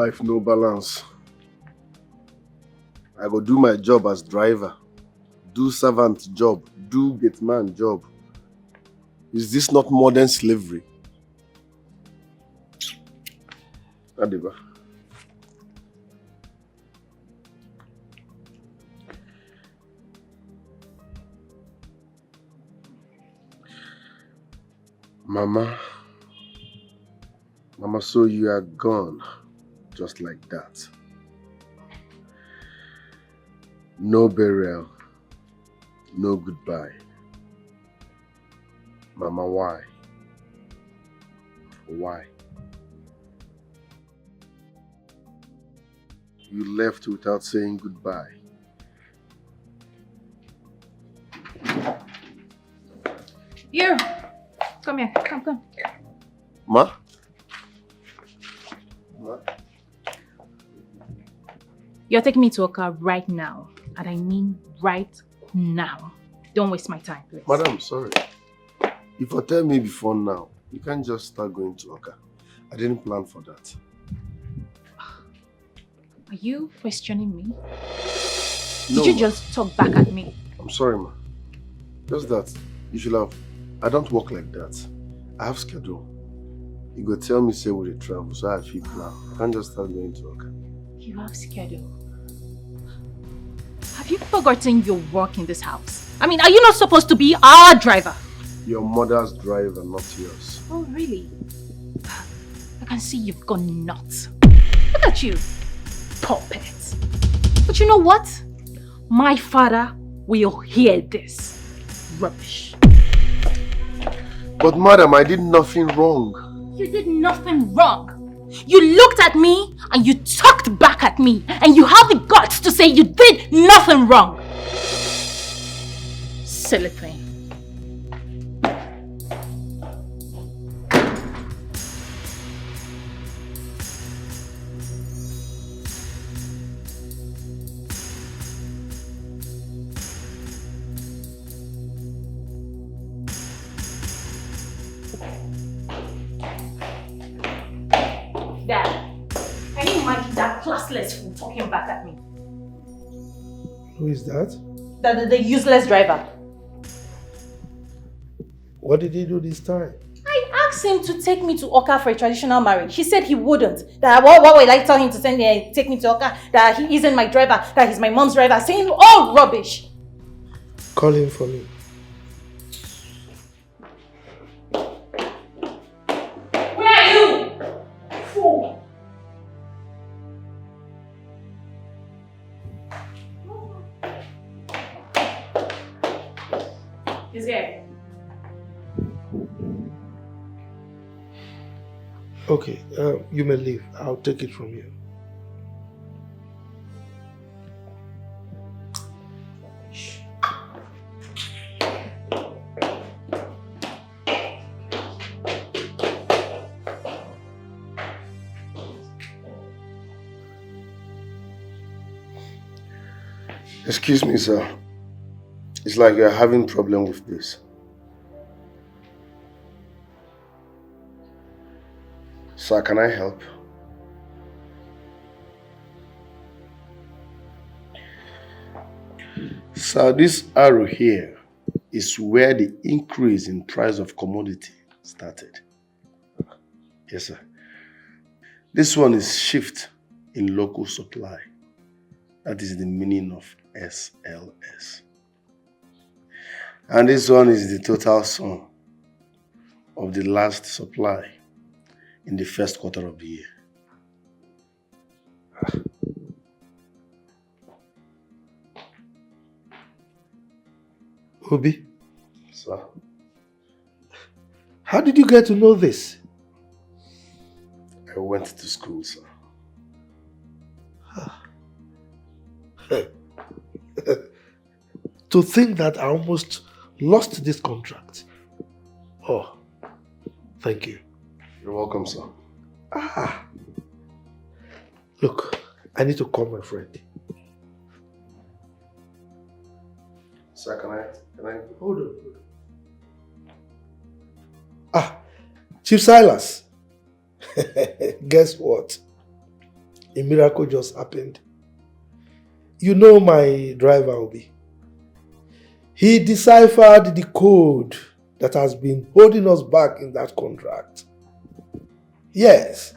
life no balance. I go do my job as driver, do servant job, do gate man job. Is this not modern slavery? Adiba. Mama, so you are gone, just like that. No burial, no goodbye. Mama, why? Why? You left without saying goodbye. Here, come here, come. Ma? You're taking me to Oka right now. And I mean right now. Don't waste my time, please. Madam, sorry. If you tell me before now, you can't just start going to Oka. I didn't plan for that. Are you questioning me? No, Did you just talk back at me? I'm sorry, ma. Just that. You should have... I don't work like that. I have schedule. You go tell me say we dey travel, so I feel plan. I can't just start going to Oka. You have schedule. Have you forgotten your work in this house? I mean, are you not supposed to be our driver? Your mother's driver, not yours. Oh, really? I can see you've gone nuts. Look at you, puppet. But you know what? My father will hear this. Rubbish. But madam, I did nothing wrong. You did nothing wrong. You looked at me and you talked back at me, and you have the guts to say you did nothing wrong. Silly thing. Dad, can you imagine that classless fool talking back at me? Who is that? The useless driver. What did he do this time? I asked him to take me to Oka for a traditional marriage. He said he wouldn't. That what will I tell him to take me to Oka? That he isn't my driver, that he's my mom's driver. Saying all rubbish. Call him for me. Where are you? Fool. He's here. Okay, you may leave. I'll take it from you. Excuse me, sir. It's like you're having problem with this. Sir, can I help? Sir, this arrow here is where the increase in price of commodity started. Yes, sir. This one is shift in local supply. That is the meaning of SLS. And this one is the total sum of the last supply in the first quarter of the year. Obi? Sir? How did you get to know this? I went to school, sir. To think that I almost lost this contract. Oh, thank you. You're welcome, sir. Look, I need to call my friend. Sir, can I? Hold on. Chief Silas. Guess what? a miracle just happened. You know my driver, Obi. He deciphered the code that has been holding us back in that contract. Yes.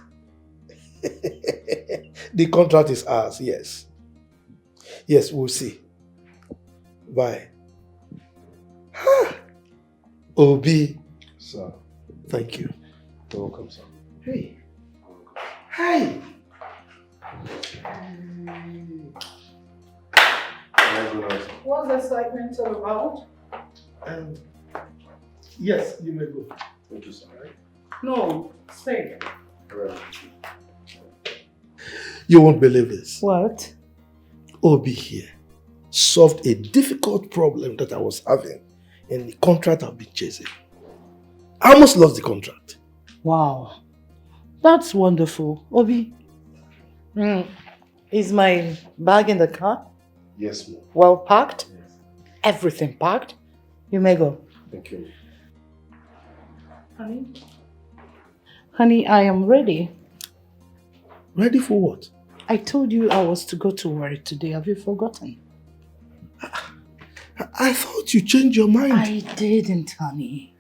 The contract is ours, yes. Yes, we'll see. Bye. Obi. Sir. Thank you. You're welcome, sir. Hey. Hi. What's the excitement all about? Yes, you may go. Thank you, sir. No, stay. Alright. You won't believe this. What? Obi here solved a difficult problem that I was having in the contract I've been chasing. I almost lost the contract. Wow, that's wonderful. Obi, is my bag in the car? Yes, ma'am. Well packed? Yes. Everything packed? You may go. Thank you. Honey? Honey, I am ready. Ready for what? I told you I was to go to work today. Have you forgotten? I thought you changed your mind. I didn't, honey.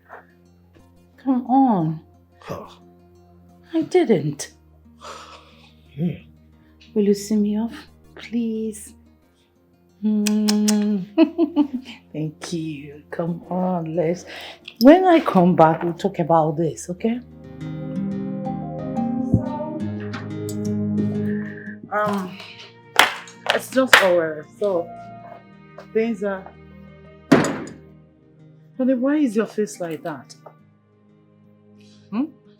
Come on. Oh. I didn't. Will you see me off, please? Thank you. Come on, let's... When I come back, we'll talk about this, okay? It's just over. So, things are... Honey, why is your face like that?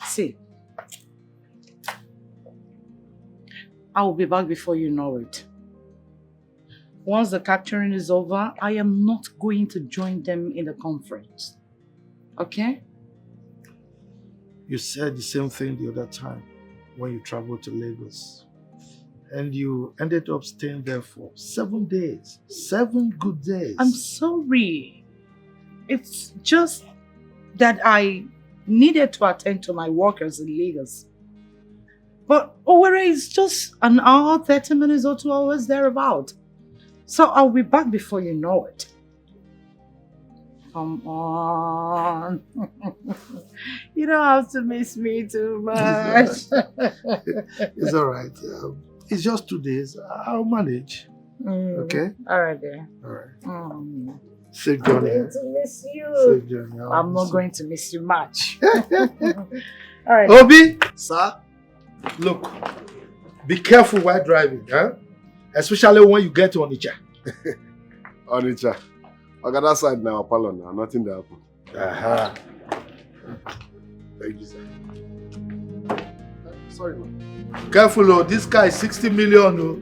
See. I will be back before you know it. Once the capturing is over, I am not going to join them in the conference. Okay? You said the same thing the other time when you traveled to Lagos. And you ended up staying there for 7 days. 7 good days. I'm sorry. It's just that I needed to attend to my workers in Lagos. But Owerri is just an hour, 30 minutes or 2 hours thereabout. So I'll be back before you know it. Come on. You don't have to miss me too much. It's all right. It's just 2 days. I'll manage. Okay? All right, then. All right. I'm Safe journey. going to miss you. Safe journey. I'm not going to miss you much. All right. Obi! Sir? Look, be careful while driving, huh? Especially when you get to Onitsha. Onitsha. Okay, that side now, Apollo now. Nothing to happen. Aha. Thank you, sir. Sorry, man. Careful, oh. This guy is 60 million, oh.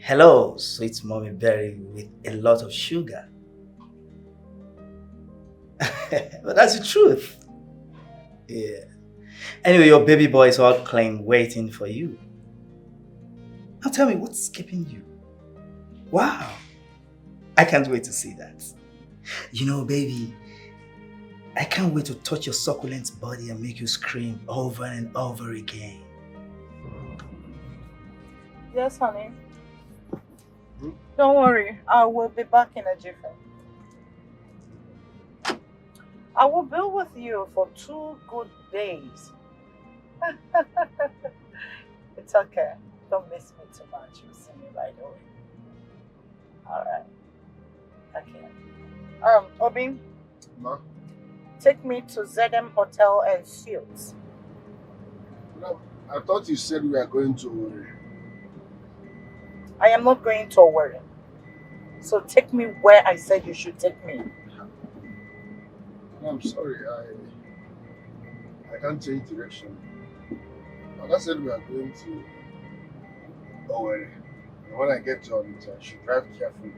Hello, sweet mommy berry with a lot of sugar. But that's the truth. Yeah. Anyway, your baby boy is all clean, waiting for you. Now tell me, what's keeping you? Wow. I can't wait to see that. You know, baby, I can't wait to touch your succulent body and make you scream over and over again. Yes, honey. Don't worry, I will be back in a jiffy. I will be with you for 2 good days. It's okay. Don't miss me too much. You'll see me right away. Alright. Okay. Obi? Ma? Take me to ZM Hotel and Suites. No, I thought you said we were going to... I am not going to Owerri. So take me where I said you should take me. I'm sorry, I can't change direction. Like I said, we are going to Owerri. And when I get to Onitsha, I should drive carefully.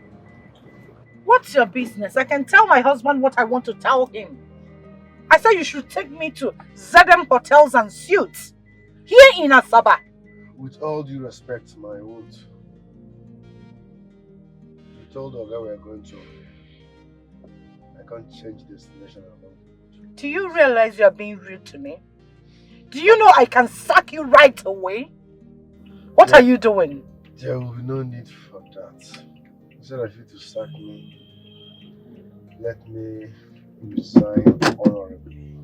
What's your business? I can tell my husband what I want to tell him. I said you should take me to ZM Hotels and Suites here in Asaba. With all due respect, my word, you told Oga we are going to Owerri. I can't change destination alone. Do you realize you are being rude to me? Do you know I can sack you right away? What are you doing? There will be no need for that. Instead of you to sack me, let me resign honorably.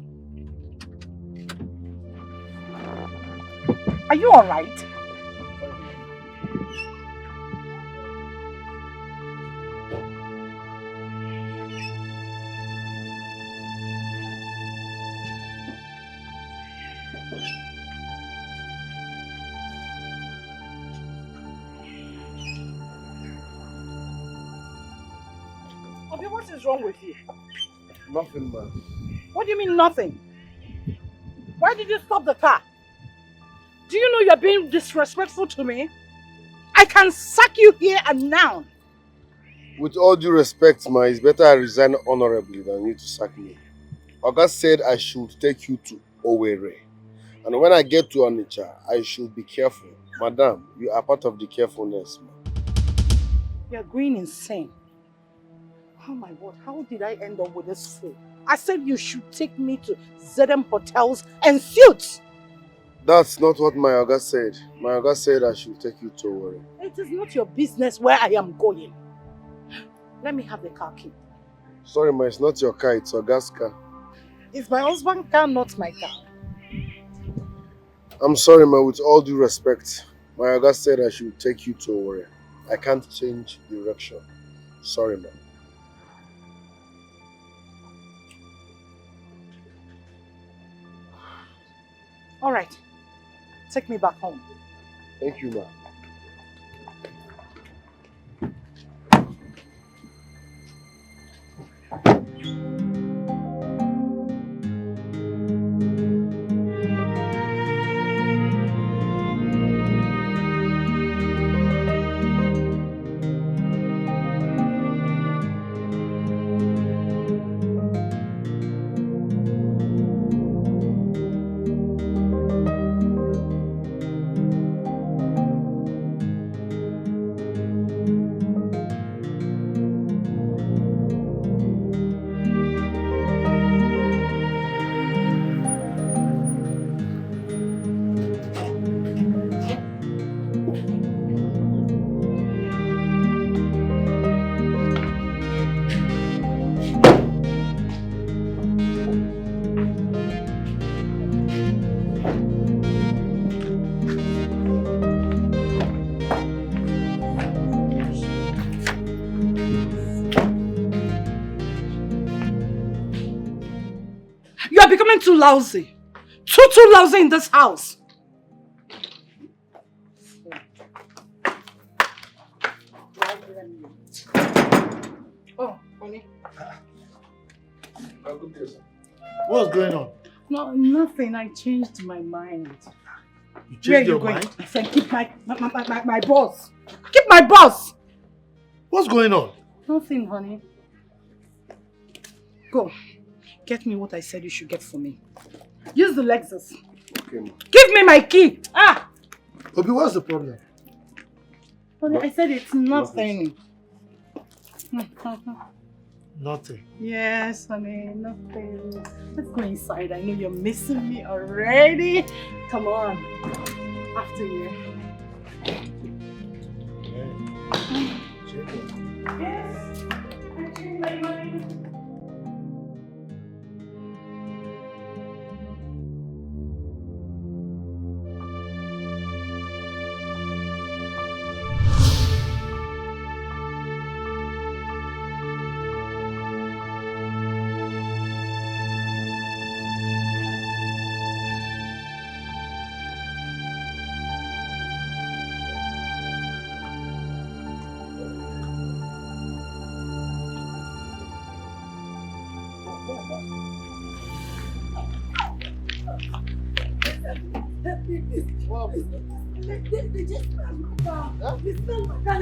Are you alright? Obi, what is wrong with you? Nothing, man. What do you mean nothing? Why did you stop the car? Do you know you're being disrespectful to me? I can sack you here and now. With all due respect, ma, it's better I resign honorably than you to sack me. Oga said I should take you to Owerri. And when I get to Onitsha, I should be careful. Madam, you are part of the carefulness, ma. You're going insane. Oh my word, how did I end up with this fool? I said you should take me to ZM Hotels and Suites. That's not what my Oga said. My Oga said I should take you to Owerri. It is not your business where I am going. Let me have the car key. Sorry, ma, it's not your car, it's Oga's car. It's my husband's car, not my car. I'm sorry, ma, with all due respect. My Oga said I should take you to Owerri. I can't change direction. Sorry, ma. Alright, take me back home. Thank you, ma. You are becoming too lousy. Too lousy in this house. Oh, honey. What's going on? No, nothing. I changed my mind. You changed Where are you your going? mind? I said keep my boss. Keep my boss. What's going on? Nothing, honey. Go. Get me what I said you should get for me. Use the Lexus. Okay, ma. Give me my key. Ah! Obi, what's the problem? Honey, I said it's nothing. Nothing. Yes, honey, nothing. Let's go inside. I know you're missing me already. Come on. After you. Yes. I changed my mind. They just smell my car. They smell my car.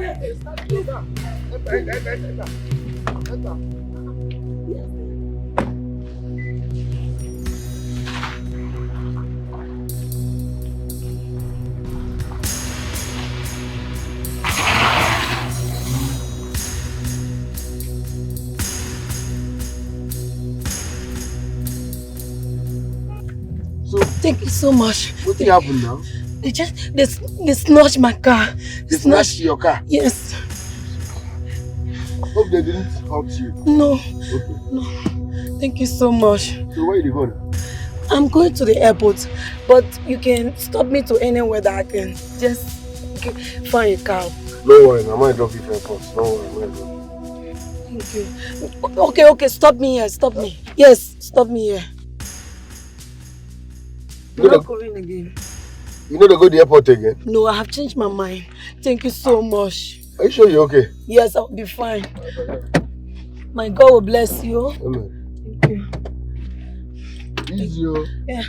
So, thank you so much. what happened now? They snatched my car. They snatched your car? Yes. Hope they didn't hurt you. No. Okay. No. Thank you so much. So where are you going? I'm going to the airport, but you can stop me to anywhere that I can just find a car. Don't worry, I might drop you for airport. Don't worry, I might drop you. Thank you. Okay, stop me here. Stop me. Yes, stop me here. You're not going again. You know to go to the airport again? No, I have changed my mind. Thank you so much. Are you sure you're okay? Yes, I'll be fine. My God will bless you. Amen. Thank you. Easy. Yeah.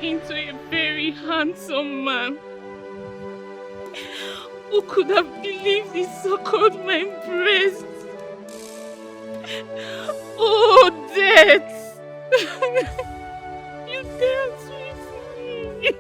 Into a very handsome man. Who could have believed he suckled my breast? Oh, death! You dance with me!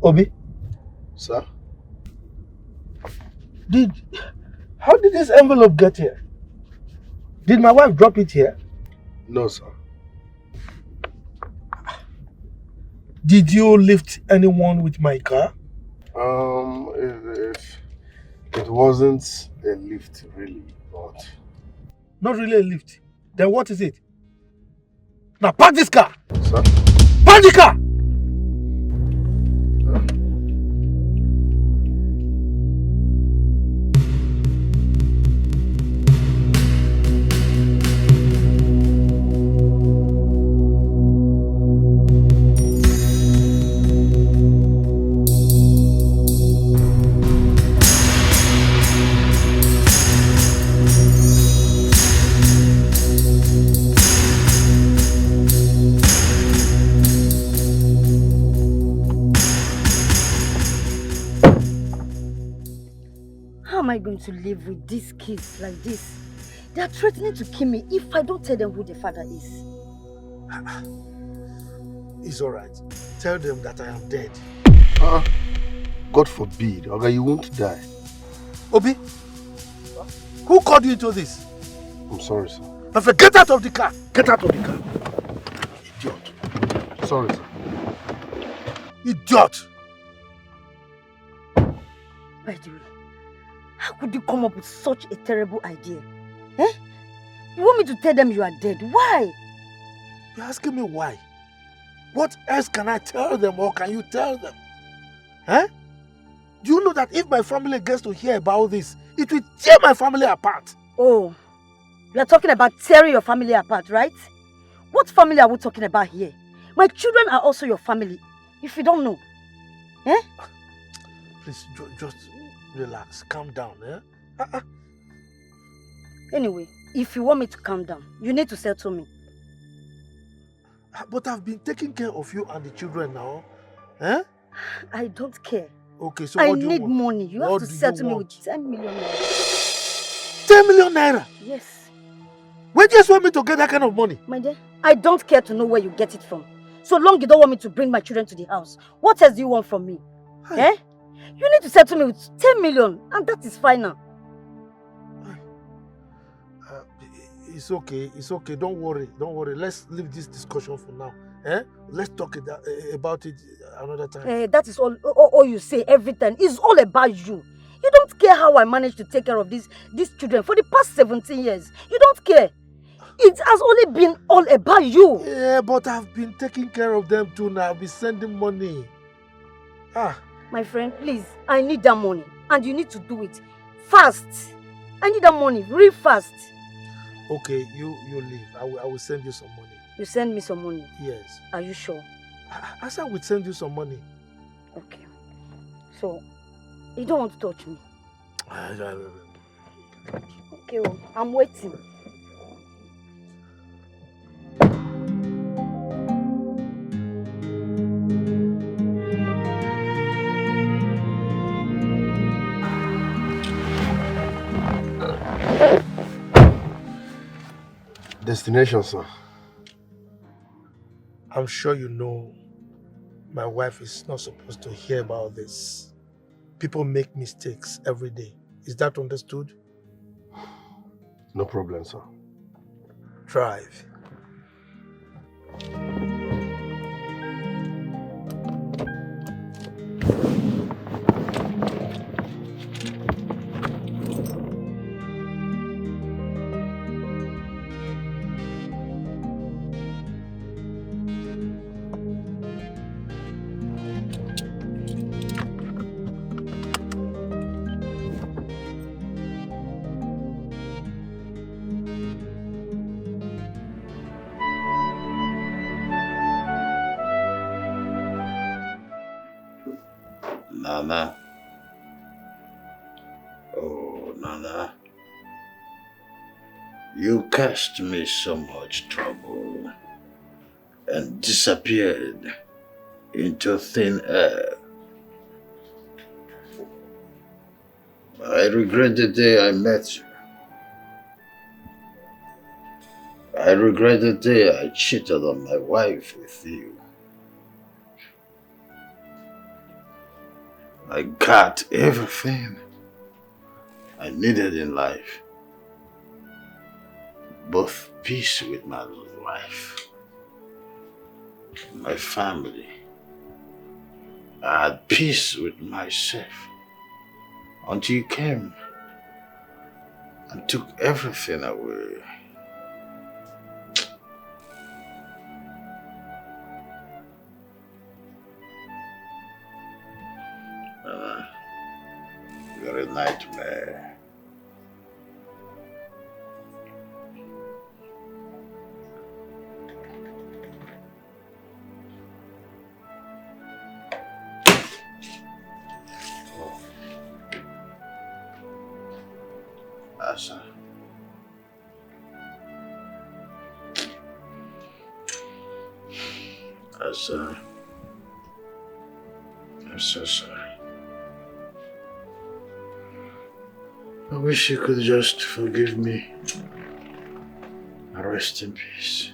Obi? Sir? How did this envelope get here? Did my wife drop it here? No, sir. Did you lift anyone with my car? It wasn't a lift, really, but... Not really a lift. Then what is it? Now park this car! Sir? Park the car! How am I going to live with these kids like this? They are threatening to kill me if I don't tell them who their father is. It's alright. Tell them that I am dead. God forbid, okay, you won't die. Obi, who called you into this? I'm sorry, sir. My friend, get out of the car! Get out of the car! Idiot. Sorry, sir. Idiot! By the way, how could you come up with such a terrible idea? Eh? You want me to tell them you are dead? Why? You're asking me why? What else can I tell them or can you tell them? Eh? Do you know that if my family gets to hear about this, it will tear my family apart? Oh, you are talking about tearing your family apart, right? What family are we talking about here? My children are also your family, if you don't know. Eh? Please, just relax, calm down. Eh? Anyway, if you want me to calm down, you need to settle me. But I've been taking care of you and the children now. Eh? I don't care. Okay, so I what do you need want? money. You have What to do you settle me want? with 10 million naira. 10 million naira? Yes. Where do you just want me to get that kind of money? My dear, I don't care to know where you get it from. So long you don't want me to bring my children to the house. What else do you want from me? Hey. Eh? You need to settle me with 10 million and that is final. It's okay. It's okay. Don't worry. Don't worry. Let's leave this discussion for now. Eh? Let's talk about it another time. That is all you say every time. It's all about you. You don't care how I managed to take care of these children for the past 17 years. You don't care. It has only been all about you. Yeah, but I've been taking care of them too now. I've been sending money. My friend, please, I need that money. And you need to do it fast. I need that money real fast. Okay, you leave. I will send you some money. You send me some money? Yes. Are you sure? I said I would send you some money. Okay. So, you don't want to touch me? Okay, well, I'm waiting. Destination, sir. I'm sure you know my wife is not supposed to hear about this. People make mistakes every day. Is that understood? No problem, sir. Drive. Nana. Oh, Nana. You caused me so much trouble and disappeared into thin air. I regret the day I met you. I regret the day I cheated on my wife with you. I got everything I needed in life. Both peace with my wife, my family. I had peace with myself until you came and took everything away. You're a nightmare. Asa. Asa. I'm so sorry. I wish you could just forgive me and rest in peace.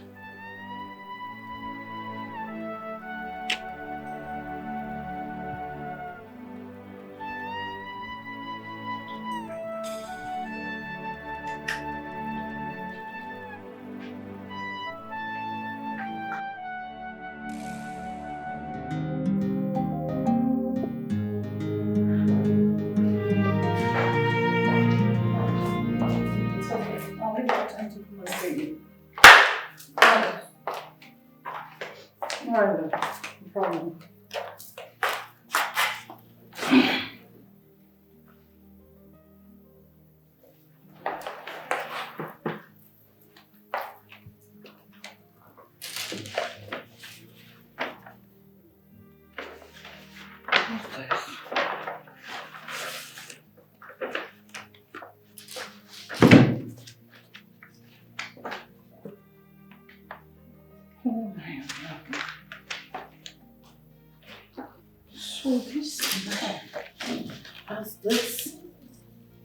So this man has this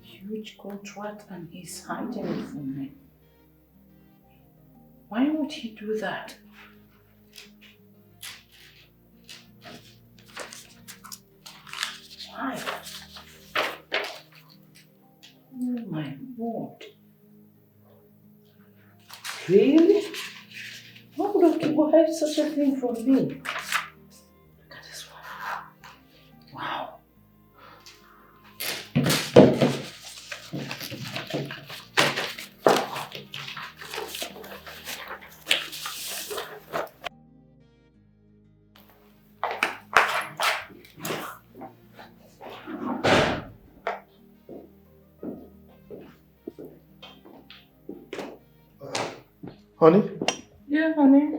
huge contract and he's hiding it from me. Why would he do that? Why? Oh my word. Really? Why would he hide such a thing from me? Look at this one. Wow. Honey? Yeah, honey.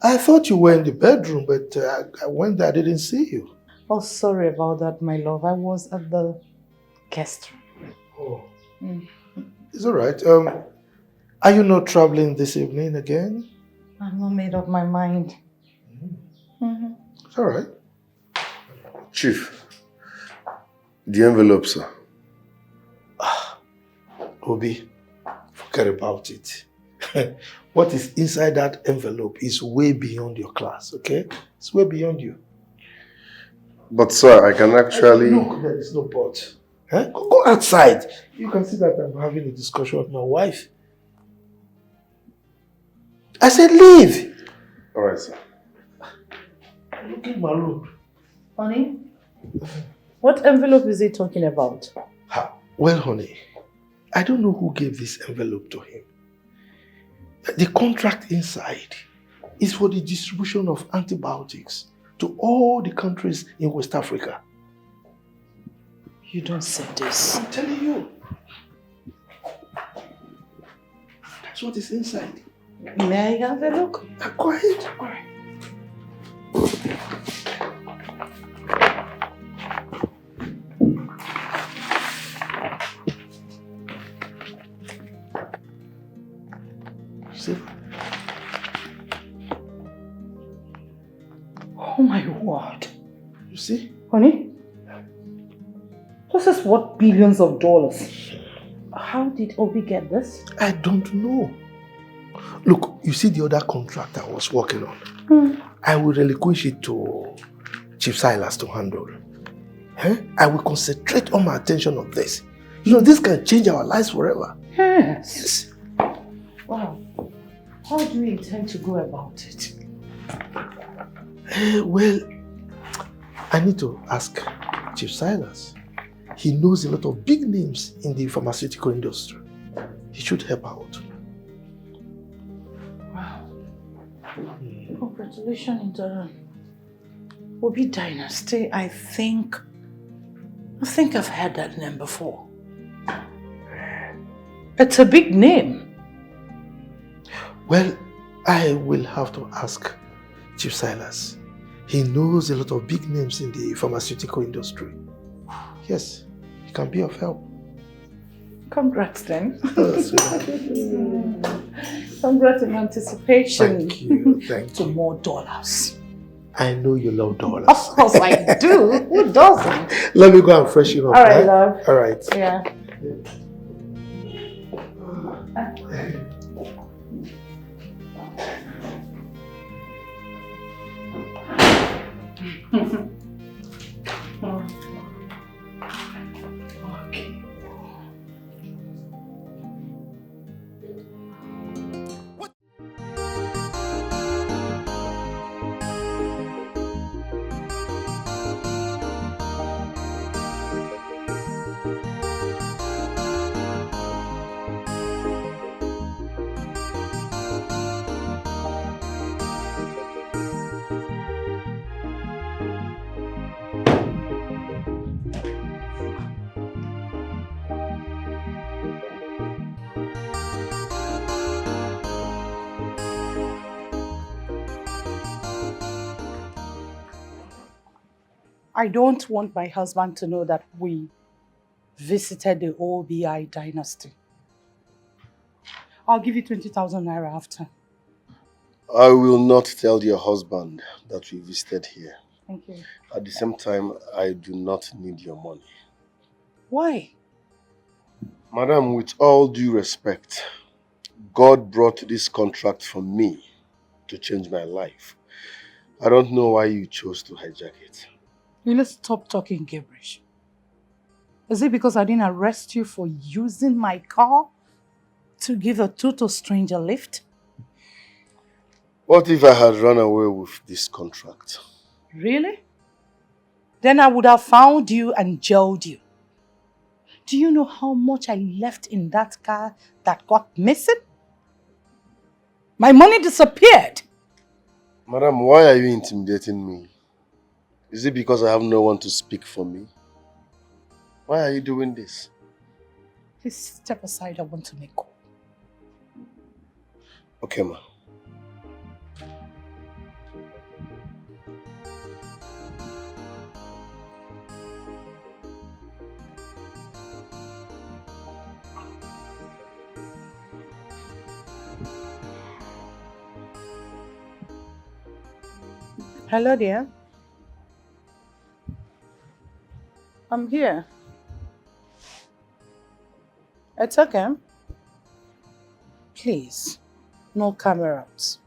I thought you were in the bedroom, but I went there, I didn't see you. Oh, sorry about that, my love. I was at the guest room. Oh. Mm. It's all right. Are you not traveling this evening again? I've not made up my mind. Mm-hmm. It's all right. Chief, the envelope, sir. Obi, forget about it. What is inside that envelope is way beyond your class, okay? It's way beyond you. But sir, I can actually... Look, there is no but. Huh? Go outside. You can see that I'm having a discussion with my wife. I said leave. All right, sir. Look at my room. Honey, what envelope is he talking about? Well, honey, I don't know who gave this envelope to him. The contract inside is for the distribution of antibiotics to all the countries in West Africa. You don't say this. I'm telling you. That's what is inside. May I have a look? Go ahead. All right. See? Oh my word. You see? Honey, this is worth billions of dollars. How did Obi get this? I don't know. Look, you see the other contract I was working on? I will relinquish it to Chief Silas to handle. I will concentrate all my attention on this. You know, this can change our lives forever. Yes. Wow. How do you intend to go about it? Well, I need to ask Chief Silas. He knows a lot of big names in the pharmaceutical industry. He should help out. Wow. Congratulations in the Obi dynasty. I think I've heard that name before. It's a big name. Well, I will have to ask Chief Silas. He knows a lot of big names in the pharmaceutical industry. Yes, he can be of help. Congrats then. Congrats in anticipation. Thank you. Thank you. To more dollars. I know you love dollars. Of course I do. Who doesn't? Let me go and freshen up. All right, love. All right. Yeah. Okay. I don't want my husband to know that we visited the OBI dynasty. I'll give you 20,000 naira after. I will not tell your husband that we visited here. Thank you. At the same time, I do not need your money. Why? Madam, with all due respect, God brought this contract for me to change my life. I don't know why you chose to hijack it. You need to stop talking gibberish. Is it because I didn't arrest you for using my car to give a total stranger lift? What if I had run away with this contract? Really? Then I would have found you and jailed you. Do you know how much I left in that car that got missing? My money disappeared. Madam, why are you intimidating me? Is it because I have no one to speak for me? Why are you doing this? Please step aside, I want to make call. Okay, ma. Hello, dear. I'm here. It's okay. Please, no cameras.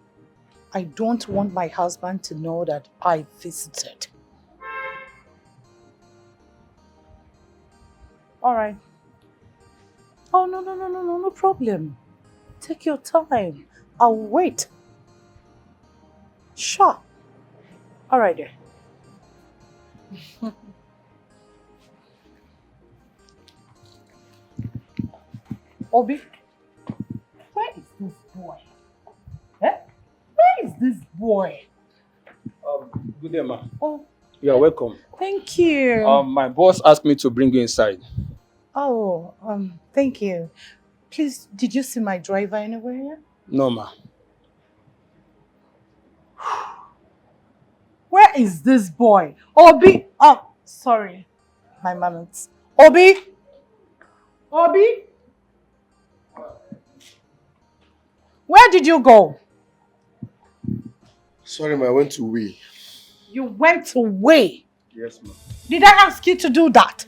I don't want my husband to know that I visited. All right. Oh, no problem. Take your time. I'll wait. Sure. All right, dear. Obi, where is this boy? Eh? Where is this boy? Good day, ma. Oh, You are welcome. thank you. My boss asked me to bring you inside. Oh, thank you. Please, did you see my driver anywhere? No, ma. Where is this boy? Obi! Oh, sorry. My manners. Obi! Obi! Where did you go? Sorry, ma, I went to wee. You went away. Yes, ma. Did I ask you to do that?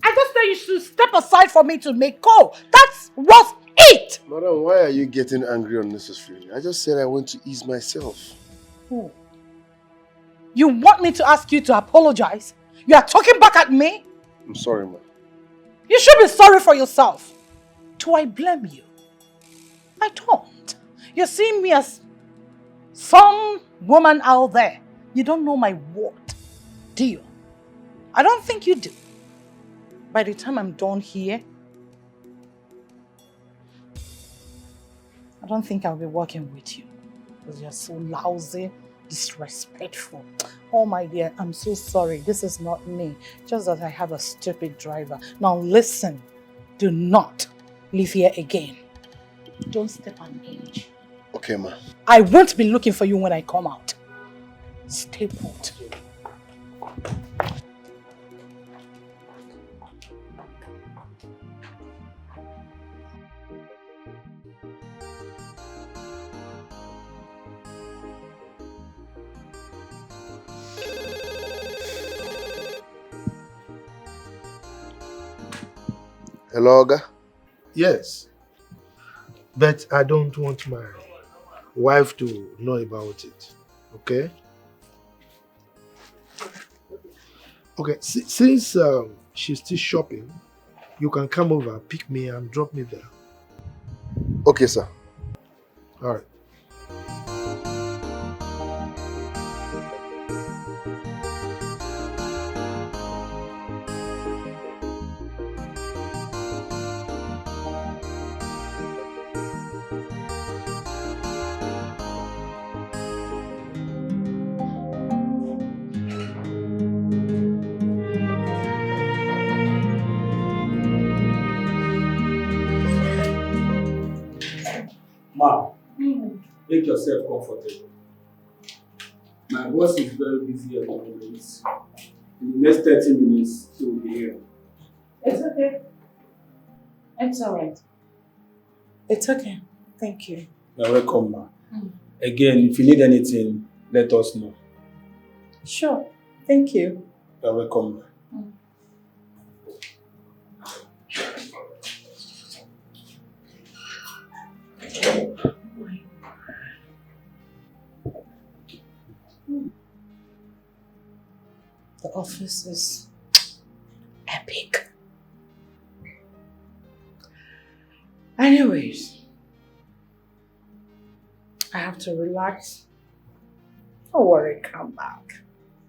I just said you should step aside for me to make call. That was it! Madam, why are you getting angry unnecessarily? I just said I went to ease myself. Who? You want me to ask you to apologize? You are talking back at me? I'm sorry, ma. You should be sorry for yourself. Do I blame you? I don't. You're seeing me as some woman out there. You don't know my word, do you? I don't think you do. By the time I'm done here, I don't think I'll be working with you. Because you're so lousy, disrespectful. Oh my dear, I'm so sorry. This is not me. Just that I have a stupid driver. Now listen, do not live here again. Don't step on inch. Okay, ma. I won't be looking for you when I come out. Stay put. Hello, Oga? Yes. But I don't want my wife to know about it. Okay? Okay, since she's still shopping, you can come over, pick me and drop me there. Okay, sir. All right. Ma, make yourself comfortable. My boss is very busy at the moment. In the next 30 minutes, he will be here. It's okay. It's all right. It's okay. Thank you. You're welcome, ma. Again, if you need anything, let us know. Sure. Thank you. You're welcome. The office is epic. Anyways, I have to relax. Don't worry, come back.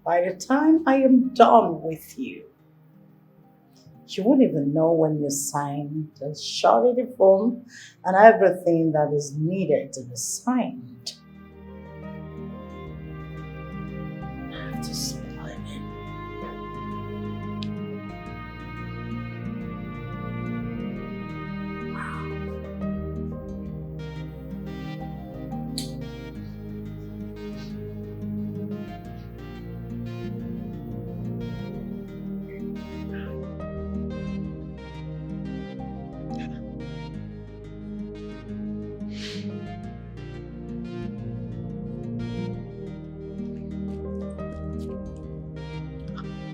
By the time I am done with you, you won't even know when you sign the surety form and everything that is needed to be signed. I have to smile it.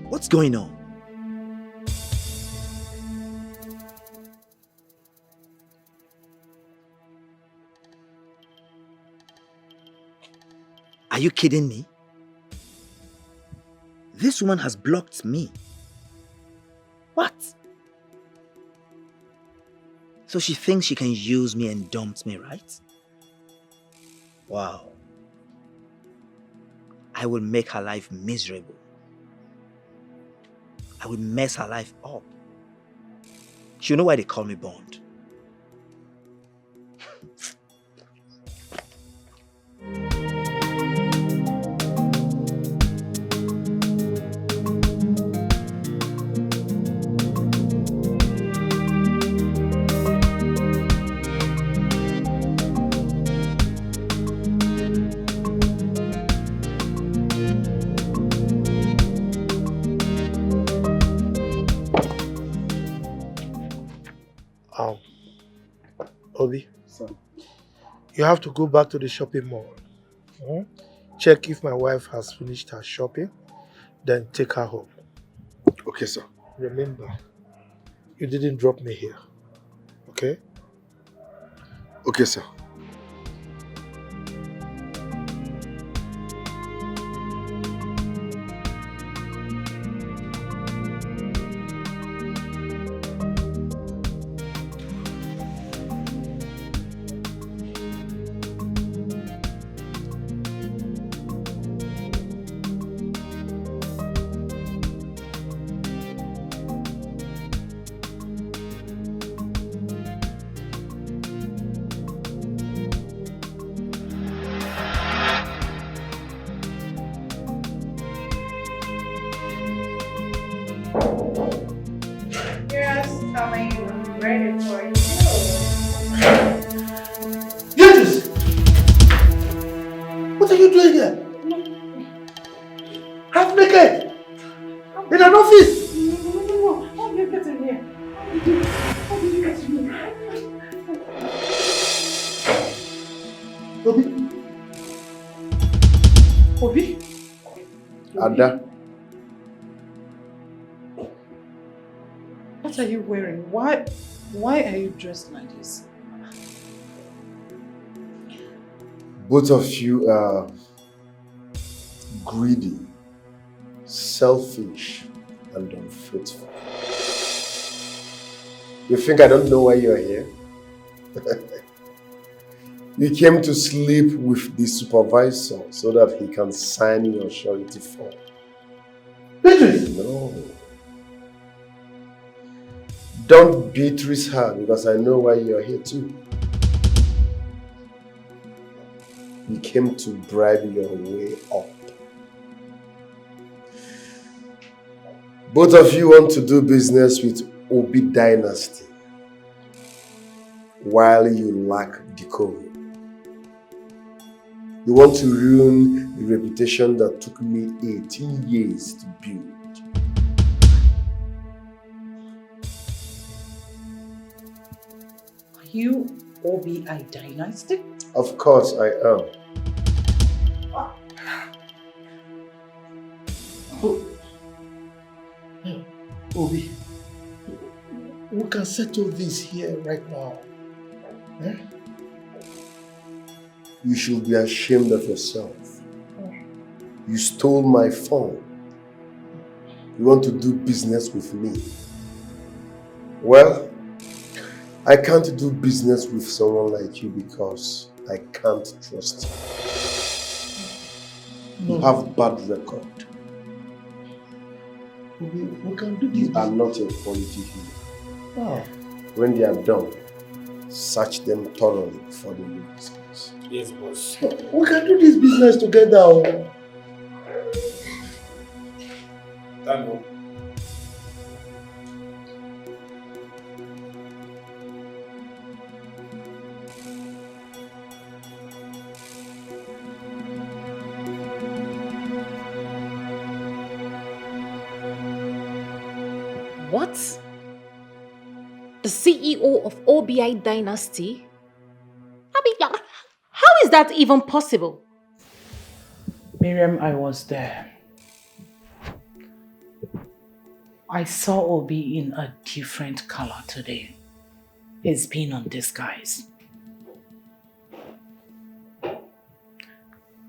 What's going on? Are you kidding me? This woman has blocked me. What? So she thinks she can use me and dump me, right? Wow. I will make her life miserable. I will mess her life up. She'll know why they call me Bond. Obi, you have to go back to the shopping mall. Check if my wife has finished her shopping, then take her home. Okay, sir. Remember, you didn't drop me here, okay? Okay, sir. Ada. What are you wearing? Why are you dressed like this? Both of you are greedy, selfish, and unfaithful. You think I don't know why you're here? You came to sleep with the supervisor so that he can sign your surety form. No. Don't Beatrice her because I know why you're here too. You came to bribe your way up. Both of you want to do business with Obi Dynasty while you lack decorum. You want to ruin the reputation that took me 18 years to build. Are you Obi Dynasty? Of course I am. Oh, Obi, we can settle this here right now. Eh? You should be ashamed of yourself. You stole my phone. You want to do business with me? Well, I can't do business with someone like you because I can't trust you. You have bad record. We can do this. You are not a quality human. Oh. When they are done, search them thoroughly before they leave this place. Yes, boss. We can do this business together. Oh. Tango. What? The CEO of OBI Dynasty? I mean, how is that even possible? Miriam, I was there. I saw Obi in a different color today. He's been on disguise.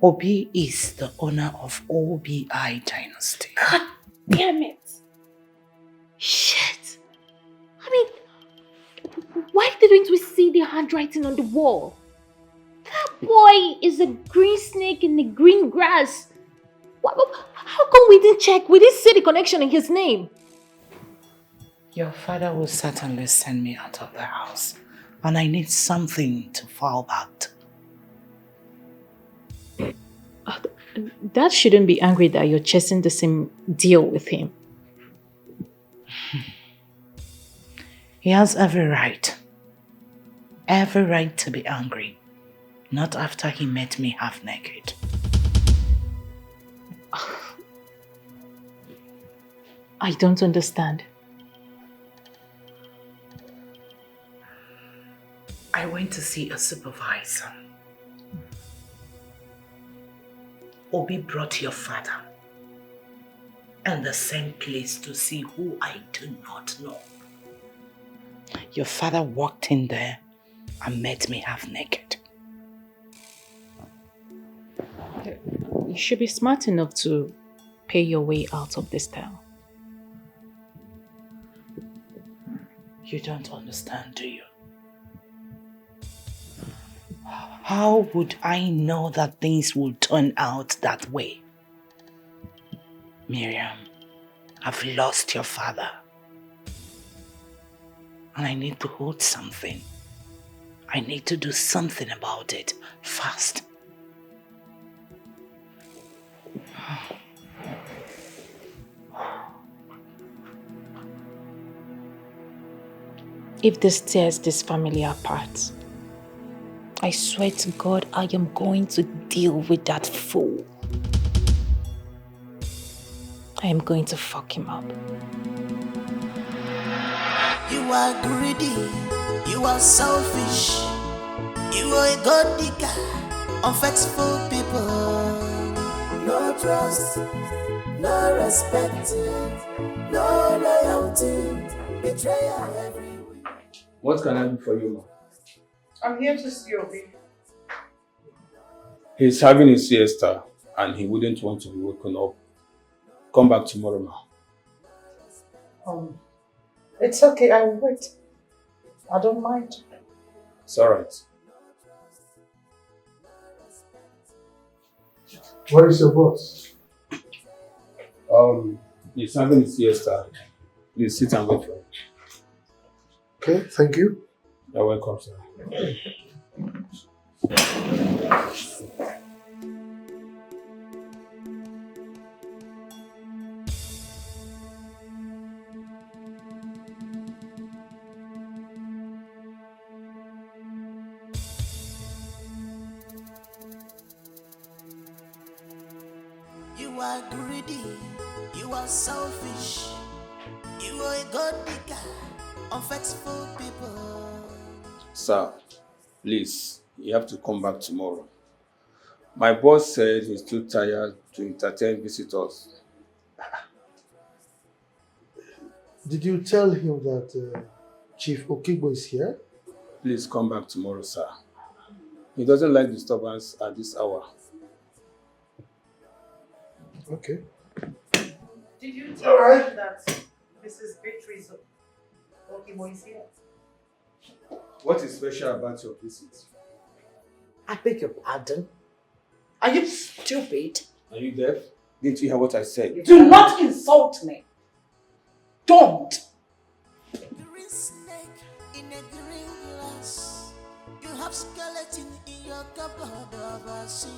Obi is the owner of OBI Dynasty. God damn it! Shit! I mean, why didn't we see the handwriting on the wall? That boy is a green snake in the green grass. How come we didn't check? We didn't see the connection in his name. Your father will certainly send me out of the house, and I need something to fall back to. Dad shouldn't be angry that you're chasing the same deal with him. He has every right to be angry. Not after he met me half naked. I don't understand. I went to see a supervisor. Obi brought your father and the same place to see who I do not know. Your father walked in there and met me half naked. You should be smart enough to pay your way out of this town. You don't understand, do you? How would I know that things will turn out that way? Miriam, I've lost your father. And I need to hold something. I need to do something about it fast. If this tears this family apart, I swear to God, I am going to deal with that fool. I am going to fuck him up. You are greedy, you are selfish, you are a god digger, unfaithful people. No trust, no respect, no loyalty, betrayal everywhere. What can I do for you, ma? I'm here to see Obi. He's having a siesta and he wouldn't want to be woken up. Come back tomorrow, ma. It's okay, I will wait. I don't mind. It's alright. Where is your boss? He's having a siesta. Please sit and wait for him. Okay, thank you. You're welcome, sir. You are greedy, you are selfish, you are a god digger, unfaithful people. Sir, please, you have to come back tomorrow. My boss said he's too tired to entertain visitors. Did you tell him that Chief Ikenga is here? Please come back tomorrow, sir. He doesn't like disturbance at this hour. Okay. Did you tell him that Mrs. Beatrice Ikenga is here? What is special about your visit? I beg your pardon. Are you stupid? Are you deaf? Didn't you hear what I said? Do not insult me. Don't. Green snake in a green glass. You have skeleton in your cupboard of a sea.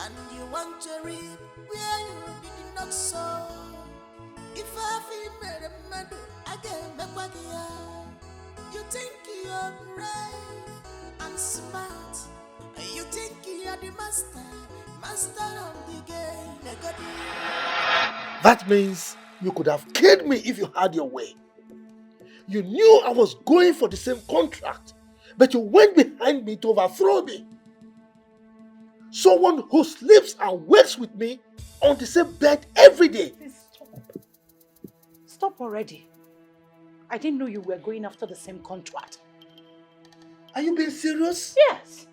And you want to reap where you did not sow. If I feel made a medal, I get back what you are. You think you're brave and smart. You think you're the master of the game. That means you could have killed me if you had your way. You knew I was going for the same contract, but you went behind me to overthrow me. Someone who sleeps and wakes with me on the same bed every day. Please stop. Stop already. I didn't know you were going after the same contract. Are you being serious? Yes.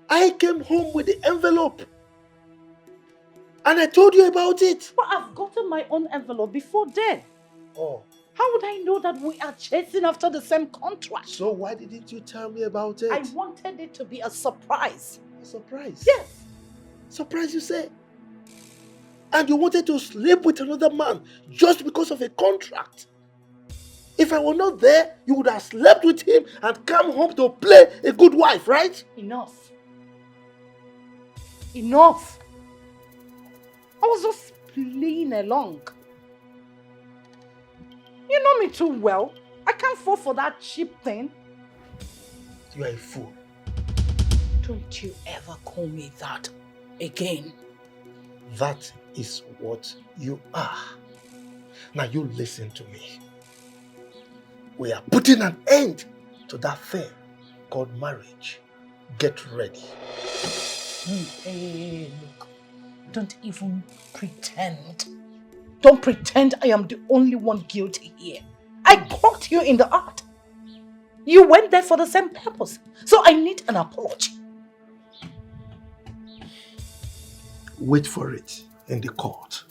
I came home with the envelope. And I told you about it. But I've gotten my own envelope before then. Oh. How would I know that we are chasing after the same contract? So why didn't you tell me about it? I wanted it to be a surprise. A surprise? Yes. Surprise, you say? And you wanted to sleep with another man just because of a contract? If I were not there, you would have slept with him and come home to play a good wife, right? Enough. Enough. I was just playing along. You know me too well. I can't fall for that cheap thing. You are a fool. Don't you ever call me that again. That is what you are. Now you listen to me. We are putting an end to that thing called marriage. Get ready. Hey, look. Don't even pretend. Don't pretend I am the only one guilty here. I caught you in the act. You went there for the same purpose. So I need an apology. Wait for it in the court.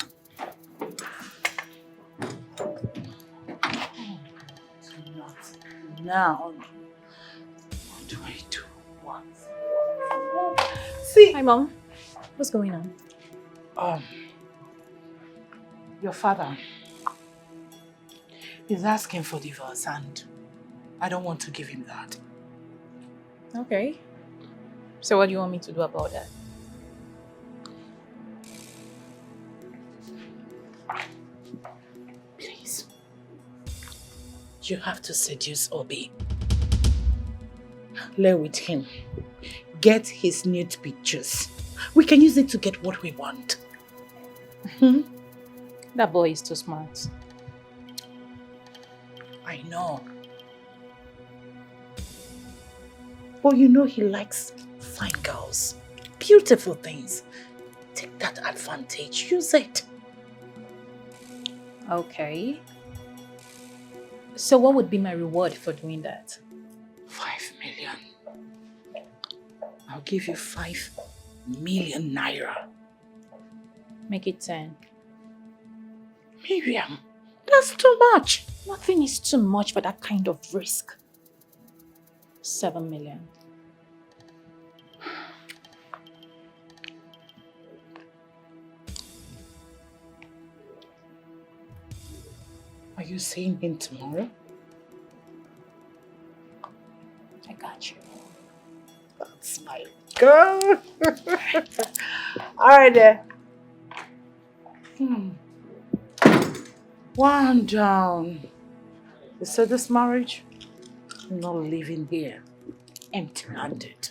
Not now. What do I do? What? See. Hi, Mom. What's going on? Your father is asking for divorce and I don't want to give him that. Okay. So what do you want me to do about that? Please. You have to seduce Obi. Lay with him. Get his nude pictures. We can use it to get what we want. That boy is too smart. I know. But you know he likes fine girls. Beautiful things. Take that advantage. Use it. Okay. So what would be my reward for doing that? 5 million. I'll give you 5 million naira. Make it 10. Miriam, that's too much. Nothing is too much for that kind of risk. 7 million. Are you seeing him tomorrow? I got you. That's my girl. All right there. One down. You said this marriage? I'm not living here empty-handed.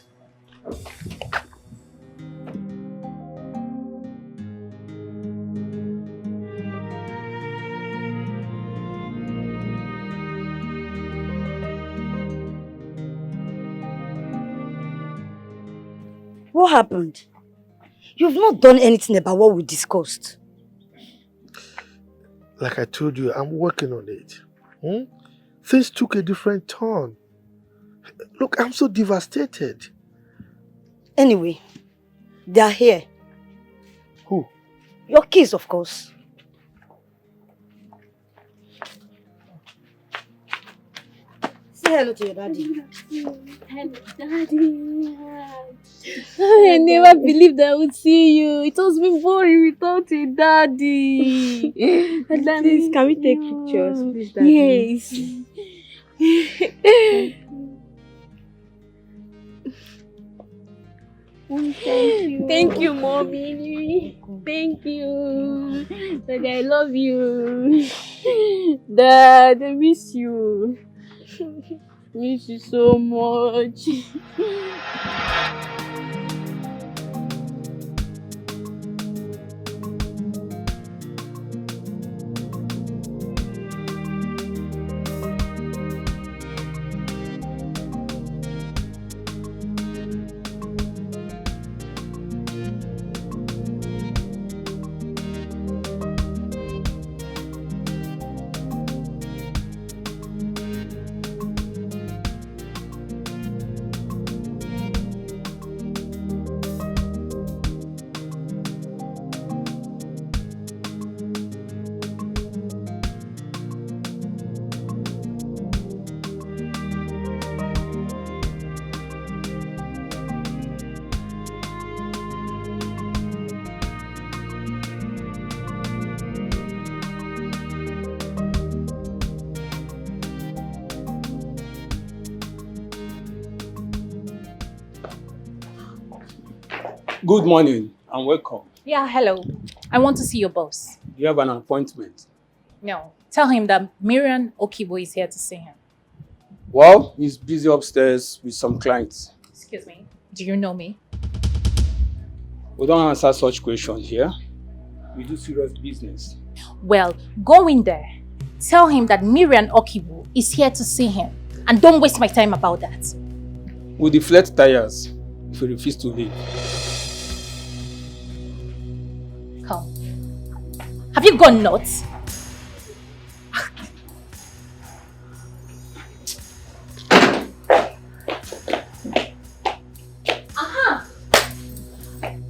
What happened? You've not done anything about what we discussed. Like I told you, I'm working on it. Things took a different turn. Look, I'm so devastated. Anyway, they are here. Who? Your kids, of course. Say hello to your daddy. Hello, Daddy. I never believed I would see you. It was been boring without a daddy. Please, can we take pictures, please, Daddy? Yes. Thank you, Mommy. Thank you. Daddy, I love you. Dad, I miss you. Miss you so much. Good morning and welcome. Yeah, hello. I want to see your boss. You have an appointment. No. Tell him that Miriam Okibo is here to see him. Well, he's busy upstairs with some clients. Excuse me. Do you know me? We don't answer such questions here. We do serious business. Well, go in there. Tell him that Miriam Okibo is here to see him. And don't waste my time about that. We'll deflate tires if you refuse to leave. Come. Have you gone nuts?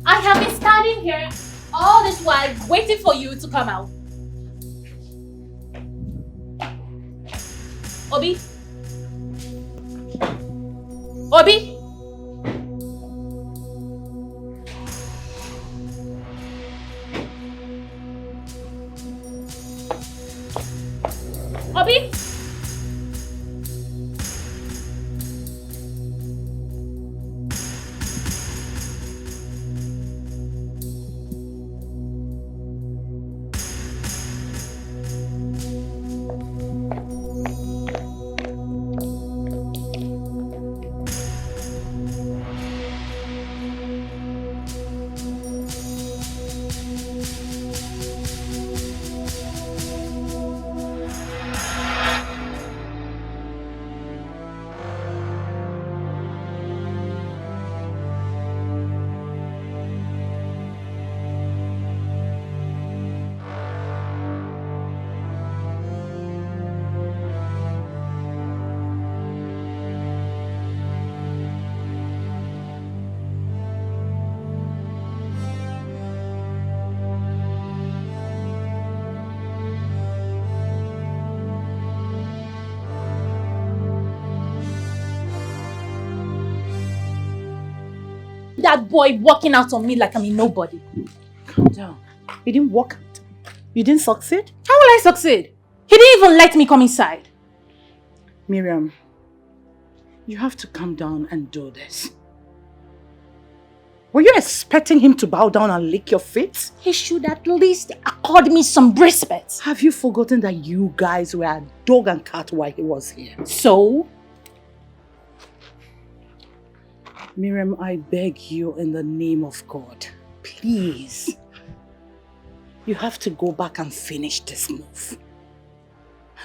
I have been standing here all this while waiting for you to come out. Obi? Obi? Obi? That boy walking out on me like I'm a nobody. Calm down. You didn't walk out. You didn't succeed? How will I succeed? He didn't even let me come inside. Miriam, you have to calm down and do this. Were you expecting him to bow down and lick your feet? He should at least accord me some respect. Have you forgotten that you guys were a dog and cat while he was here? So? Miriam, I beg you in the name of God, please. You have to go back and finish this move.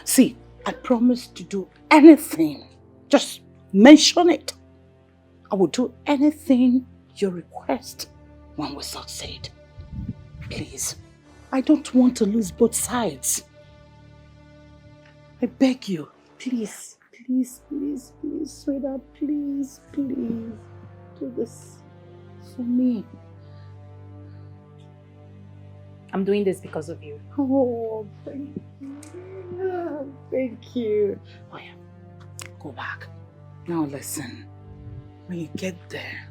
See, I promise to do anything. Just mention it. I will do anything you request. when we succeed. Please, I don't want to lose both sides. I beg you, please, please, please, please, sweetheart, please, please, do this for me. I'm doing this because of you. Oh, thank you. Thank you. Oh yeah, go back. Now listen, when you get there,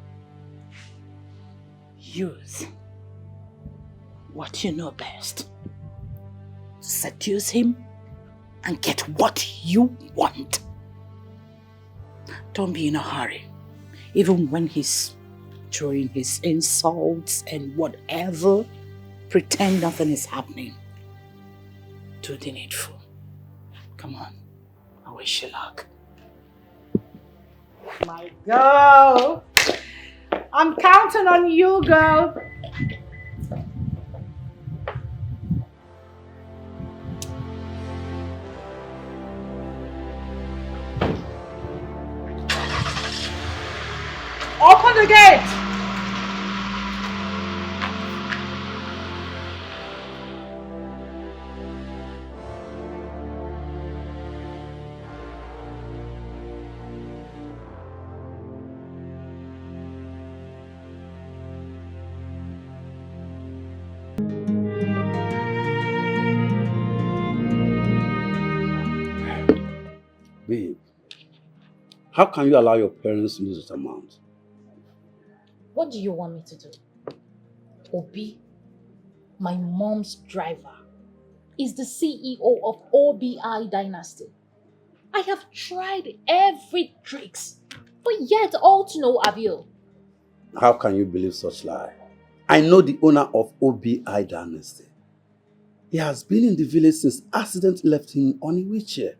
use what you know best to seduce him and get what you want. Don't be in a hurry. Even when he's throwing his insults and whatever, pretend nothing is happening. Do the needful. Come on. I wish you luck. My girl. I'm counting on you, girl. Open the gate! Babe, how can you allow your parents to lose this amount? What do you want me to do? Obi, my mom's driver, is the CEO of OBI Dynasty. I have tried every tricks, but yet all to no avail. How can you believe such lie? I know the owner of OBI Dynasty. He has been in the village since accident left him on a wheelchair.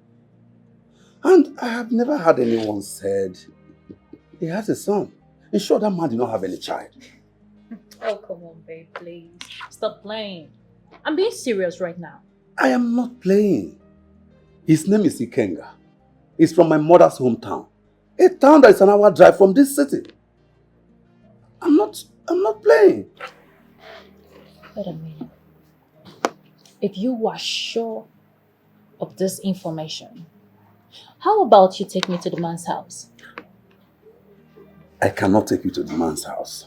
And I have never heard anyone said he has a son. In short, that man did not have any child. Oh, come on, babe, please. Stop playing. I'm being serious right now. I am not playing. His name is Ikenga. He's from my mother's hometown. A town that is an hour drive from this city. I'm not playing. Wait a minute. If you are sure of this information, how about you take me to the man's house? I cannot take you to the man's house.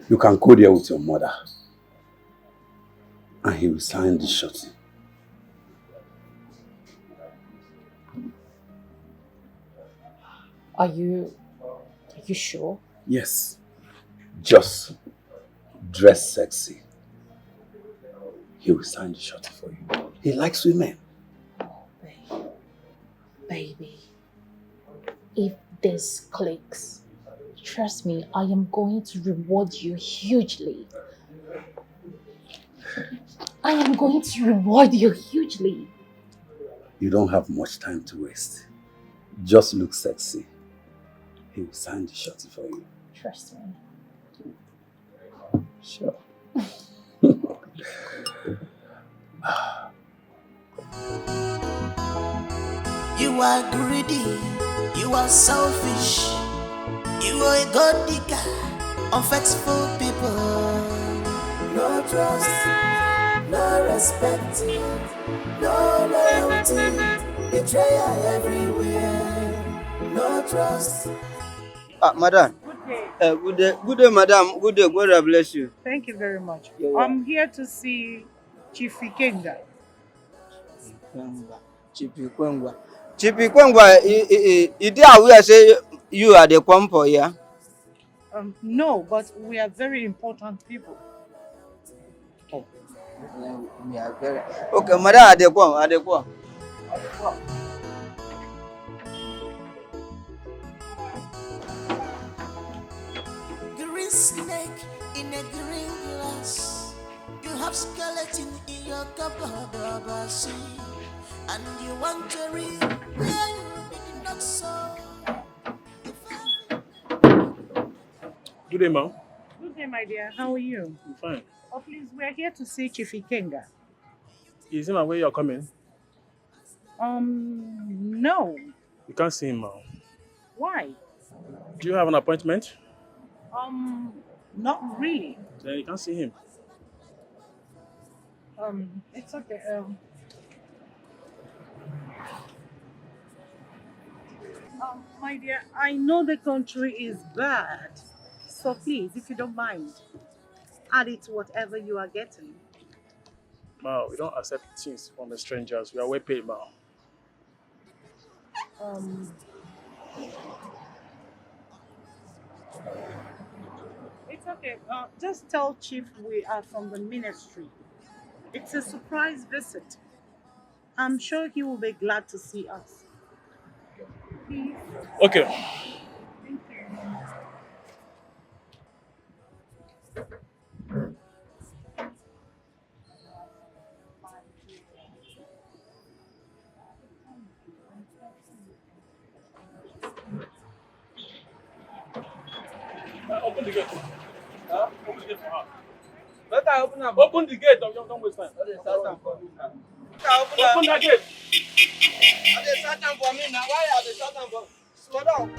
You can go there with your mother. And he will sign the shorty. Are you sure? Yes. Just dress sexy. He will sign the shorty for you. He likes women. Oh, baby. If this clicks, trust me, I am going to reward you hugely. I am going to reward you hugely. You don't have much time to waste. Just look sexy. He will sign the shorty for you. Trust me. Sure. You are greedy, you are selfish, you are a god digger, unfaithful people. No trust, no respect, no loyalty, betrayal everywhere. No trust. Madam. Good day. Good day, madam. Good day. God bless you. Thank you very much. You're I'm here to see Chief Ikenga. Chief Ikenga. Chief Ikenga, you did aware say you are the compo, yeah? No, but we are very important people. Oh. We are very... Okay, madam, Adekwa. Green snake in a green glass. You have skeleton in your cupboard of a sea. And you want to read where you did not sow. Good day, ma'am. Good day, my dear. How are you? I'm fine. Oh, please, we're here to see Chief Ikenga. Is him aware you're coming? No. You can't see him, ma'am. Why? Do you have an appointment? Not really. Then you can't see him. It's okay. My dear, I know the country is bad. So please, if you don't mind, add it to whatever you are getting. Ma, we don't accept things from the strangers. We are well paid, ma. Um, it's okay. Just tell Chief we are from the ministry. It's a surprise visit. I'm sure he will be glad to see us. Please. Okay. Thank you. Open the gate. Huh? Open the gate for her. Let her open them. Open the gate. Don't waste time. Open that gate. They shut down for me now. Why are they shut down for? Slow down.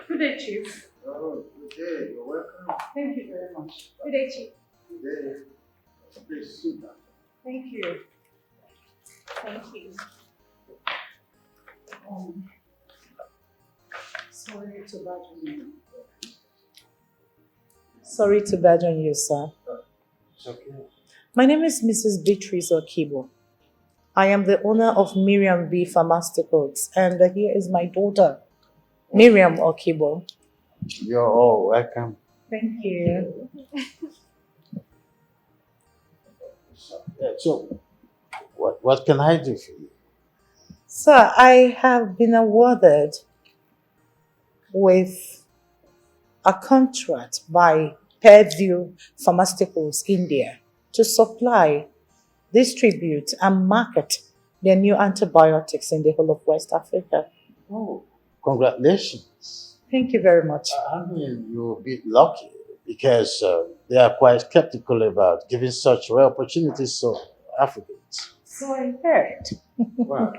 Good day, Chief. Oh, good day. You're welcome. Thank you very much. Good day, Chief. Good day. Please sit down. Thank you. Thank you. Sorry to badger you. Sorry to badger you, sir. It's okay. My name is Mrs. Beatrice Okibo. I am the owner of Miriam B. Pharmaceuticals, and here is my daughter, Miriam Okibo. You're all welcome. Thank you. So, what can I do for you? Sir, I have been awarded with a contract by Purview Pharmaceuticals India to supply, distribute, and market their new antibiotics in the whole of West Africa. Oh, congratulations. Thank you very much. I mean, you're a bit lucky because they are quite skeptical about giving such rare opportunities to Africans. So I heard. Well,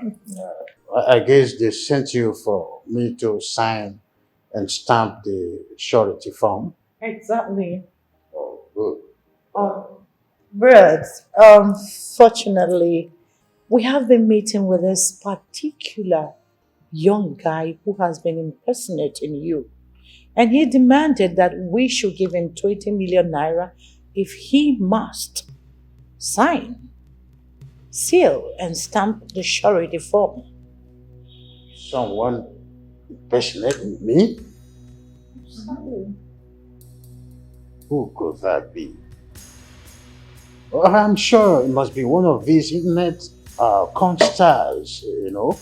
I guess they sent you for me to sign and stamp the surety form. Exactly. Oh, good. But fortunately, we have been meeting with this particular young guy who has been impersonating you. And he demanded that we should give him 20 million naira if he must sign, seal, and stamp the surety form. Someone impersonating me? Who could that be? Well, I'm sure it must be one of these internet con stars, you know.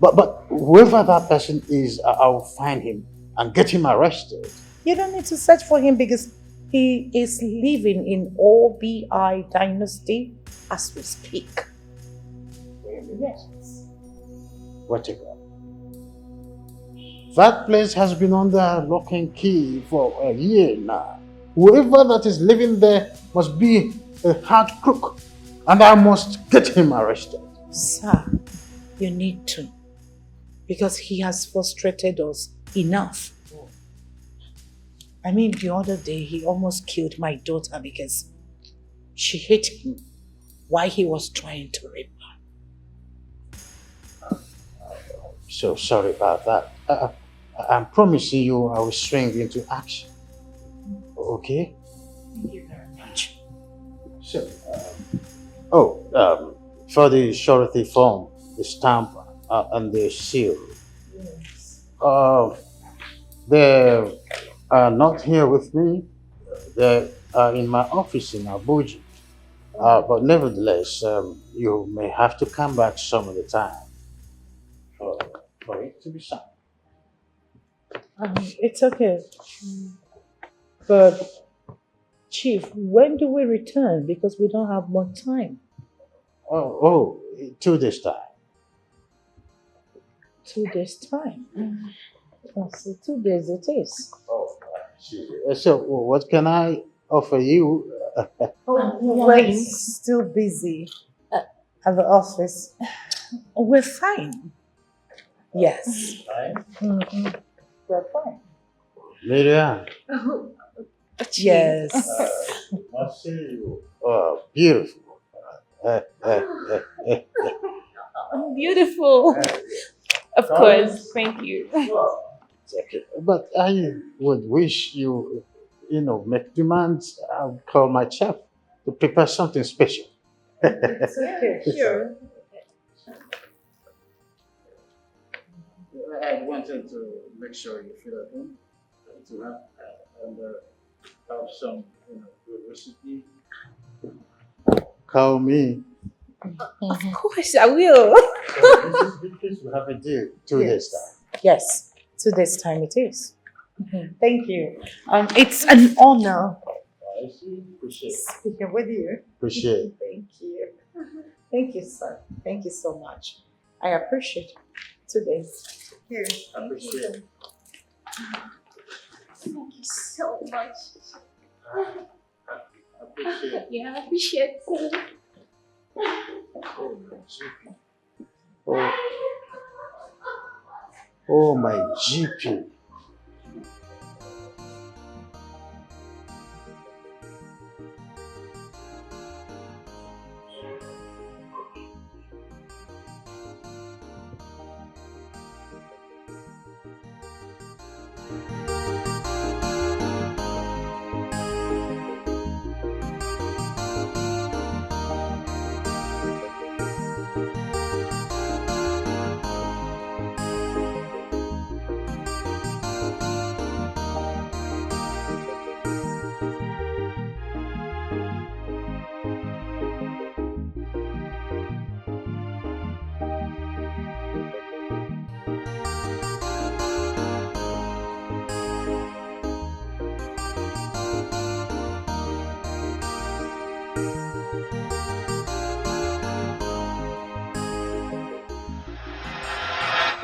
But whoever that person is, I'll find him and get him arrested. You don't need to search for him because he is living in OBI dynasty as we speak. Yes. What you got? That place has been under lock and key for a year now. Whoever that is living there must be a hard crook, and I must get him arrested. Sir, you need to, because he has frustrated us enough. I mean, the other day he almost killed my daughter because she hit him while he was trying to rape her. So sorry about that. I'm promising you I will swing into action. Okay? Thank you very much. So, for the surety form, the stamp, and the seal. Yes. They are not here with me. They are in my office in Abuja. But nevertheless, you may have to come back some of the time for it to be signed. It's okay. But Chief, when do we return? Because we don't have more time. Oh, 2 days time. 2 days time. Oh, so 2 days it is. Oh, so what can I offer you? We're still busy at the office. We're fine. Yes. Mhm. We're fine. Miriam. Yes. I see you. Oh, beautiful. Beautiful. Of course. Thank you. Okay. But I would wish you, make demands. I'll call my chef to prepare something special. It's okay. Sure. I wanted to make sure you feel at home to have some good recipe. Call me. Of course, I will. Because we have a deal 2 days time. Yes. 2 days time it is. Thank you. It's an honor I see. Appreciate it. speaking with you. Appreciate it. Thank you. Thank you, sir. Thank you so much. I appreciate 2 days. Here. Appreciate it. Thank you so much. Appreciate it. Yeah, I appreciate it. Oh, my GP.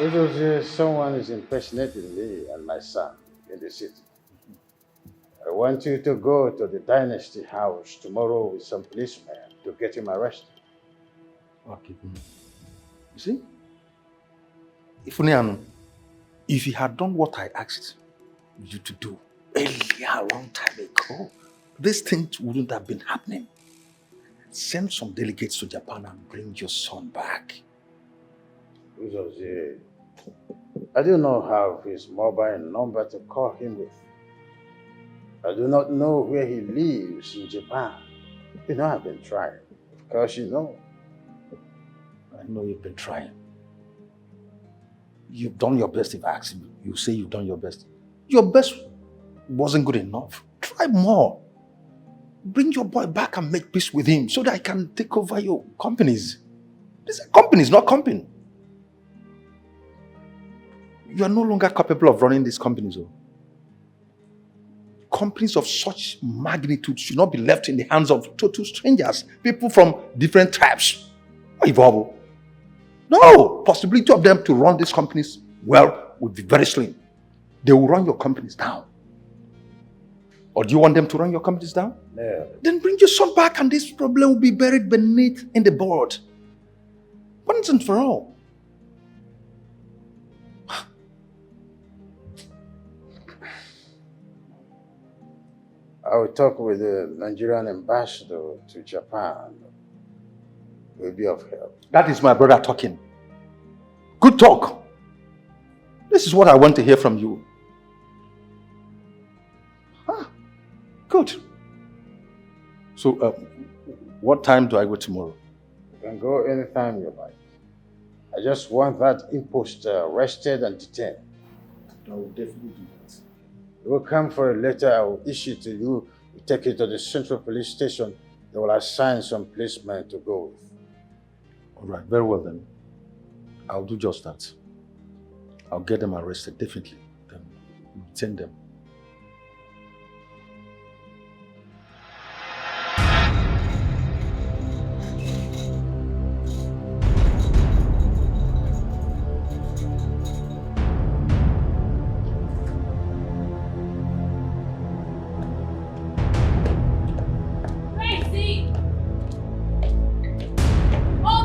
It was someone is impersonating me and my son in the city. I want you to go to the Dynasty house tomorrow with some policemen to get him arrested. Okay. You see? Ifunianu, if you had done what I asked you to do earlier, a long time ago, these things wouldn't have been happening. Send some delegates to Japan and bring your son back. Uzozie, I do not have his mobile number to call him with. I do not know where he lives in Japan. I've been trying. Because I know you've been trying. You've done your best. If I ask you say you've done your best. Your best wasn't good enough. Try more. Bring your boy back and make peace with him so that I can take over your companies. These are companies, not company. You are no longer capable of running these companies. Companies of such magnitude should not be left in the hands of total strangers, people from different tribes. No, possibility of them to run these companies well would be very slim. They will run your companies down. Or do you want them to run your companies down? No. Then bring your son back and this problem will be buried beneath in the board. Once and for all. I will talk with the Nigerian ambassador to Japan. It will be of help. That is my brother talking. Good talk. This is what I want to hear from you. Good. So, what time do I go tomorrow? You can go anytime you like. I just want that imposter arrested and detained. I will definitely do that. You will come for a letter I will issue to you. You take it to the central police station. They will assign some policemen to go with. All right, very well then. I'll do just that. I'll get them arrested, definitely. Then detain them.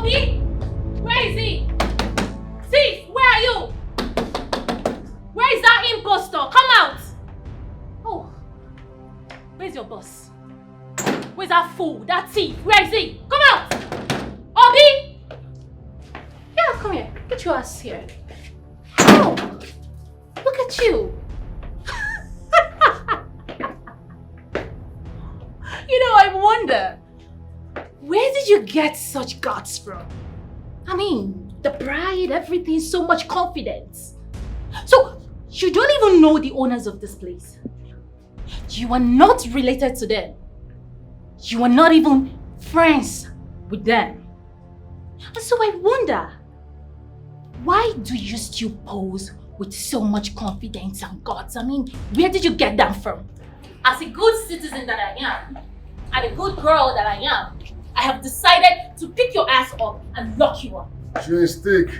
Obi! Where is he? Thief, where are you? Where is that impostor? Come out! Oh, where's your boss? Where's that fool, that thief? Where is he? Come out! Obi! Yeah, come here. Get your ass here. Oh, look at you. You know, I wonder, where did you get such guts from? I mean, the pride, everything, so much confidence. So, you don't even know the owners of this place. You are not related to them. You are not even friends with them. And so I wonder, why do you still pose with so much confidence and guts? I mean, where did you get that from? As a good citizen that I am, and a good girl that I am, I have decided to pick your ass up and lock you up. Chewing stick.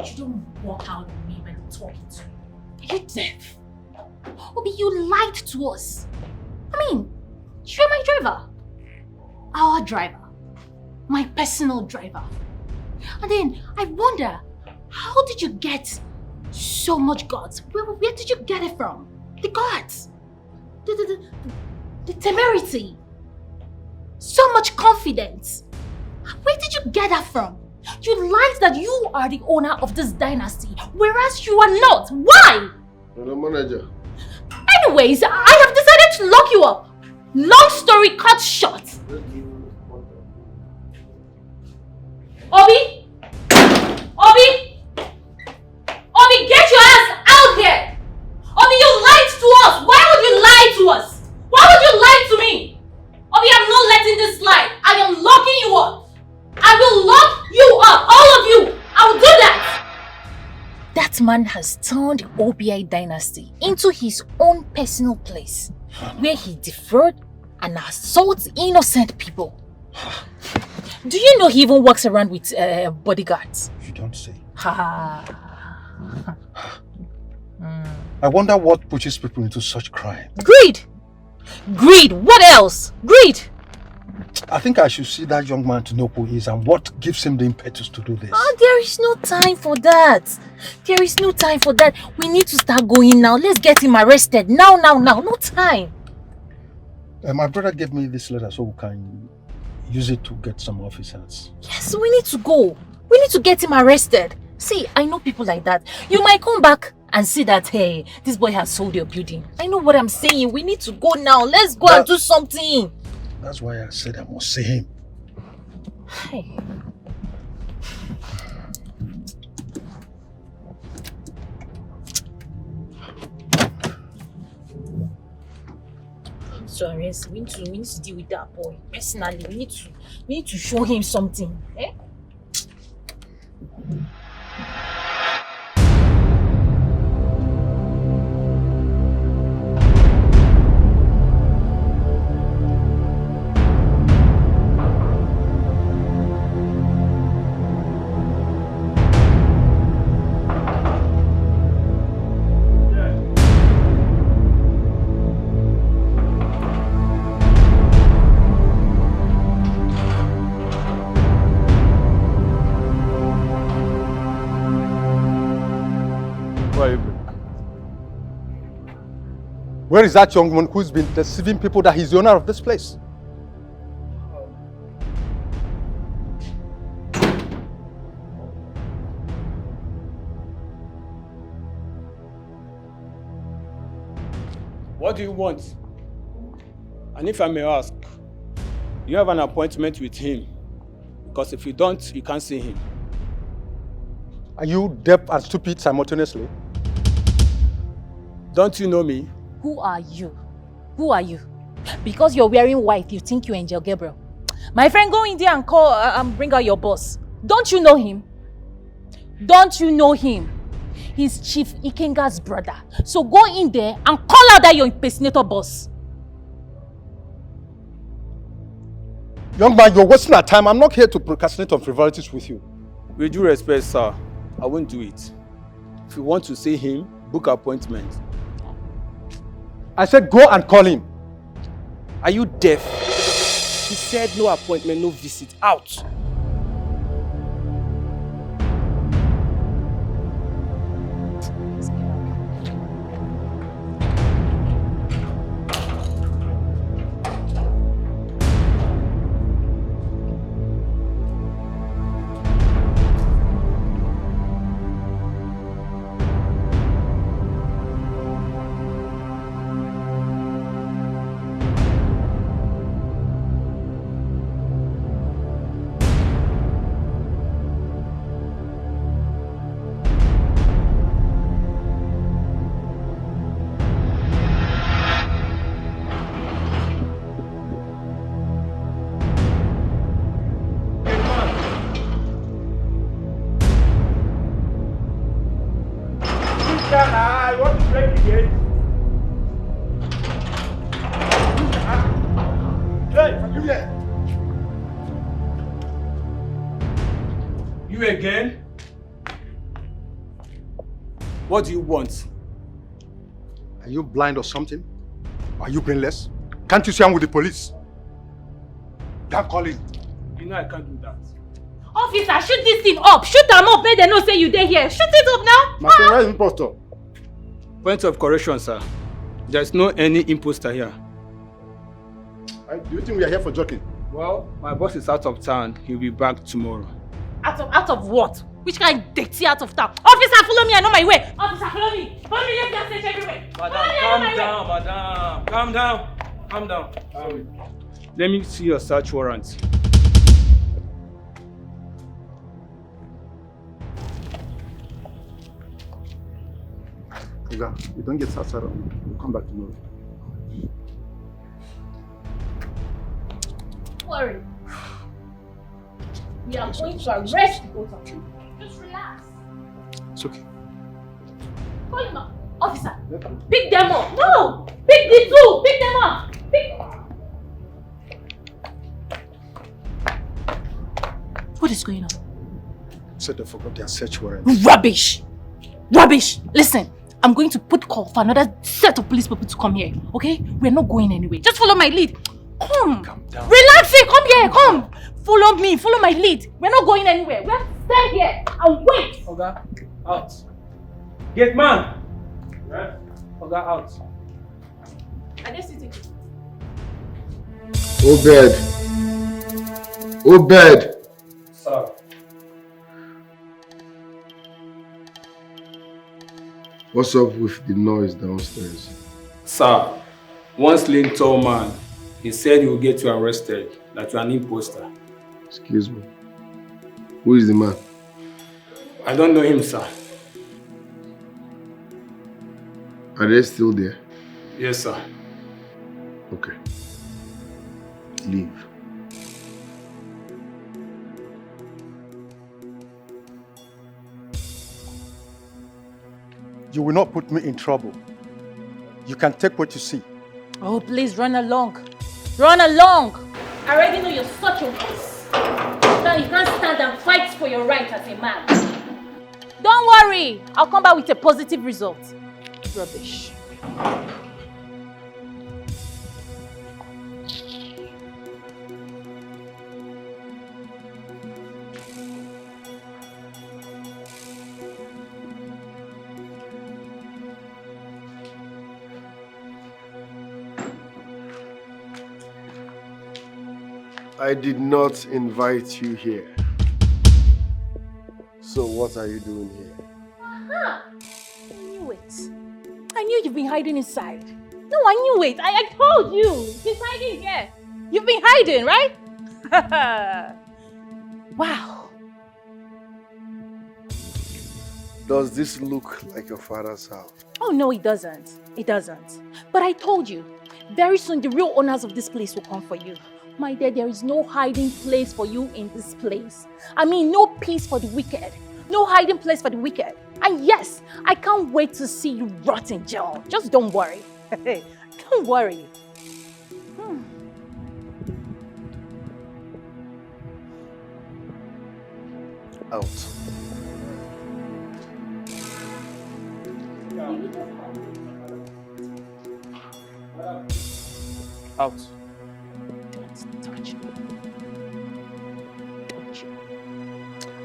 You don't walk out on me when I'm talking to you. Are you deaf? Obi, you lied to us. I mean, you're my driver. Our driver. My personal driver. And then I wonder, how did you get so much guts? Where did you get it from? The guts. The temerity. So much confidence. Where did you get that from? You lied that you are the owner of this dynasty, whereas you are not. Why? I'm the manager. Anyways, I have decided to lock you up. Long story cut short. Obi! Obi! Obi, get your ass out here! Obi, you lied to us! Why would you lie to us? Why would you lie to me? Obi, I'm not letting this slide. I am locking you up. I will lock you up, all of you. I will do that. That man has turned the OBI dynasty into his own personal place, where he defraud and assaults innocent people. Do you know he even walks around with bodyguards? You don't say. Ha. I wonder what pushes people into such crime. Greed! Greed! What else? Greed! I think I should see that young man to know who he is and what gives him the impetus to do this. There is no time for that. There is no time for that. We need to start going now. Let's get him arrested. Now. No time. My brother gave me this letter so we can use it to get some officers. Yes, we need to go. We need to get him arrested. See, I know people like that. You might come back and see that, hey, this boy has sold your building. I know what I'm saying. We need to go now. Let's go and do something. That's why I said I must see him. Hey. So we need to deal with that boy. Personally, we need to show him something. Eh? Where is that young man who's been deceiving people that he's the owner of this place? What do you want? And if I may ask, you have an appointment with him? Because if you don't, you can't see him. Are you deaf and stupid simultaneously? Don't you know me? Who are you? Who are you? Because you're wearing white, you think you're Angel Gabriel. My friend, go in there and call and bring out your boss. Don't you know him? Don't you know him? He's Chief Ikenga's brother. So go in there and call out that your impersonator boss. Young man, you're wasting our time. I'm not here to procrastinate on frivolities with you. With due respect, sir, I won't do it. If you want to see him, book appointment. I said go and call him. Are you deaf? He said no appointment, no visit. Out! I want to break the gate. Hey, are you there? You again? What do you want? Are you blind or something? Are you brainless? Can't you see I'm with the police? Can't call him. You know I can't do that. Officer, shoot this thing up. Shoot them up. Make them know say you there here. Shoot it up now. My friend, where is impostor? Point of correction, sir. There's no any imposter here. Do you think we are here for joking? Well, my boss is out of town. He'll be back tomorrow. Out of what? Which kind of dirty out of town? Officer, follow me. I know my way. Officer, follow me. Follow me. Let's search everywhere. Madam, calm down. Let me see your search warrant. Oga, you don't get outside on me. We'll come back tomorrow. Don't worry. We are going to arrest the both of you. Just relax. It's okay. Call him up. Officer, pick them up. No! Pick the two. Pick them up. What is going on? Said they forgot their search warrant. Rubbish! Listen, I'm going to put call for another set of police people to come here, okay? We're not going anywhere. Just follow my lead. Come. Calm down. Relax it. Come here. Come. Follow me. Follow my lead. We're not going anywhere. We have to stay here and wait. Oga, out. Gate man. Yes. Oga, out. I just need to. Obed. Sir. What's up with the noise downstairs? Sir, one slim tall man, he said he will get you arrested, that you're an imposter. Excuse me. Who is the man? I don't know him, sir. Are they still there? Yes, sir. Okay. Leave. You will not put me in trouble. You can take what you see. Oh, please run along. Run along. I already know you're such a wuss. Now you can't stand and fight for your right as a man. Don't worry. I'll come back with a positive result. Rubbish. I did not invite you here. So what are you doing here? Aha! I knew it. I knew you've been hiding inside. No, I knew it. I told you. He's hiding here. You've been hiding, right? Wow. Does this look like your father's house? Oh, no, it doesn't. It doesn't. But I told you, very soon the real owners of this place will come for you. My dear, there is no hiding place for you in this place. I mean, no peace for the wicked. No hiding place for the wicked. And yes, I can't wait to see you rot in jail. Just don't worry. Don't worry. Out. Out. Don't touch me.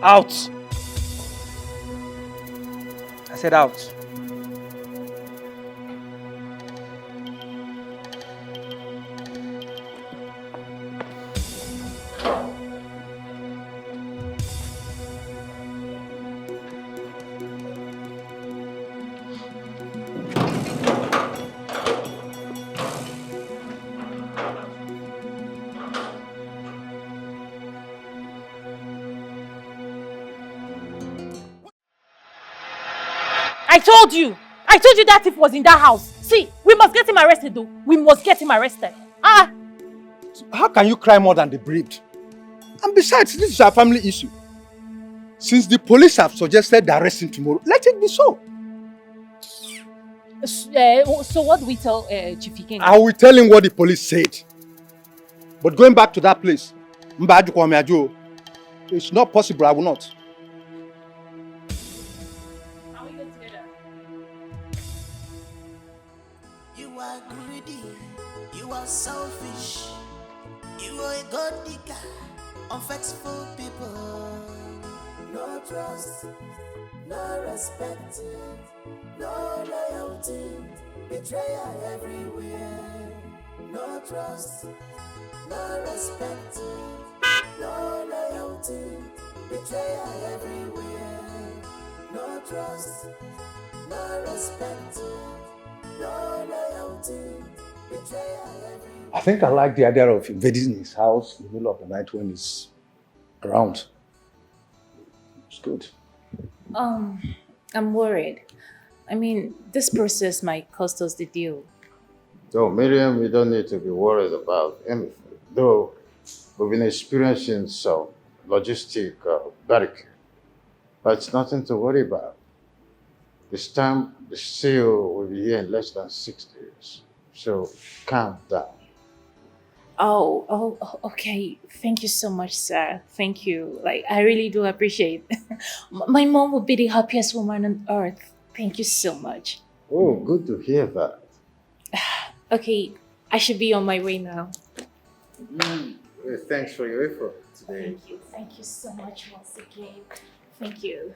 Out. I said out. I told you that thief was in that house. See, we must get him arrested though. We must get him arrested. How can you cry more than the bereaved? And besides, this is a family issue. Since the police have suggested the arresting tomorrow, let it be so. So what do we tell Chief Ikenga? I will tell him what the police said. But going back to that place, it's not possible, I will not. You are greedy, you are selfish, you are a god digger, unfaithful people. No trust, no respect, no loyalty, betrayal everywhere. No trust, no respect, no loyalty, betrayal everywhere. No trust, no respect, no loyalty, betrayal everywhere. I think I like the idea of invading his house in the middle of the night when he's around. It's good. I'm worried. I mean, this process might cost us the deal. So, Miriam, we don't need to be worried about anything. Though we've been experiencing some logistic barricade. But it's nothing to worry about. This time, the sale will be here in less than 6 days. So, calm down. Oh, okay. Thank you so much, sir. Thank you. Like, I really do appreciate it. My mom would be the happiest woman on earth. Thank you so much. Oh, good to hear that. Okay, I should be on my way now. Thanks for your effort today. Thank you. Thank you so much once again. Thank you.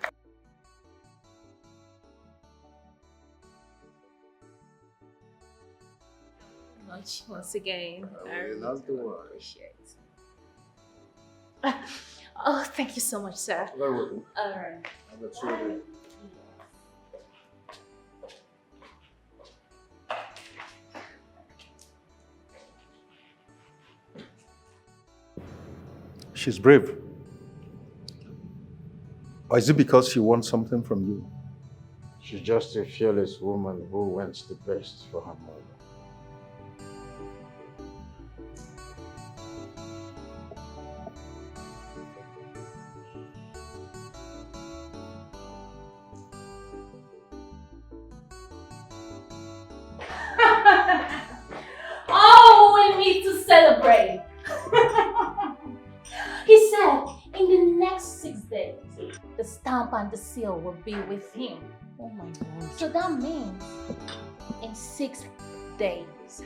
Much once again. I really do appreciate. Oh, thank you so much, sir. Very welcome. All right. She's brave. Or is it because she wants something from you? She's just a fearless woman who wants the best for her mother. Oh, we need to celebrate. He said in the next 6 days, the stamp and the seal will be with him. Oh my God. So that means in 6 days,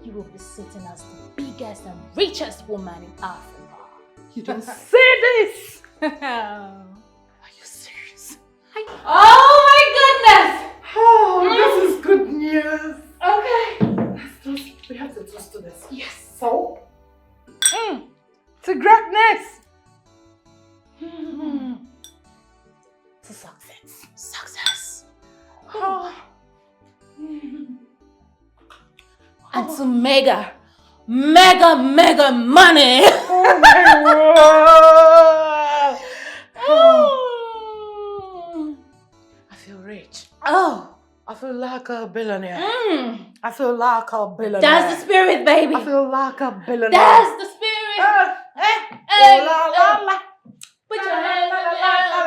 you will be sitting as the biggest and richest woman in Africa. You don't say this! Are you serious? Oh my goodness! Oh, this is good news. Okay. We have to toast to this. Yes. So, to greatness. To success. Success. And to mega money. Oh my word. I feel rich. Oh. I feel like a billionaire. I feel like a billionaire. That's the spirit, baby. I feel like a billionaire. That's the spirit. Oh la la la. Put your hands la la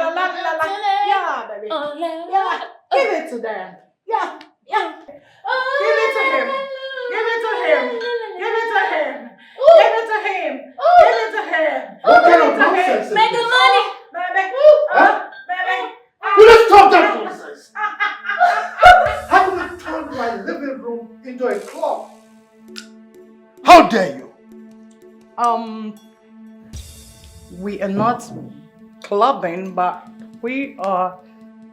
la la la. Yeah, baby. Yeah. Give it to them. Yeah. Yeah. Give it to him. Give it to him. Give it to him. Give it to him. Give it to him. What kind of nonsense is Make the this? money. Baby. We are not clubbing, but we are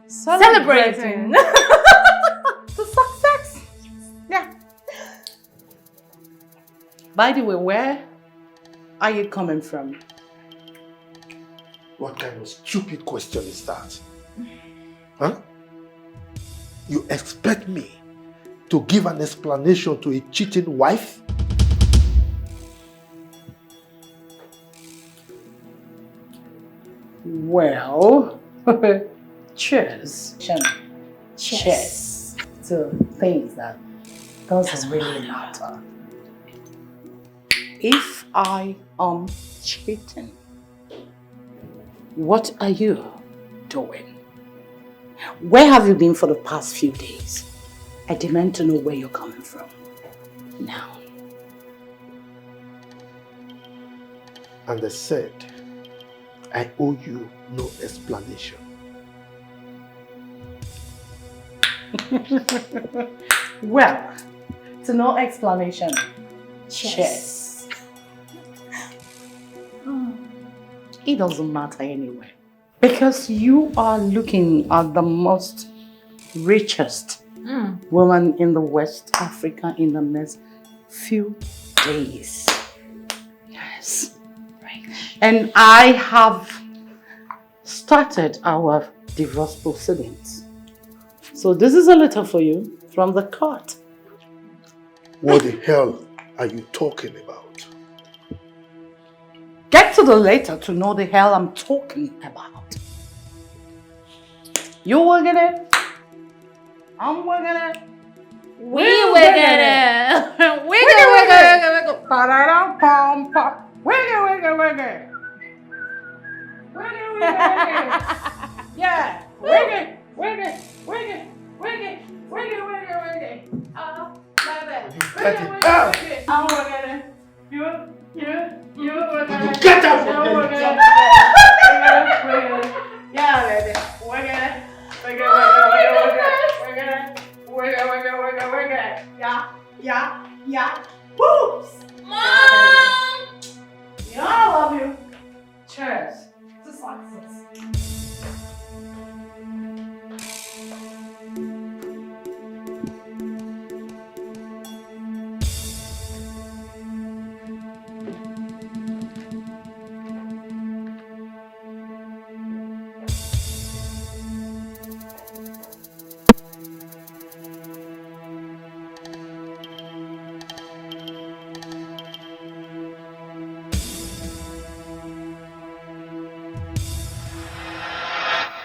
Celebrating. the success. Yeah. By the way, where are you coming from? What kind of stupid question is that? Huh? You expect me to give an explanation to a cheating wife? Well, cheers. Cheers to things that doesn't really matter. If I am cheating, what are you doing? Where have you been for the past few days? I demand to know where you're coming from. Now. And I said, I owe you no explanation. Well, to no explanation. Cheers. It doesn't matter anyway. Because you are looking at the most richest woman in the West Africa in the next few days. Yes. Right. And I have started our divorce proceedings. So this is a letter for you from the court. What the hell are you talking about? Get to the letter to know the hell I'm talking about. You working it? I'm working it. We working it. Wiggle. Pa-da-dum-pum-pum. Wiggle. Yeah. Wiggle. Oh, my bad. I'm working it. You working it. Get out! Yeah, baby. Working it. Working it. Yeah. Whoops! Mom! Yeah, I love you. Cheers. To success.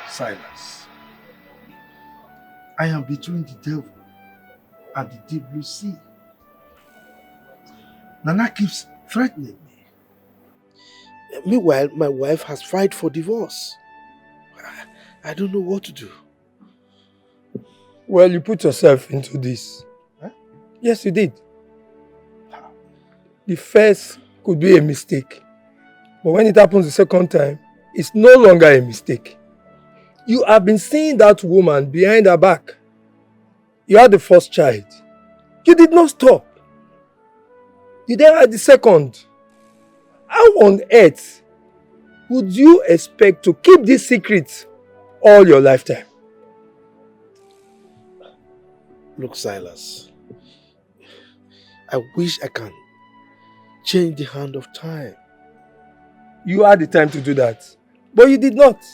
Silas, I am between the devil and the deep blue sea. Nana keeps threatening me. Meanwhile, my wife has filed for divorce. I don't know what to do. Well, you put yourself into this. Huh? Yes, you did. The first could be a mistake. But when it happens the second time, it's no longer a mistake. You have been seeing that woman behind her back. You had the first child. You did not stop. You then had the second. How on earth would you expect to keep this secret all your lifetime? Look, Silas, I wish I can change the hand of time. You had the time to do that, but you did not.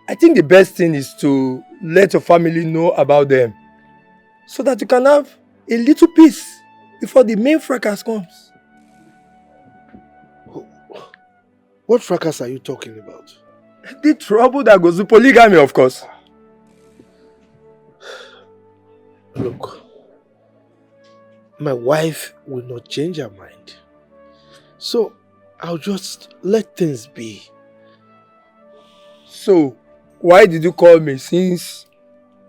I think the best thing is to let your family know about them so that you can have a little peace before the main fracas comes. What fracas are you talking about? The trouble that goes with polygamy, of course. Look, my wife will not change her mind. So, I'll just let things be. So, why did you call me since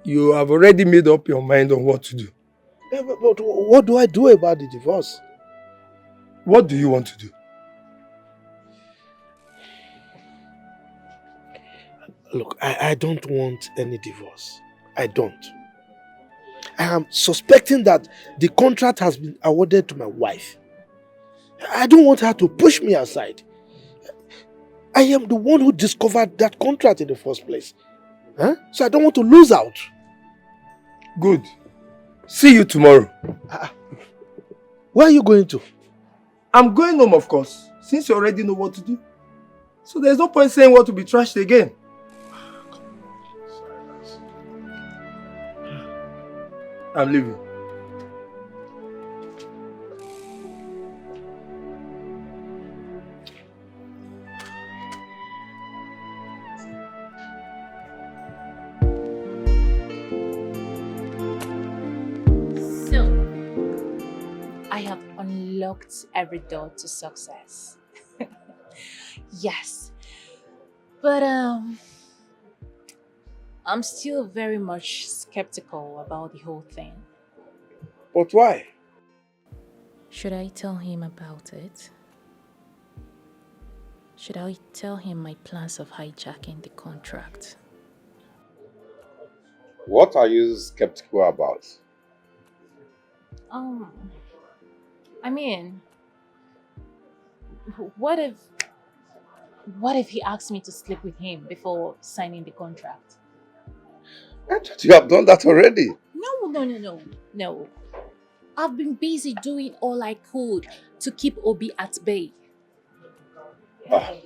you have already made up your mind on what to do? Yeah, but what do I do about the divorce? What do you want to do? Look, I don't want any divorce. I don't. I am suspecting that the contract has been awarded to my wife. I don't want her to push me aside. I am the one who discovered that contract in the first place. Huh? So I don't want to lose out. Good. See you tomorrow. Where are you going to? I'm going home, of course, since you already know what to do. So there's no point saying what to be trashed again. I'm leaving. So, I have unlocked every door to success. Yes. But I'm still very much skeptical about the whole thing. But why? Should I tell him about it? Should I tell him my plans of hijacking the contract? What are you skeptical about? I mean, what if he asked me to sleep with him before signing the contract? I thought you have done that already. No. I've been busy doing all I could to keep Obi at bay.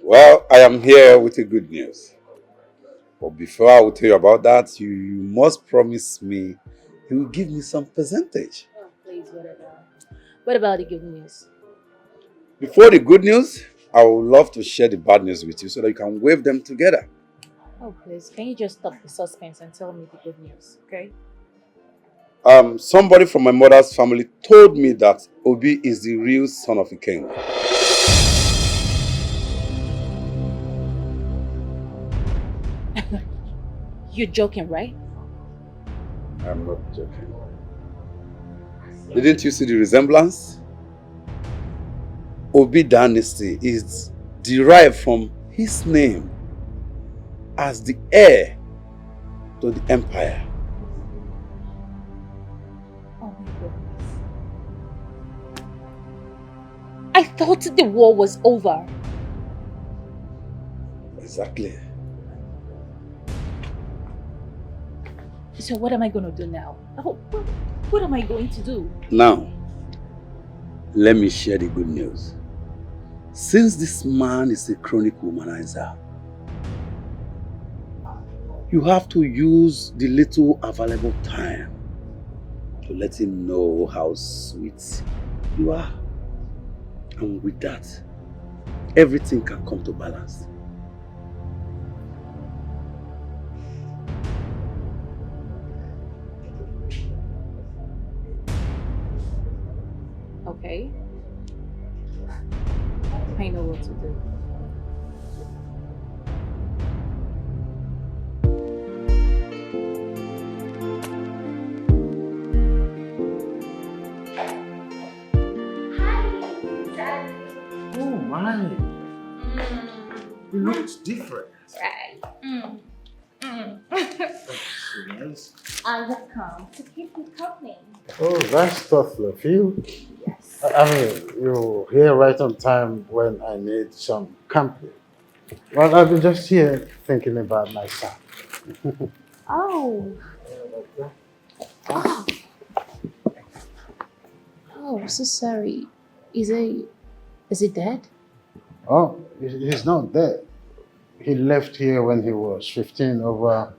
Well, I am here with the good news. But before I will tell you about that, you must promise me you will give me some percentage. Oh, please, whatever. What about the good news? Before the good news, I would love to share the bad news with you so that you can wave them together. Oh, please, can you just stop the suspense and tell me the good news, okay? Somebody from my mother's family told me that Obi is the real son of Ikenga. You're joking, right? I'm not joking. Didn't you see the resemblance? Obi dynasty is derived from his name as the heir to the empire. Oh my goodness. I thought the war was over. Exactly. So what am I going to do now? What am I going to do? Now, let me share the good news. Since this man is a chronic womanizer, you have to use the little available time to let him know how sweet you are. And with that, everything can come to balance. Okay. I know what to do. Oh my. You look different. Right. Yes. I have come to keep you company. Oh, that's thoughtful of you. Yes. I mean, you're here right on time when I need some company. Well, I've been just here thinking about my son. Oh. Oh, so sorry. Is he dead? Oh, he's not dead. He left here when he was 15 over a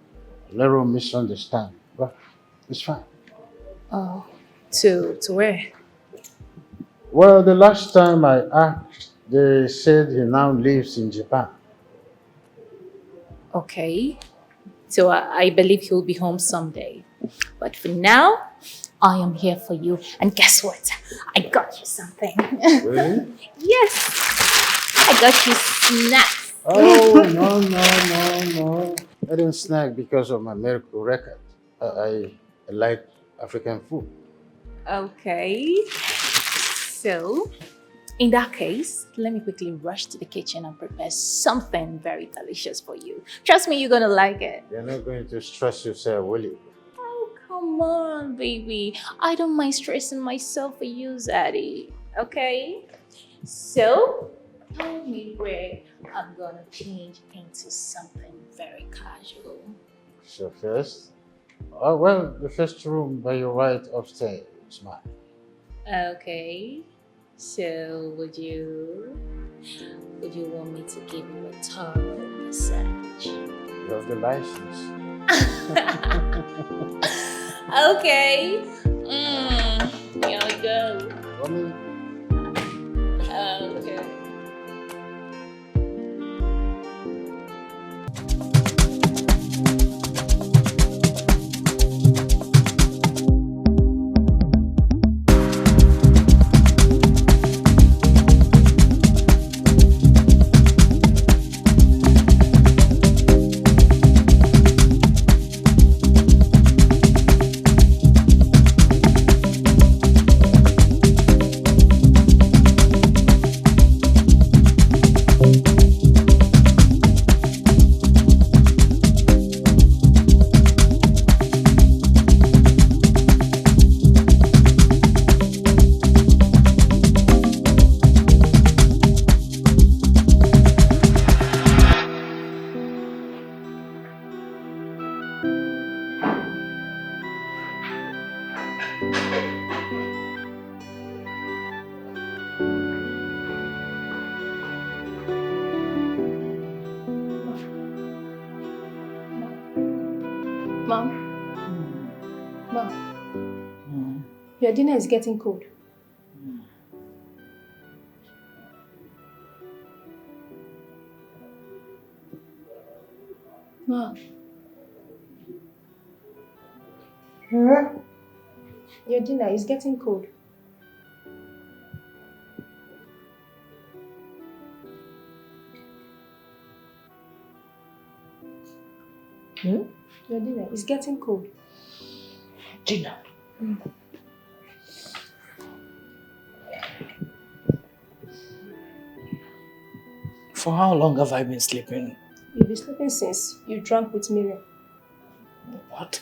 little misunderstanding. But it's fine. Oh. To where? Well, the last time I asked, they said he now lives in Japan. Okay. So I believe he'll be home someday. But for now, I am here for you. And guess what? I got you something. Really? Yes. I got you snacks. Oh, no. I didn't snack because of my medical record. I like African food. Okay. So, in that case, let me quickly rush to the kitchen and prepare something very delicious for you. Trust me, you're gonna like it. You're not going to stress yourself, will you? Oh, come on, baby. I don't mind stressing myself for you, Zaddy. Okay? So, tell me where I'm gonna change into something very casual. So first, well, the first room by your right upstairs, ma'am. Okay. So, would you want me to give you a thorough massage? You have the license. Okay. Here we go. Okay. Mom? Mom? Your dinner is getting cold. Mom? Your dinner is getting cold. Your dinner is getting cold. Dinner? For how long have I been sleeping? You've been sleeping since you drank with Miriam. What?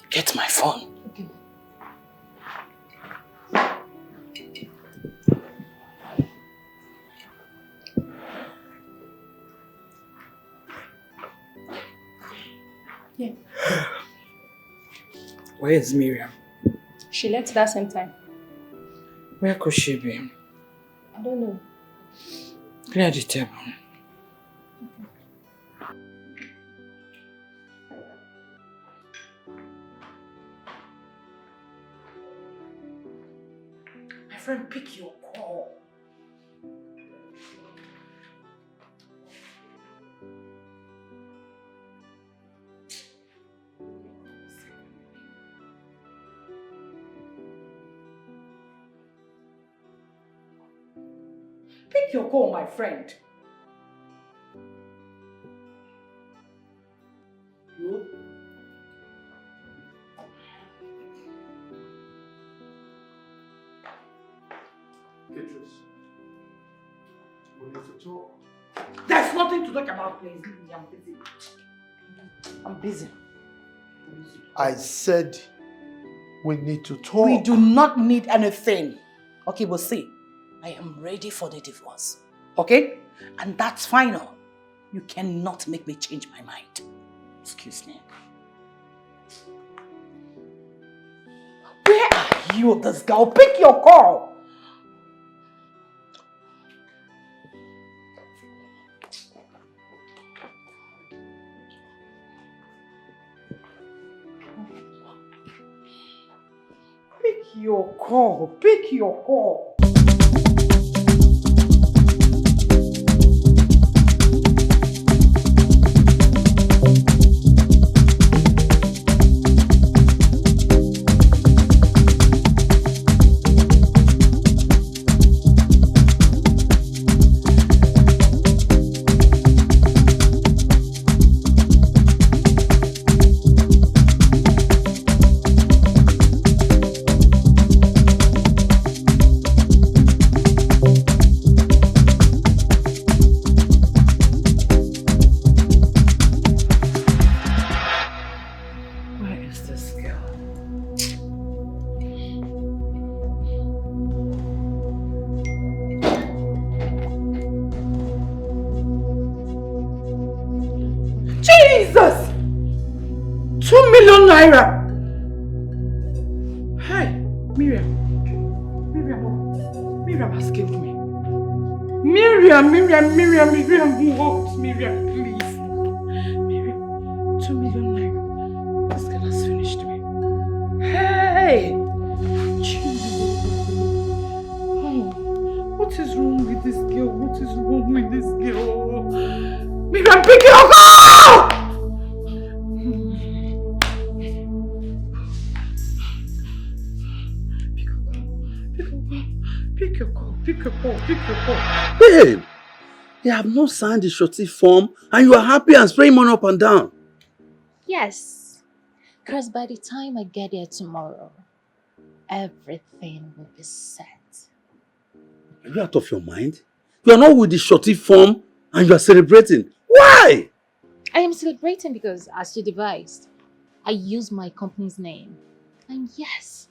Get my phone. Okay. Yeah. Where is Miriam? She left that same time. Where could she be? I don't know. Clear the table. My friend, pick your call. Pick your call, my friend. You? Beatrice, we need to talk. There's nothing to talk about, please. I'm busy. I'm busy. I said we need to talk. We do not need anything. Okay, we'll see. I am ready for the divorce. Okay? And that's final. You cannot make me change my mind. Excuse me. Where are you, this girl? Pick your call. Pick your call. Pick your call. Jesus! 2 million naira! Hey, Miriam has killed me. Miriam, what? Miriam, please. Miriam, 2 million naira. This girl has finished me. Hey! Oh, what is wrong with this girl? Miriam, pick your call! Pick your call. Babe, you have not signed the surety form and you are happy and spraying money up and down. Yes, because by the time I get there tomorrow, everything will be set. Are you out of your mind? You are not with the surety form and you are celebrating. Why? I am celebrating because, as you devised, I used my company's name. And yes,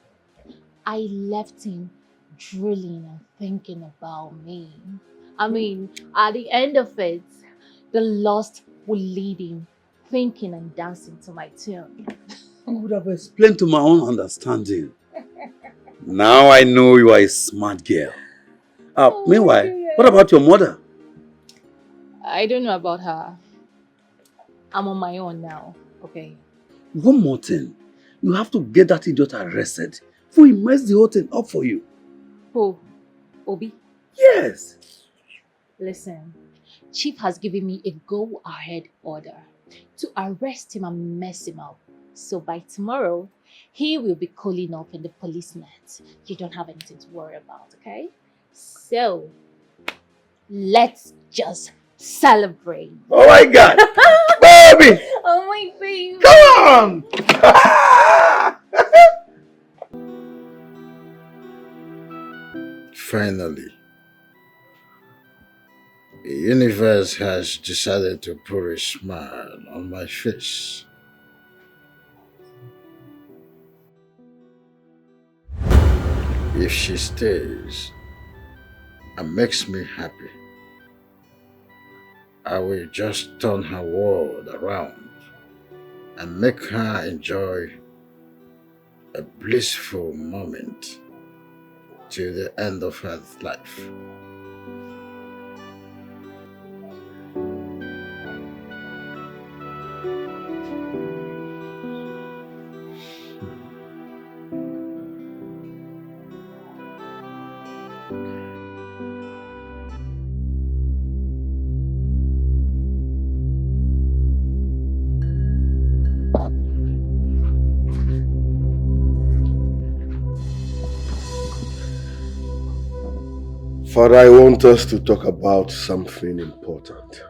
I left him drooling and thinking about me. I mean, at the end of it, the lost will lead him thinking and dancing to my tune. I would have explained to my own understanding. Now I know you are a smart girl. Meanwhile, what about your mother? I don't know about her. I'm on my own now, okay? One more thing. You have to get that idiot arrested before he mess the whole thing up for you. Who? Obi? Yes. Listen, Chief has given me a go-ahead order to arrest him and mess him up. So by tomorrow, he will be calling up in the police net. You don't have anything to worry about, okay? So, let's just celebrate. Oh my God! Baby! Oh my baby! Come on! Finally, the universe has decided to put a smile on my face. If she stays and makes me happy, I will just turn her world around and make her enjoy a blissful moment till the end of her life. Father, I want us to talk about something important.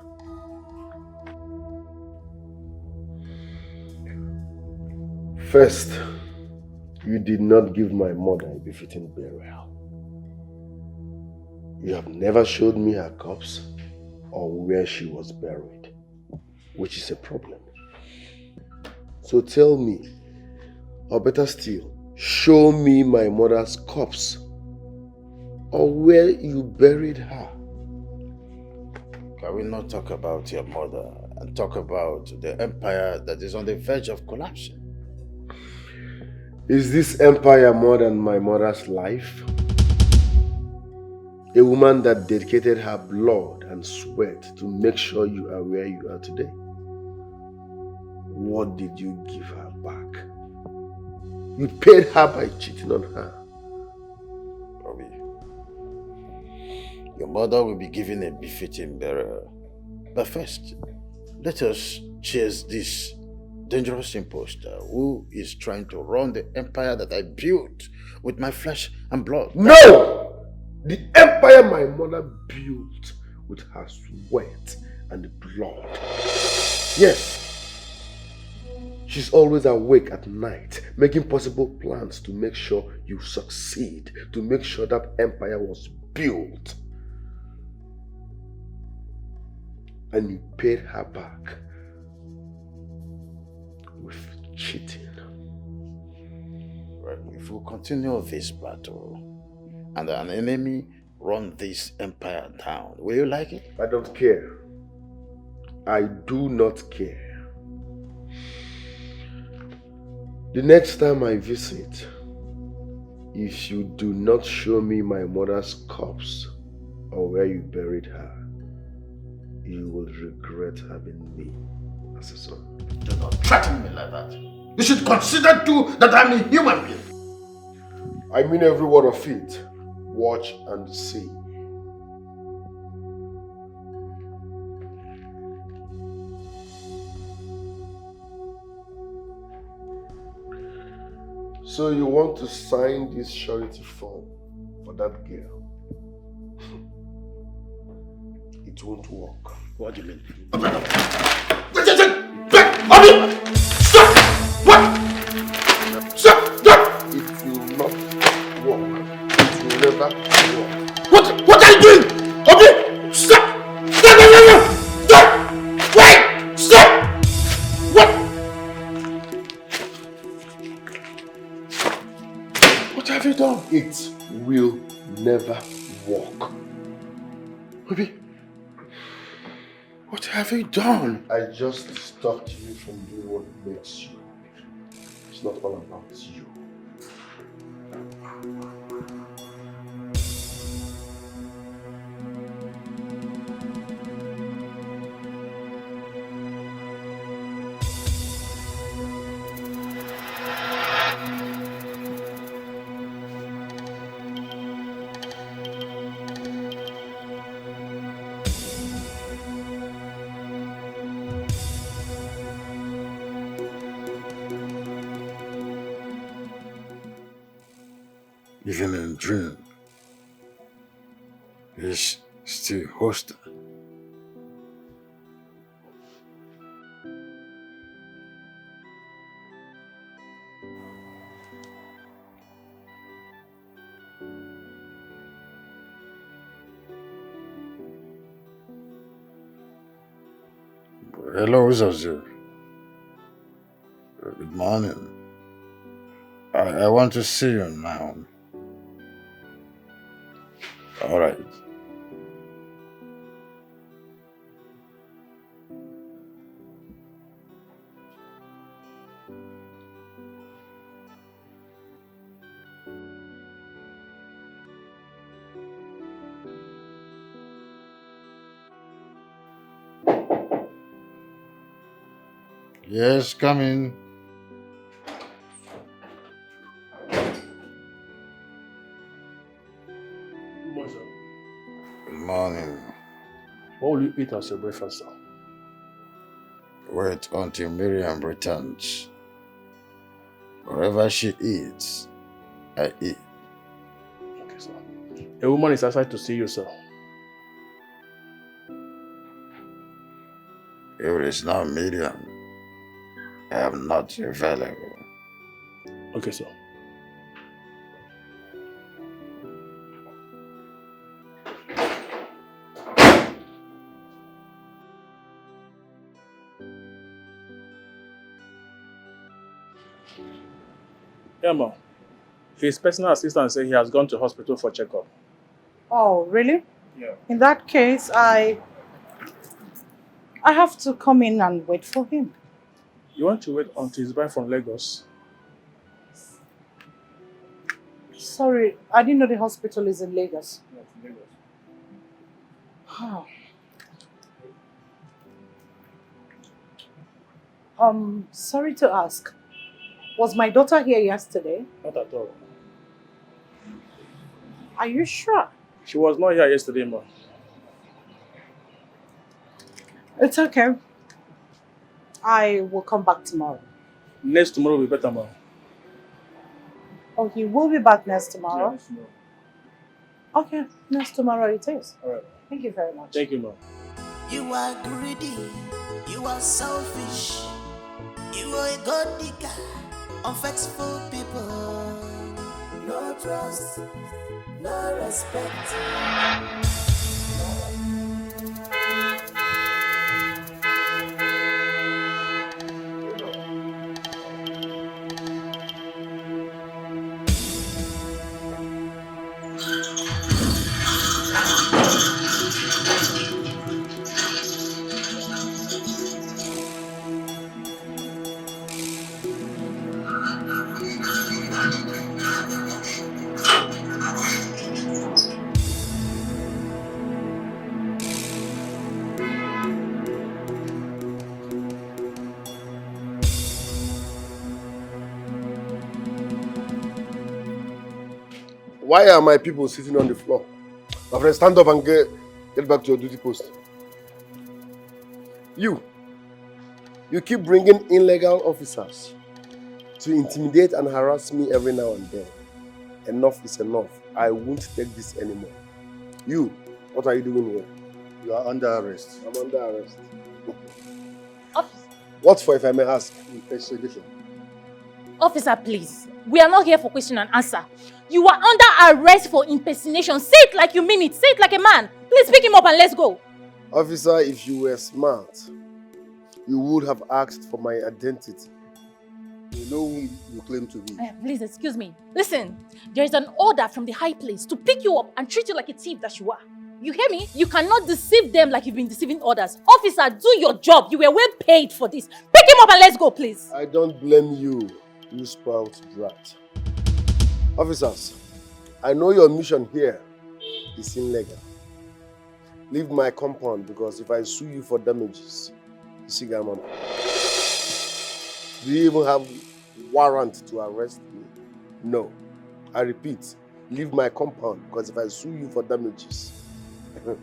First, you did not give my mother a befitting burial. You have never showed me her corpse or where she was buried, which is a problem. So tell me, or better still, show me my mother's corpse or where you buried her. Can we not talk about your mother and talk about the empire that is on the verge of collapsing? Is this empire more than my mother's life? A woman that dedicated her blood and sweat to make sure you are where you are today. What did you give her back? You paid her by cheating on her. Bobby, your mother will be given a befitting burial. But first, let us chase this dangerous imposter who is trying to run the empire that I built with my flesh and blood. No! The empire my mother built with her sweat and blood. Yes. She's always awake at night, making possible plans to make sure you succeed, to make sure that empire was built. And you paid her back with cheating. Right. If we continue this battle and an enemy run this empire down, will you like it? I don't care. I do not care. The next time I visit, if you do not show me my mother's corpse or where you buried her, you will regret having me as a son. Do not threaten me like that. You should consider too that I'm a human being. I mean every word of it. Watch and see. So you want to sign this surety form for that girl? It won't work. What do you mean? Stop! What? Stop! Stop! It will not work. It will never work. What are you doing? Obi! Stop! Stop! Stop! Wait! Stop! What? What have you done? It will never work. Obi, what have you done? I just stopped you from doing what makes you. It's not all about you. Even in dream, he's still hostile. Hello, Zazu. Good morning. I want to see you now. All right. Yes, come in. Good morning. What will you eat as your breakfast, sir? Wait until Miriam returns. Wherever she eats, I eat. Okay, sir. A woman is outside to see you, sir. If it is not Miriam, I am not available. Okay, sir. Yeah, ma'am. His personal assistant said he has gone to hospital for checkup. Oh, really? Yeah. In that case, I have to come in and wait for him. You want to wait until he's back from Lagos? Sorry, I didn't know the hospital is in Lagos. No, it's Lagos. Sorry to ask. Was my daughter here yesterday? Not at all. Are you sure? She was not here yesterday, ma'am. It's okay. I will come back tomorrow. Next tomorrow will be better, ma'am. Oh, he will be back next tomorrow? Yeah, next tomorrow. Okay, next tomorrow it is. All right. Thank you very much. Thank you, ma'am. You are greedy, you are selfish, you are a god digger, unfaithful people. No trust, no respect. Why are my people sitting on the floor? My friend, stand up and get back to your duty post. You keep bringing illegal officers to intimidate and harass me every now and then. Enough is enough. I won't take this anymore. You, what are you doing here? You are under arrest. I'm under arrest. What for, if I may ask? Investigation. Officer, please. We are not here for question and answer. You are under arrest for impersonation. Say it like you mean it. Say it like a man. Please pick him up and let's go. Officer, if you were smart, you would have asked for my identity. You know who you claim to be. Please, excuse me. Listen, there is an order from the high place to pick you up and treat you like a thief that you are. You hear me? You cannot deceive them like you've been deceiving others. Officer, do your job. You were well paid for this. Pick him up and let's go, please. I don't blame you, you spoiled brat. Officers, I know your mission here is illegal. Leave my compound because if I sue you for damages, you see, Gaman. Do you even have warrant to arrest me? No. I repeat, leave my compound because if I sue you for damages, you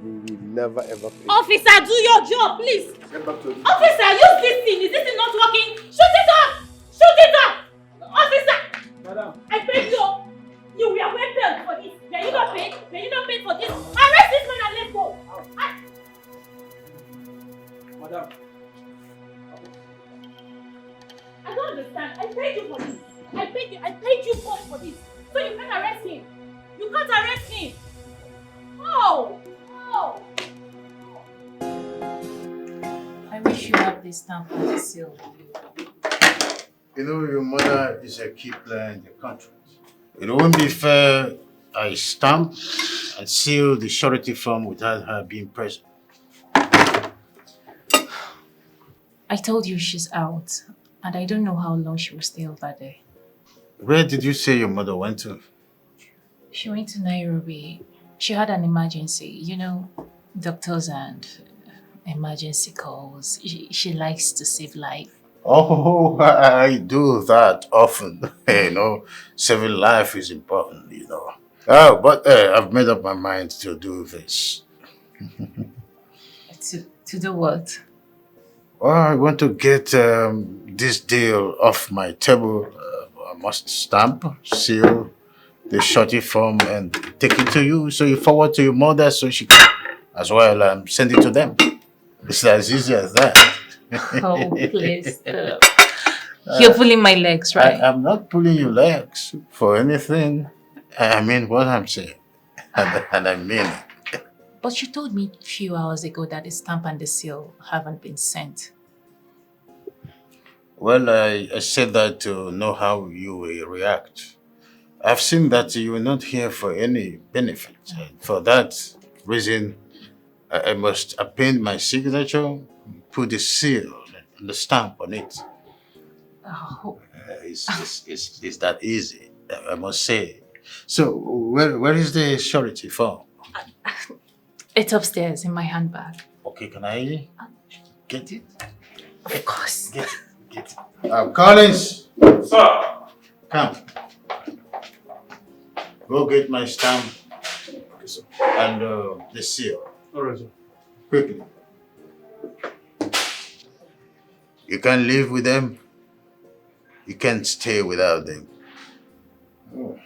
will never ever pay. Officer, do your job, please. Get back to it. Officer, use this thing. Is this thing not working? Shoot it up! Shoot it up! Officer! Madam. I paid you. You were well paid for this. Were you not paid? Were you not paid for this? Arrest this man and let's go. Madam. I don't understand. I paid you for this. I paid you for this. So you can't arrest him. You can't arrest him. Oh! Oh! I wish you had this stamp on the seal. You know, your mother is a key player in the contract. It won't be fair I stamp and seal the surety form without her being present. I told you she's out, and I don't know how long she will stay over there. Where did you say your mother went to? She went to Nairobi. She had an emergency. You know, doctors and emergency calls. She likes to save life. Oh, I do that often. You know, saving life is important, you know. Oh, but I've made up my mind to do this. To do what? Well, I want to get this deal off my table. I must stamp, seal the shorty form and take it to you. So you forward to your mother so she can as well send it to them. It's as easy as that. Oh, please. You're pulling my legs, right? I'm not pulling your legs for anything. I mean what I'm saying. And I mean it. But you told me a few hours ago that the stamp and the seal haven't been sent. Well, I said that to know how you will react. I've seen that you are not here for any benefit. For that reason, I must append my signature, put the seal and the stamp on it. Oh. It's that easy, I must say. So, where is the surety form? It's upstairs in my handbag. Okay, can I get it? Of course. Get it. Collins! Sir! Come. Go get my stamp and the seal. All right, sir. Quickly. You can't live with them. You can't stay without them. Oh.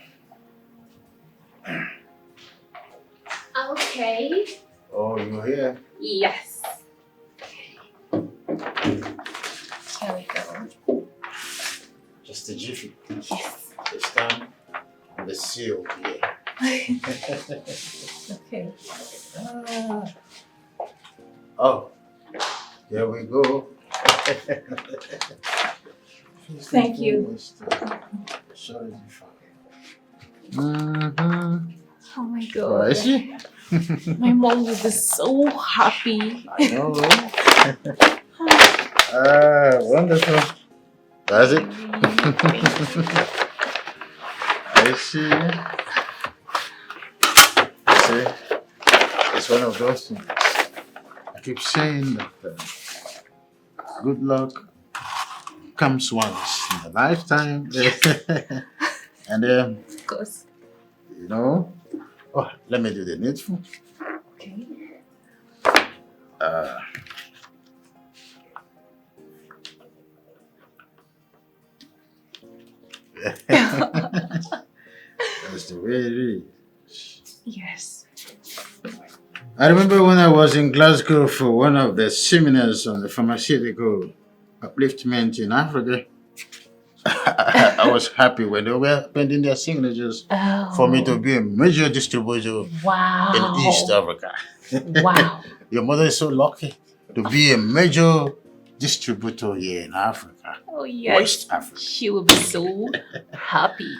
Okay. Oh, you're here? Yes. Here we go. Just a jiffy. Yes. The stamp and the seal here. Okay. Oh, here we go. Thank you. Oh my God. Is she? My mom will be so happy. I know. Wonderful. That's it. I see. See, it's one of those things. I keep saying that good luck comes once in a lifetime. And of course. you know. Oh, let me do the needful. Okay. That's the way it is. Yes. I remember when I was in Glasgow for one of the seminars on the pharmaceutical upliftment in Africa. I was happy when they were pending their signatures for me to be a major distributor in East Africa. Wow. Your mother is so lucky to be a major distributor here in Africa. Oh yes. West Africa. She will be so happy.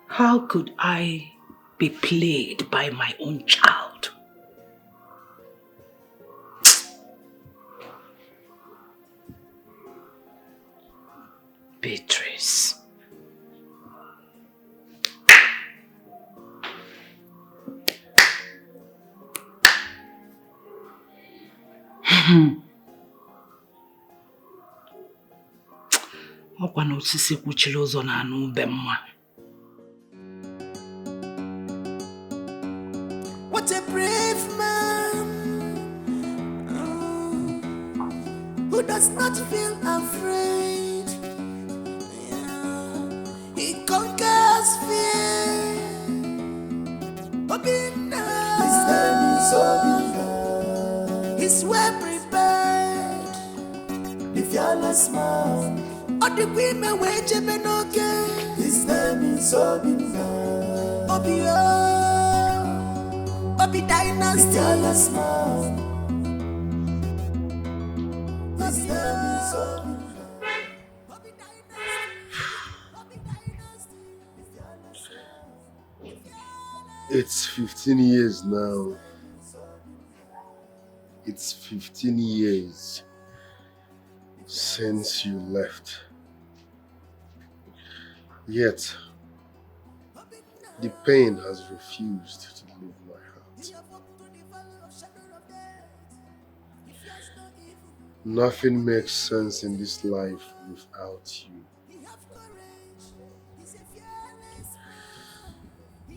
How could I be played by my own child? Beatrice. Ọkwa na osisi kwuchiri ụzọ na-anụ ube mma. What a brave man who does not feel afraid. Yeah. He conquers fear. Obina. His name is Obina. He's well prepared. The fearless man. All the women wage again. His name is Obina. Obio. Obi Dynasty. The fearless man. His name is Obina. Obi Dynasty. It's 15 years now. It's 15 years since you left. Yet, the pain has refused to leave my heart. Nothing makes sense in this life without you.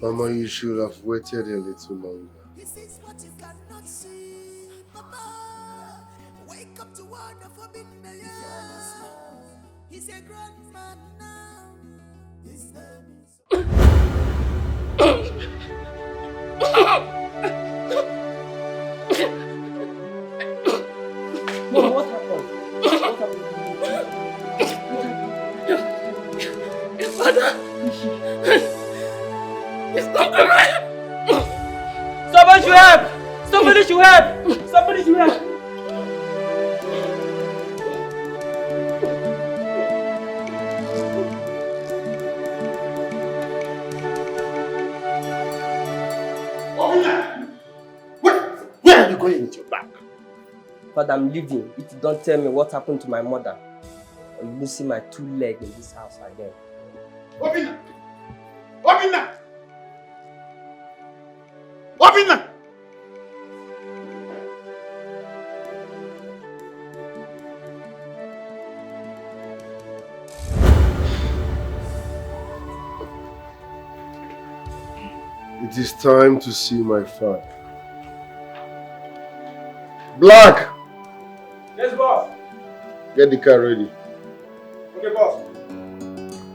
Mama, you should have waited a little longer. This is what you cannot see, Papa. Wake up to one of Obina. He's a grown man now. His name is. Mom, what happened? Your father is not alive. Somebody should help! Somebody should help! Somebody should help! Where are you going with your bag? Father, I'm leaving. If you don't tell me what happened to my mother, you will see my two legs in this house again. Obina! Obina! Obina! It is time to see my father. Black! Yes, boss. Get the car ready. Okay, boss.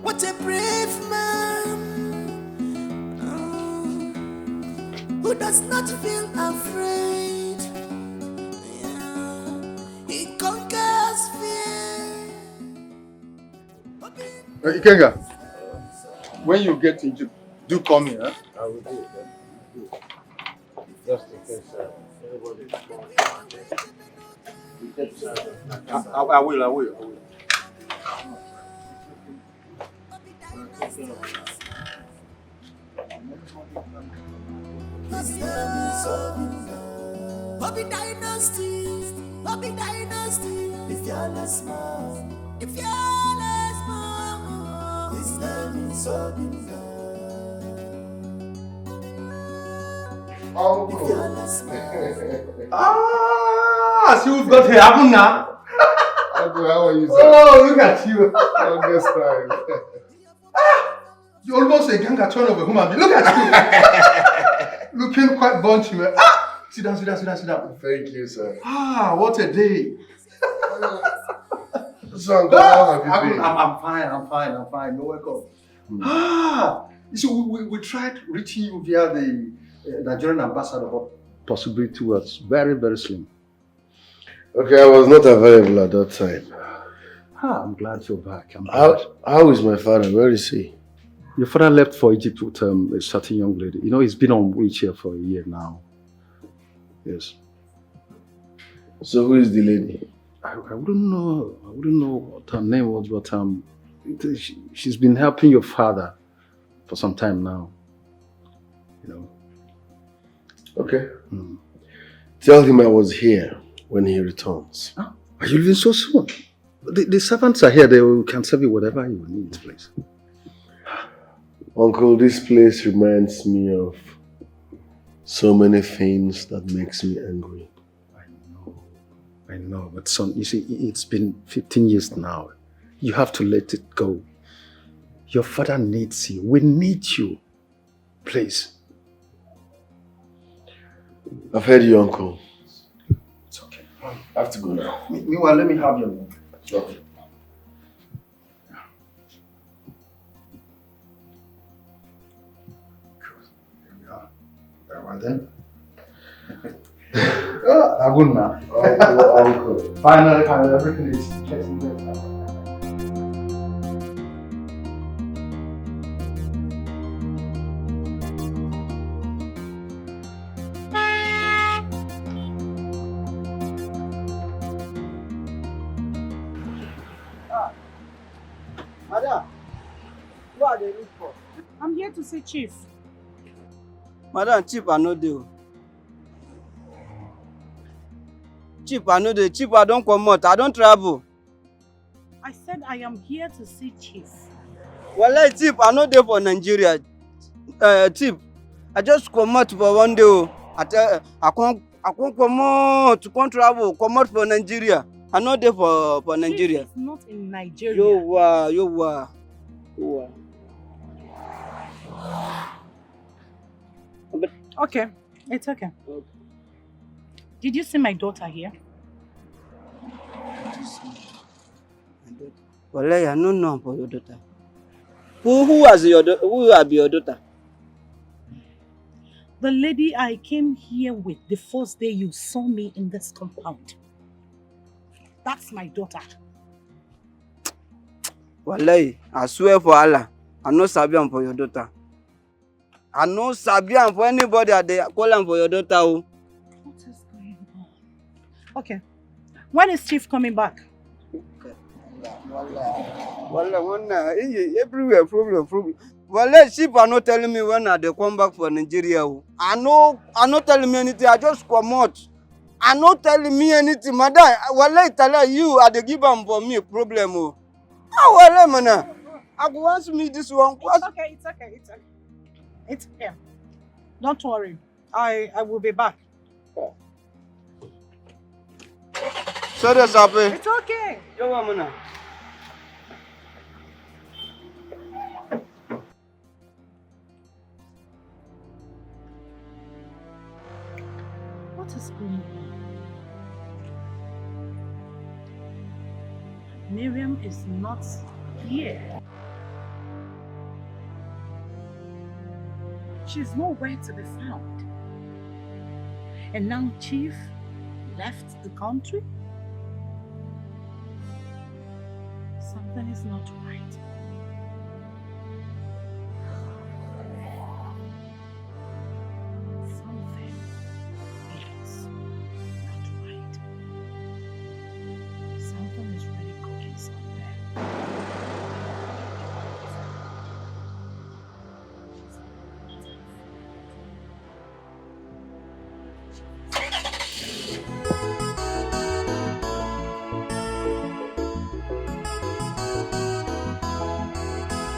What a brave man who does not feel afraid. Yeah. He conquers fear. Ikenga, when you get into, do call me, huh? I will do it. Just in case everybody is I will. His name is Obina. Dynasty. The fearless man. His name is Obina. See who's got here. Happen now. Uncle, how are you, sir? Oh, look at you. Longest time. You almost a gang turn of a human being. Look at you. Looking quite bunchy, man. Sit down. Thank you, sir. What a day. So, Uncle, how have you been? I'm fine. You're welcome. You see, we tried reaching you via the Nigerian ambassador, but possibility was very, very slim. Okay, I was not available at that time. I'm glad you're back. How is my father? Where is he? Your father left for Egypt with a certain young lady. You know, he's been on wheelchair for a year now. Yes. So who is the lady? I wouldn't know what her name was, but she's been helping your father for some time now. You know. Okay. Tell him I was here when he returns. Are you leaving so soon? The servants are here. They can serve you whatever you need, please. Uncle, this place reminds me of so many things that makes me angry. I know, but son, you see, it's been 15 years now. You have to let it go. Your father needs you. We need you. Please. I've heard you, Uncle. It's okay. I have to go now. Meanwhile, let me have your number. Okay. Then. I wouldn't now. Uncle. Finally, everything is getting better. Madam, who are they looking for? I'm here to see Chief. Madam, Chief, I know you. Chief, I know the Chief, I don't come out. I don't travel. I said I am here to see Chief. Well, Chief, I know they for Nigeria. Chief, I just come out for one day. I can't come out to travel. Come out for Nigeria. I know they for Nigeria. Chief is not in Nigeria. You are. Okay, it's okay. Did you see my daughter here? Well, I don't know for your daughter. Who was your daughter? Who will be your daughter? The lady I came here with the first day you saw me in this compound. That's my daughter. Wallahi, I swear for Allah, I know Sabian for your daughter. I know Sabian for anybody that they call him for your daughter. What is going on? Okay. When is Chief coming back? Wallah, everywhere problem. Well, Chief are not telling me when they come back for Nigeria. I not telling me anything. I just come out. I not telling me anything, madam. Wallah, tell you are the give them for me problem. Wallah, man. I go ask me this one. It's okay. It's okay. Don't worry. I will be back. Sorry, Sabi. It's okay. Yo, man. What is going on? Miriam is not here. She's nowhere to be found. And now Chief left the country? Something is not right. Something is not right. Something is really cooking somewhere.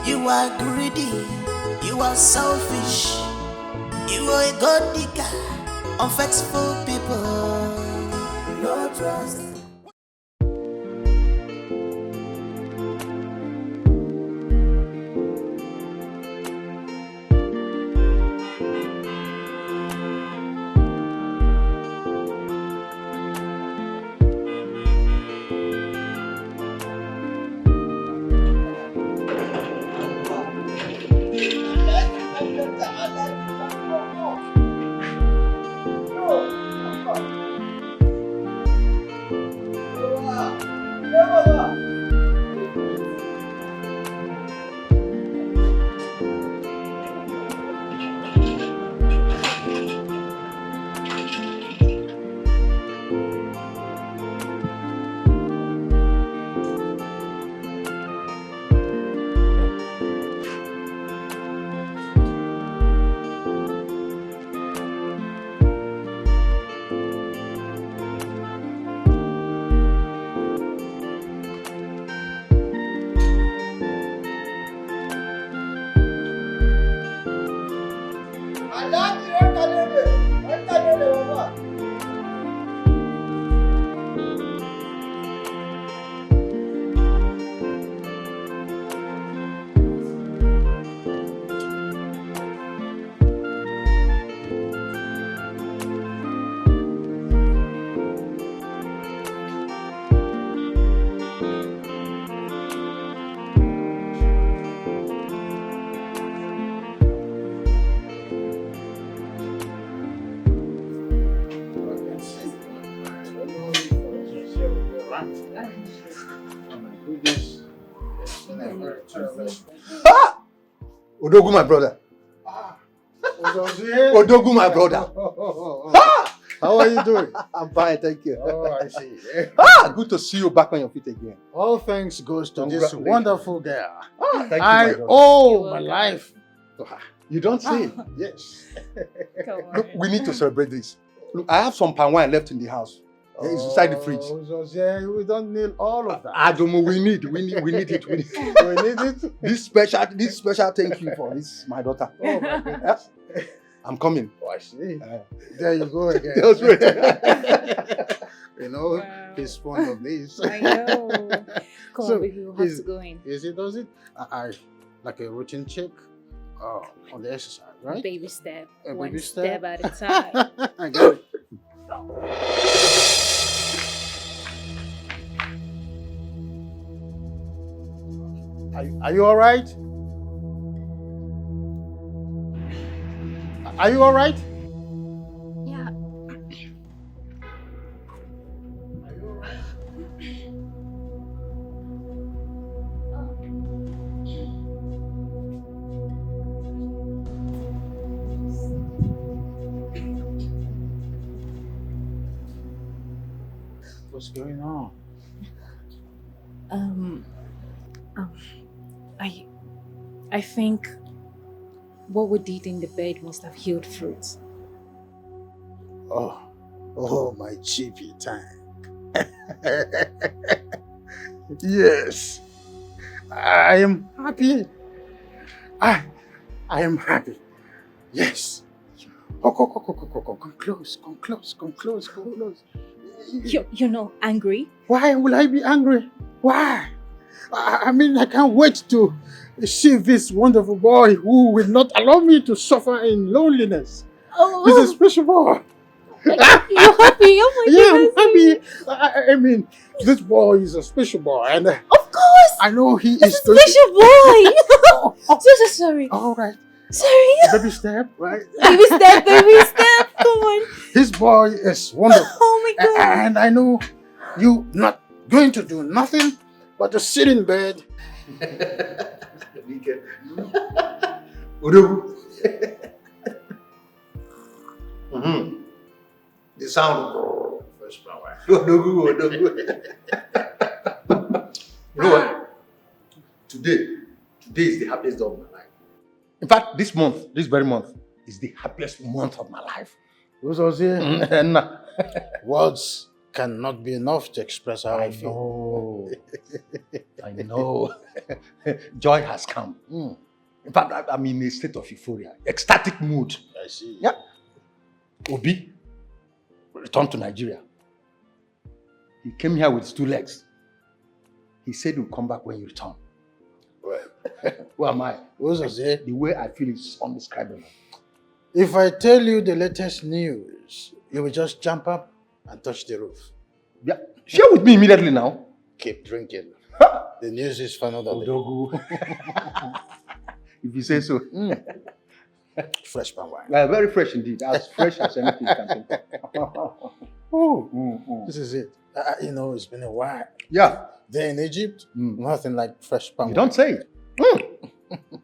You are greedy, you are selfish, you are a god digger. unfaithful people, no trust. Odogu, my brother. Odogu, my brother. How are you doing? I'm fine, thank you. Oh, I see. Good to see you back on your feet again. All thanks goes to this Congratulations. wonderful girl. Thank you, my I brother. owe my life to her. You don't say. Yes. Look, we need to celebrate this. Look, I have some palm wine left in the house. It's inside the fridge. Jose, we don't need all of that. Adomo, we need it. We need it. We need it. This special thank you for this, my daughter. Oh my goodness. I'm coming. Oh, I see. There you go again. That's right. You know, he's fond of this. I know. Come on, baby, we'll have to go in. Does it? I like a routine check on the exercise, right? Baby step. A One baby step at a time. I got it. Are you all right? Are you all right? Yeah. What's going on? I think what we did in the bed must have healed fruit. Oh, my chippy tank. Yes, I am happy. I am happy. Yes. Come close. You're not angry? Why will I be angry? Why? I mean, I can't wait to see this wonderful boy who will not allow me to suffer in loneliness. Oh. He's a special boy. You're happy? Oh my goodness. I'm happy. I mean, this boy is a special boy. And of course. I know he He's is a special boy. So sorry. All right. Sorry. Baby step, right? Baby step. Come on. This boy is wonderful. Oh my God. And I know you not going to do nothing but to sit in bed. Udogu. The sound of fresh flower. Udogu. You know what? Today is the happiest day of my life. In fact, this very month, is the happiest month of my life. Words cannot be enough to express how I feel. I know. Joy has come. In fact, I'm in a state of euphoria, ecstatic mood. I see. Yeah. Obi, return to Nigeria. He came here with his 2 legs. He said he'll come back when you return. Well, who am I? The way I feel is undescribable. If I tell you the latest news, you will just jump up and touch the roof. Yeah, share with me immediately now. Keep drinking. The news is for another day. If you say so. Fresh palm wine. Yeah, very fresh indeed. As fresh as anything you can think of. This is it. You know, it's been a while. Yeah. There in Egypt, nothing like fresh palm wine. You don't say it.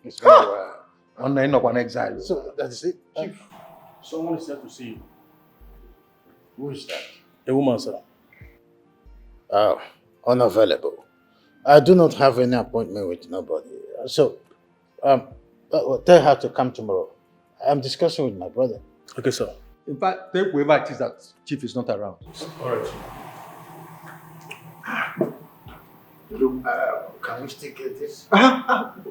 It's been a while. On the end of an exile. So that is it. Chief, someone is here to see you. Who is that? A woman, sir. Oh, unavailable. I do not have any appointment with nobody. So, tell her to come tomorrow. I'm discussing with my brother. Okay, sir. In fact, tell whoever it is that Chief is not around. All right. Look, can we still get this? From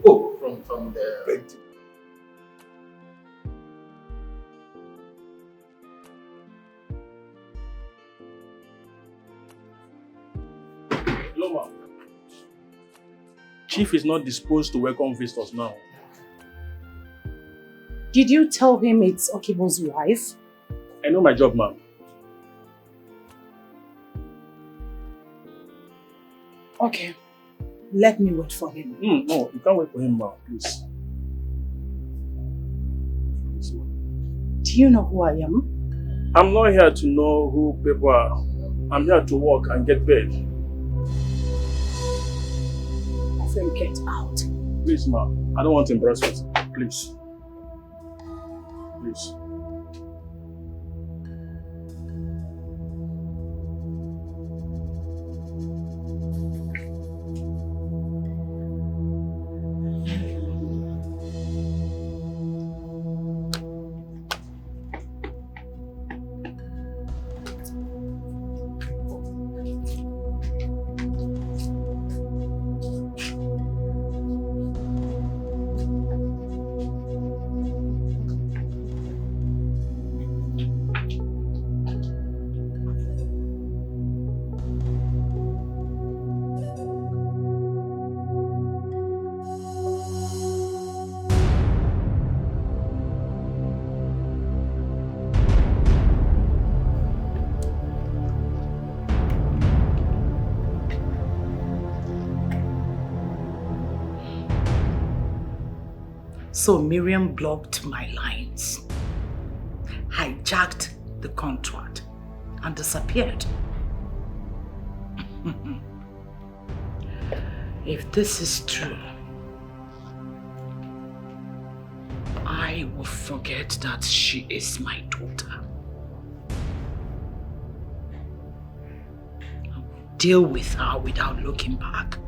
the... Hello, ma'am. Chief is not disposed to welcome visitors now. Did you tell him it's Okibo's wife? I know my job, ma'am. Okay. Let me wait for him. No, you can't wait for him, ma'am, please. Do you know who I am? I'm not here to know who people are. I'm here to work and get paid. Then get out. Please, ma'am. I don't want embarrassment. Please. Please. So Miriam blocked my lines, hijacked the contract, and disappeared. If this is true, I will forget that she is my daughter. I will deal with her without looking back.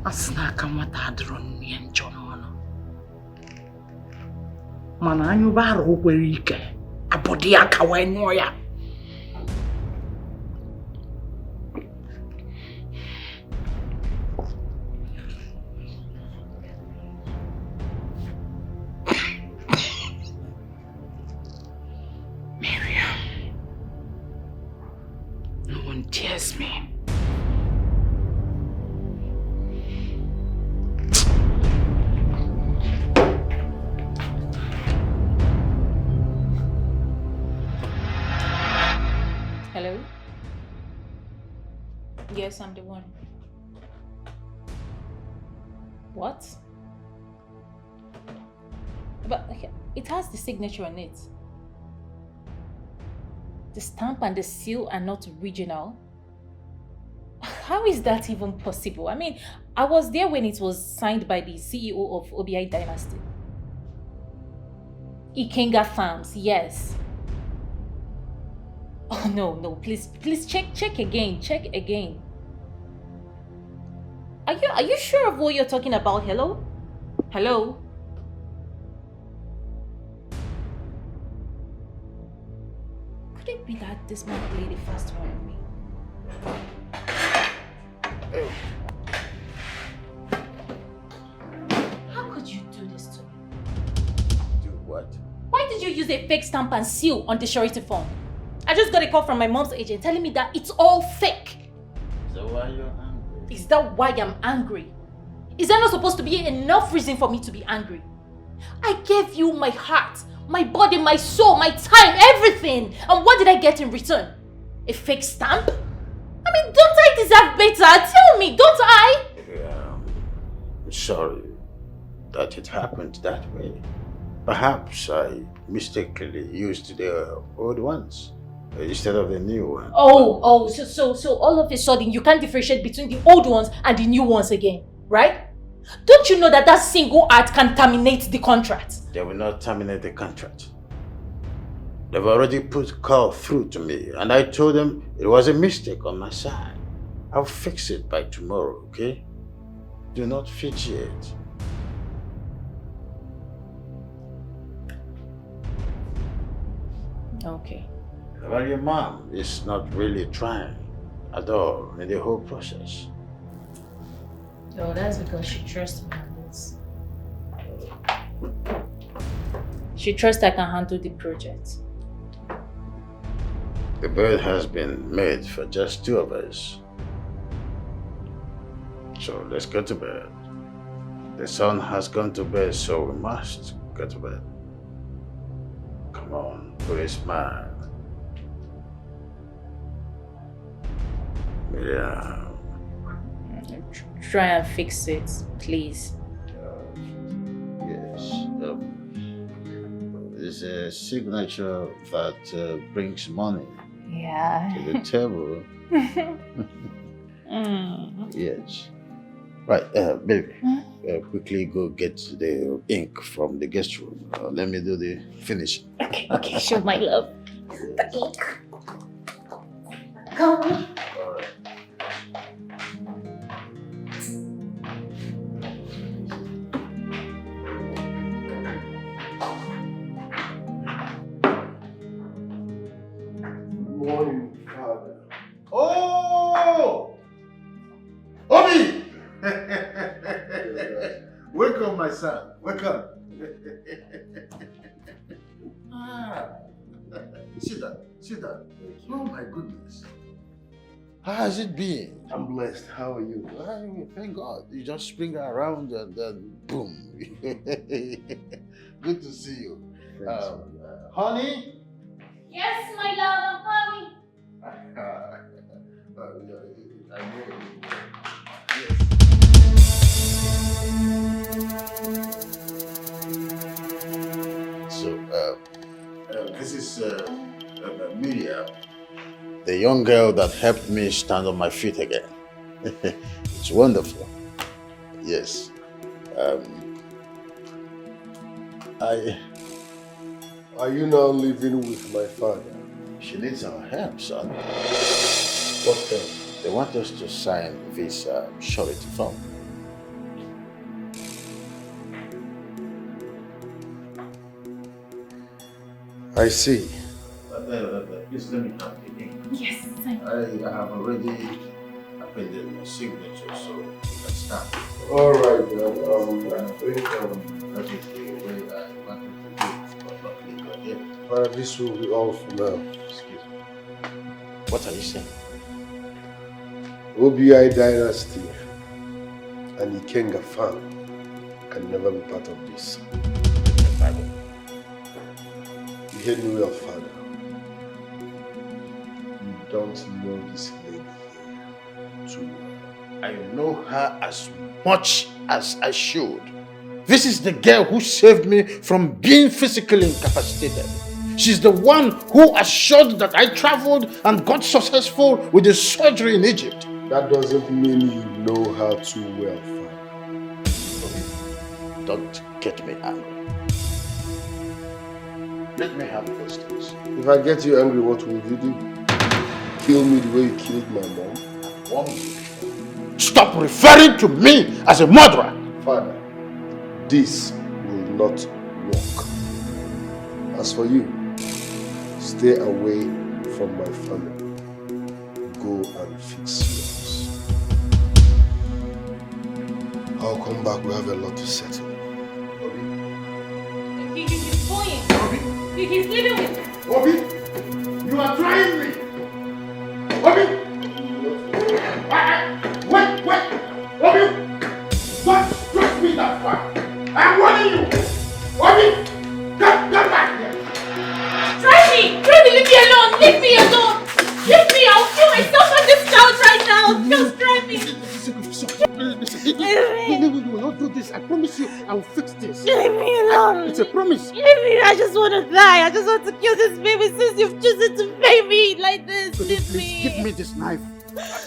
Asnaka matadron ni njono. Mana anyu baro kwere ike. Abodi aka wenwo ya. Miriam. No one dares me. Hello? Yes, I'm the one. What? But it has the signature on it. The stamp and the seal are not original. How is that even possible? I mean, I was there when it was signed by the CEO of OBI Dynasty. Ikenga Farms, yes. Oh no, please check again. Are you sure of what you're talking about? Hello? Hello? Could it be that this might play the first one on me? How could you do this to me? Do what? Why did you use use a fake stamp and seal on the surety form. I just got a call from my mom's agent telling me that it's all fake. Is that why you're angry? Is that why I'm angry? Is that not supposed to be enough reason for me to be angry? I gave you my heart, my body, my soul, my time, everything. And what did I get in return? A fake stamp? I mean, don't I deserve better? Tell me, don't I? I'm sorry that it happened that way. Perhaps I mistakenly used the old ones instead of the new one. So all of a sudden you can't differentiate between the old ones and the new ones again, right? Don't you know that that single act can terminate the contract? They will not terminate the contract. They've already put call through to me, and I told them it was a mistake on my side. I'll fix it by tomorrow, okay? Do not fidget. Okay. But your mom is not really trying at all in the whole process. Oh, that's because she trusts me on this. She trusts I can handle the project. The bed has been made for just two of us. So let's go to bed. The sun has gone to bed, so we must go to bed. Come on, put a smile. Yeah. Try and fix it, please. Yes. It's a signature that brings money to the table. Yes. Right, baby. Quickly go get the ink from the guest room. Let me do the finishing. Okay, sure, my love. The ink. Come on. Morning, Father. Oh! Obi! Welcome, my son. Welcome. Sit down. Sit down. Oh, my goodness. How has it been? I'm blessed. How are you? Thank God. You just spring around and then boom. Good to see you. Honey? Yes, my love, I'm So, this is Miriam, the young girl that helped me stand on my feet again. It's wonderful. Yes. Are you now living with my father? She needs our help, son. What help? They want us to sign this surety form. I see. Please let me have the ink. Yes, I have already appended my signature, so you can start. All right, then. I think that is the way I wanted to do it, but not legal yet. This will be all for now. Excuse me. What are you saying? OBI dynasty and Ikenga family can never be part of this. You heard me well, Father. You don't know this lady here too well. I know her as much as I should. This is the girl who saved me from being physically incapacitated. She's the one who assured that I traveled and got successful with the surgery in Egypt. That doesn't mean you know her too well, Father. Don't get me angry. Let me have those things. If I get you angry, what will you do? Kill me the way you killed my mom? Stop referring to me as a murderer! Father, this will not work. As for you, stay away from my family. Go and fix yours. I'll come back. We have a lot to settle. He's going. He's living with me. Obi, you are trying me. Obi! Wait! Obi! Don't stress me that far. I'm warning you. Obi! Come back here. Try me! Leave me alone! Leave me alone! Leave me! I'll kill myself on this couch right now! Just try me! We will not do this. I promise you, I will fix this. Leave me alone! It's a promise. Leave me! I just want to die! I just want to kill this baby since you've chosen to pay me like this! Leave me! Give me this knife.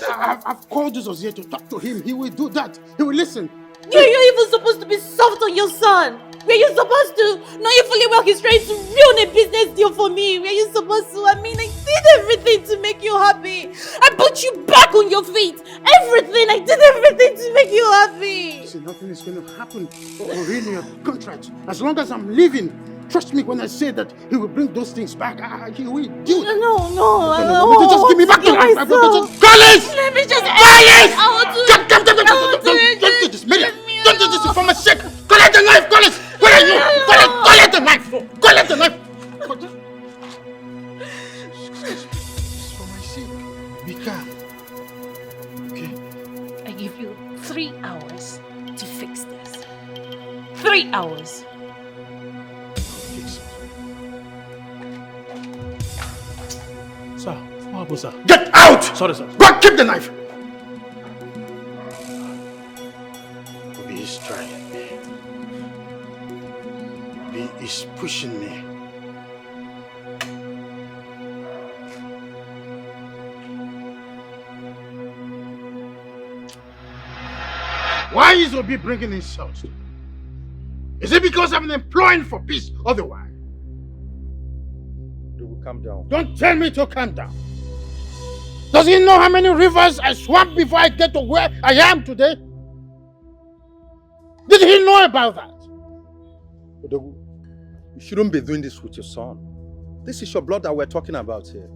I've called Jesus here to talk to him. He will do that. He will listen. You're even supposed to be soft on your son! Were you supposed to? Knowing fully well he's trying to ruin a business deal for me. Were you supposed to? I mean, I did everything to make you happy. I put you back on your feet. Everything. I did everything to make you happy. See, nothing is going to happen or ruin your contract. As long as I'm living, trust me when I say that he will bring those things back. He will do it. No. Just give me back the knife. Collins! Let me just... Collins! I will do it. Come. Don't do this, Miriam. Don't do this for my sake. Collect the knife, Collins! Where are you? Collect the knife! Collect the knife! It's for my sake. Be calm. Okay? I give you 3 hours to fix this. 3 hours. Fix it. Sir, what happened, sir? Get out! Sorry, sir. Go keep the knife! Obi is trying me. Obi is pushing me. Why is Obi bringing insults? Is it because I'm employing for peace otherwise? Calm down. Don't tell me to calm down. Does he know how many rivers I swam before I get to where I am today? Did he know about that? Odogu, you shouldn't be doing this with your son. This is your blood that we're talking about here.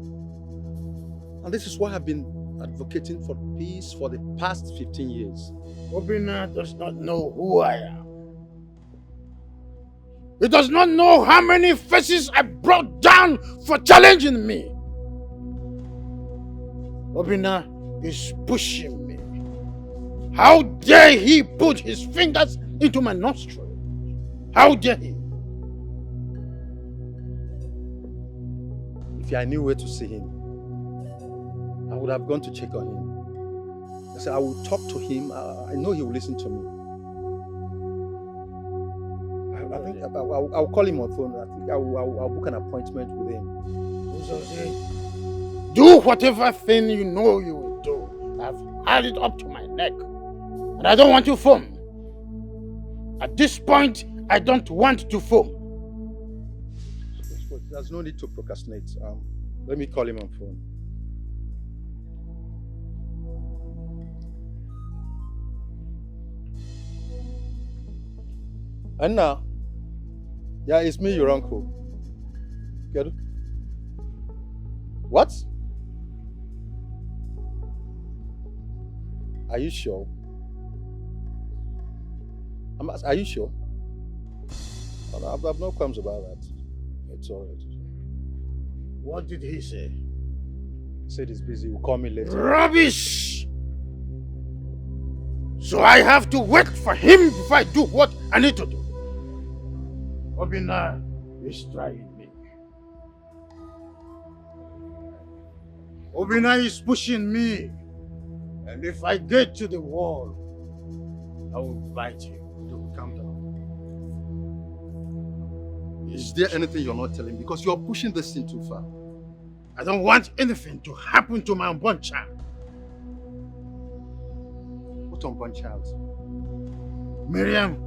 And this is why I've been advocating for peace for the past 15 years. Obina does not know who I am. He does not know how many faces I brought down for challenging me. Obina is pushing me. How dare he put his fingers into my nostril? How dare he? If I knew where to see him, I would have gone to check on him. I said, I will talk to him. I know he will listen to me. I think I'll call him on phone. I think I'll book an appointment with him. Do whatever thing you know you will do. I've had it up to my neck. And I don't want to foam. At this point, I don't want to foam. There's no need to procrastinate. Let me call him on phone. And now, yeah, it's me, your uncle. Get it? What? Are you sure? Are you sure? I have no qualms about that. It's alright. What did he say? He said he's busy. He'll call me later. Rubbish! So I have to wait for him before I do what I need to do. Obina is trying me. Obina is pushing me. And if I get to the wall, I will bite you. Calm down. Is there anything you're not telling me? Because you're pushing this thing too far. I don't want anything to happen to my unborn child. What unborn child? Miriam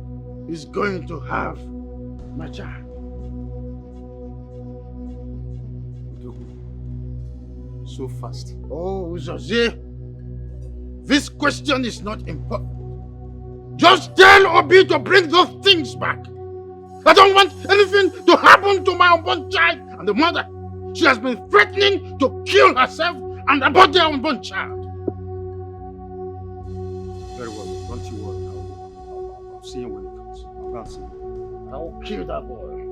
is going to have my child. So fast. Oh, Jose, this question is not important. Just tell Obi to bring those things back. I don't want anything to happen to my unborn child and the mother. She has been threatening to kill herself and abort their unborn child. Very well, don't you worry. I'll see him when he comes. I'll go and see him. I'll kill that boy.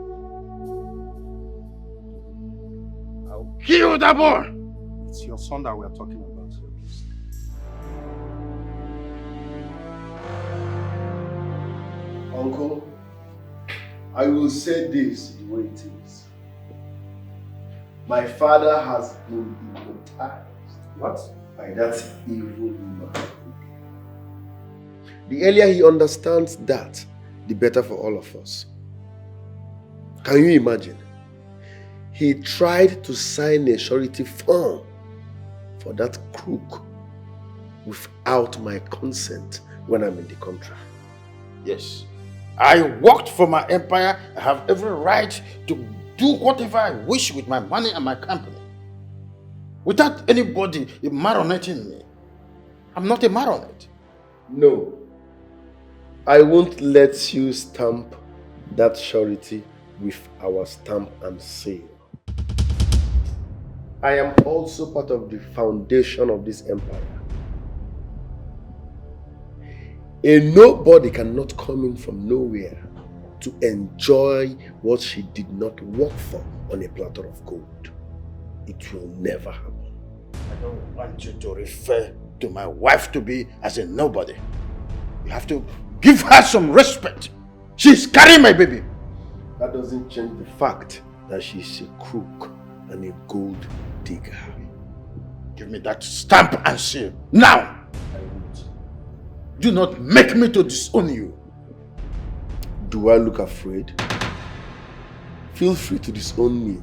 I'll kill that boy! It's your son that we are talking about here, please. Uncle, I will say this the way it is. My father has been hypnotized. What? By that evil man. The earlier he understands that, the better for all of us. Can you imagine? He tried to sign a surety form for that crook without my consent when I'm in the country. Yes. I worked for my empire. I have every right to do whatever I wish with my money and my company. Without anybody marioneting me. I'm not a marionette. No. I won't let you stamp that surety with our stamp and seal. I am also part of the foundation of this empire. A nobody cannot come in from nowhere to enjoy what she did not work for on a platter of gold. It will never happen. I don't want you to refer to my wife to be as a nobody. You have to give her some respect. She's carrying my baby. That doesn't change the fact that she's a crook and a gold digger. Give me that stamp and seal now. I won't. Do not make me to disown you. Do I look afraid? Feel free to disown me.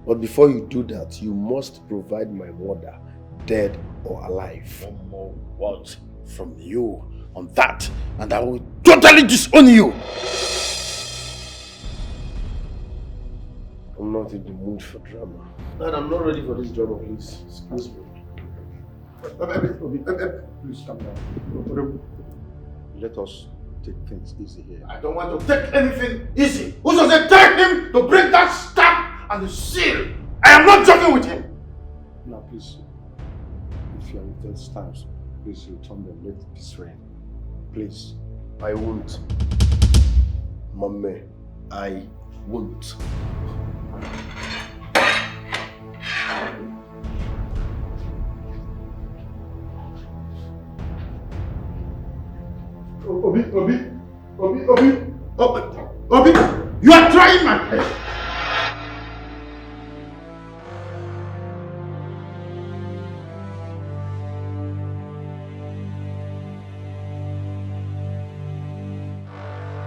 But before you do that, you must provide my mother, dead or alive. One more word from you on that, and I will totally disown you. I'm not in the mood for drama. And I'm not ready for this drama, please. Excuse me. Please come down. Let us take things easy here. I don't want to take anything easy. Who does it take him to bring that stamp and the seal? I am not joking with him. Now please, if you are with those stamps, please return them. Let peace reign. Please. I won't. Mommy, I won't. Obi, you are trying my head.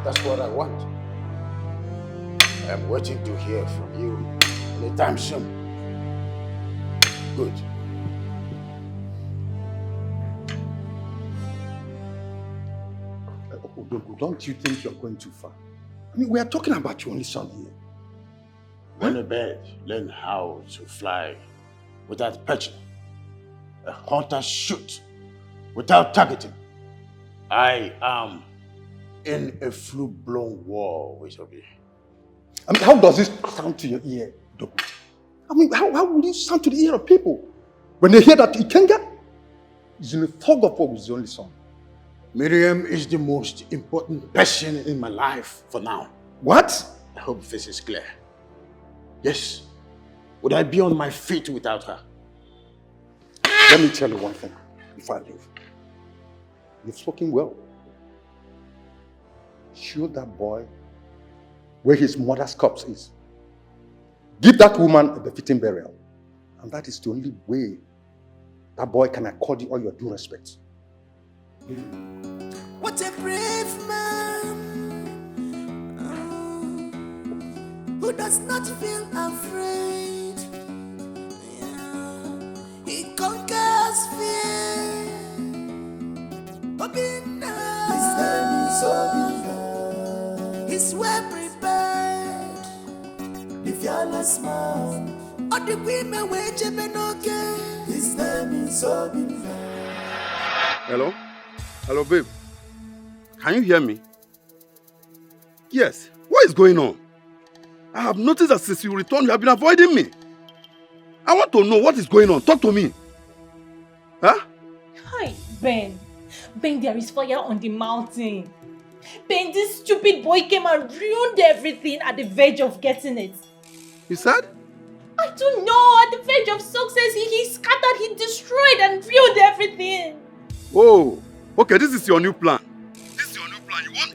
That's what I want. I am waiting to hear from you anytime soon. Good. Don't you think you're going too far? I mean, we are talking about your only son here. When a bird learns how to fly without perching, a hunter shoots without targeting. I am in a full-blown war with Obi. I mean, how does this sound to your ear, Doku? I mean, how would it sound to the ear of people when they hear that Ikenga is in a thug of war with his only son? Miriam is the most important person in my life for now. What? I hope this is clear. Yes. Would I be on my feet without her? Let me tell you one thing before I leave. You've spoken well. Show that boy where his mother's corpse is. Give that woman a befitting burial. And that is the only way that boy can accord you all your due respect. What a brave man who does not feel afraid. Yeah. He conquers fear. His name is Obina. He's well prepared. The fearless man. All the women wait okay. His name is Obina. Hello? Hello, babe. Can you hear me? Yes. What is going on? I have noticed that since you returned, you have been avoiding me. I want to know what is going on. Talk to me. Huh? Hi, Ben. Ben, there is fire on the mountain. Ben, this stupid boy came and ruined everything at the verge of getting it. You said? I don't know. At the verge of success, he scattered, he destroyed and ruined everything. Oh, okay, this is your new plan. This is your new plan. You want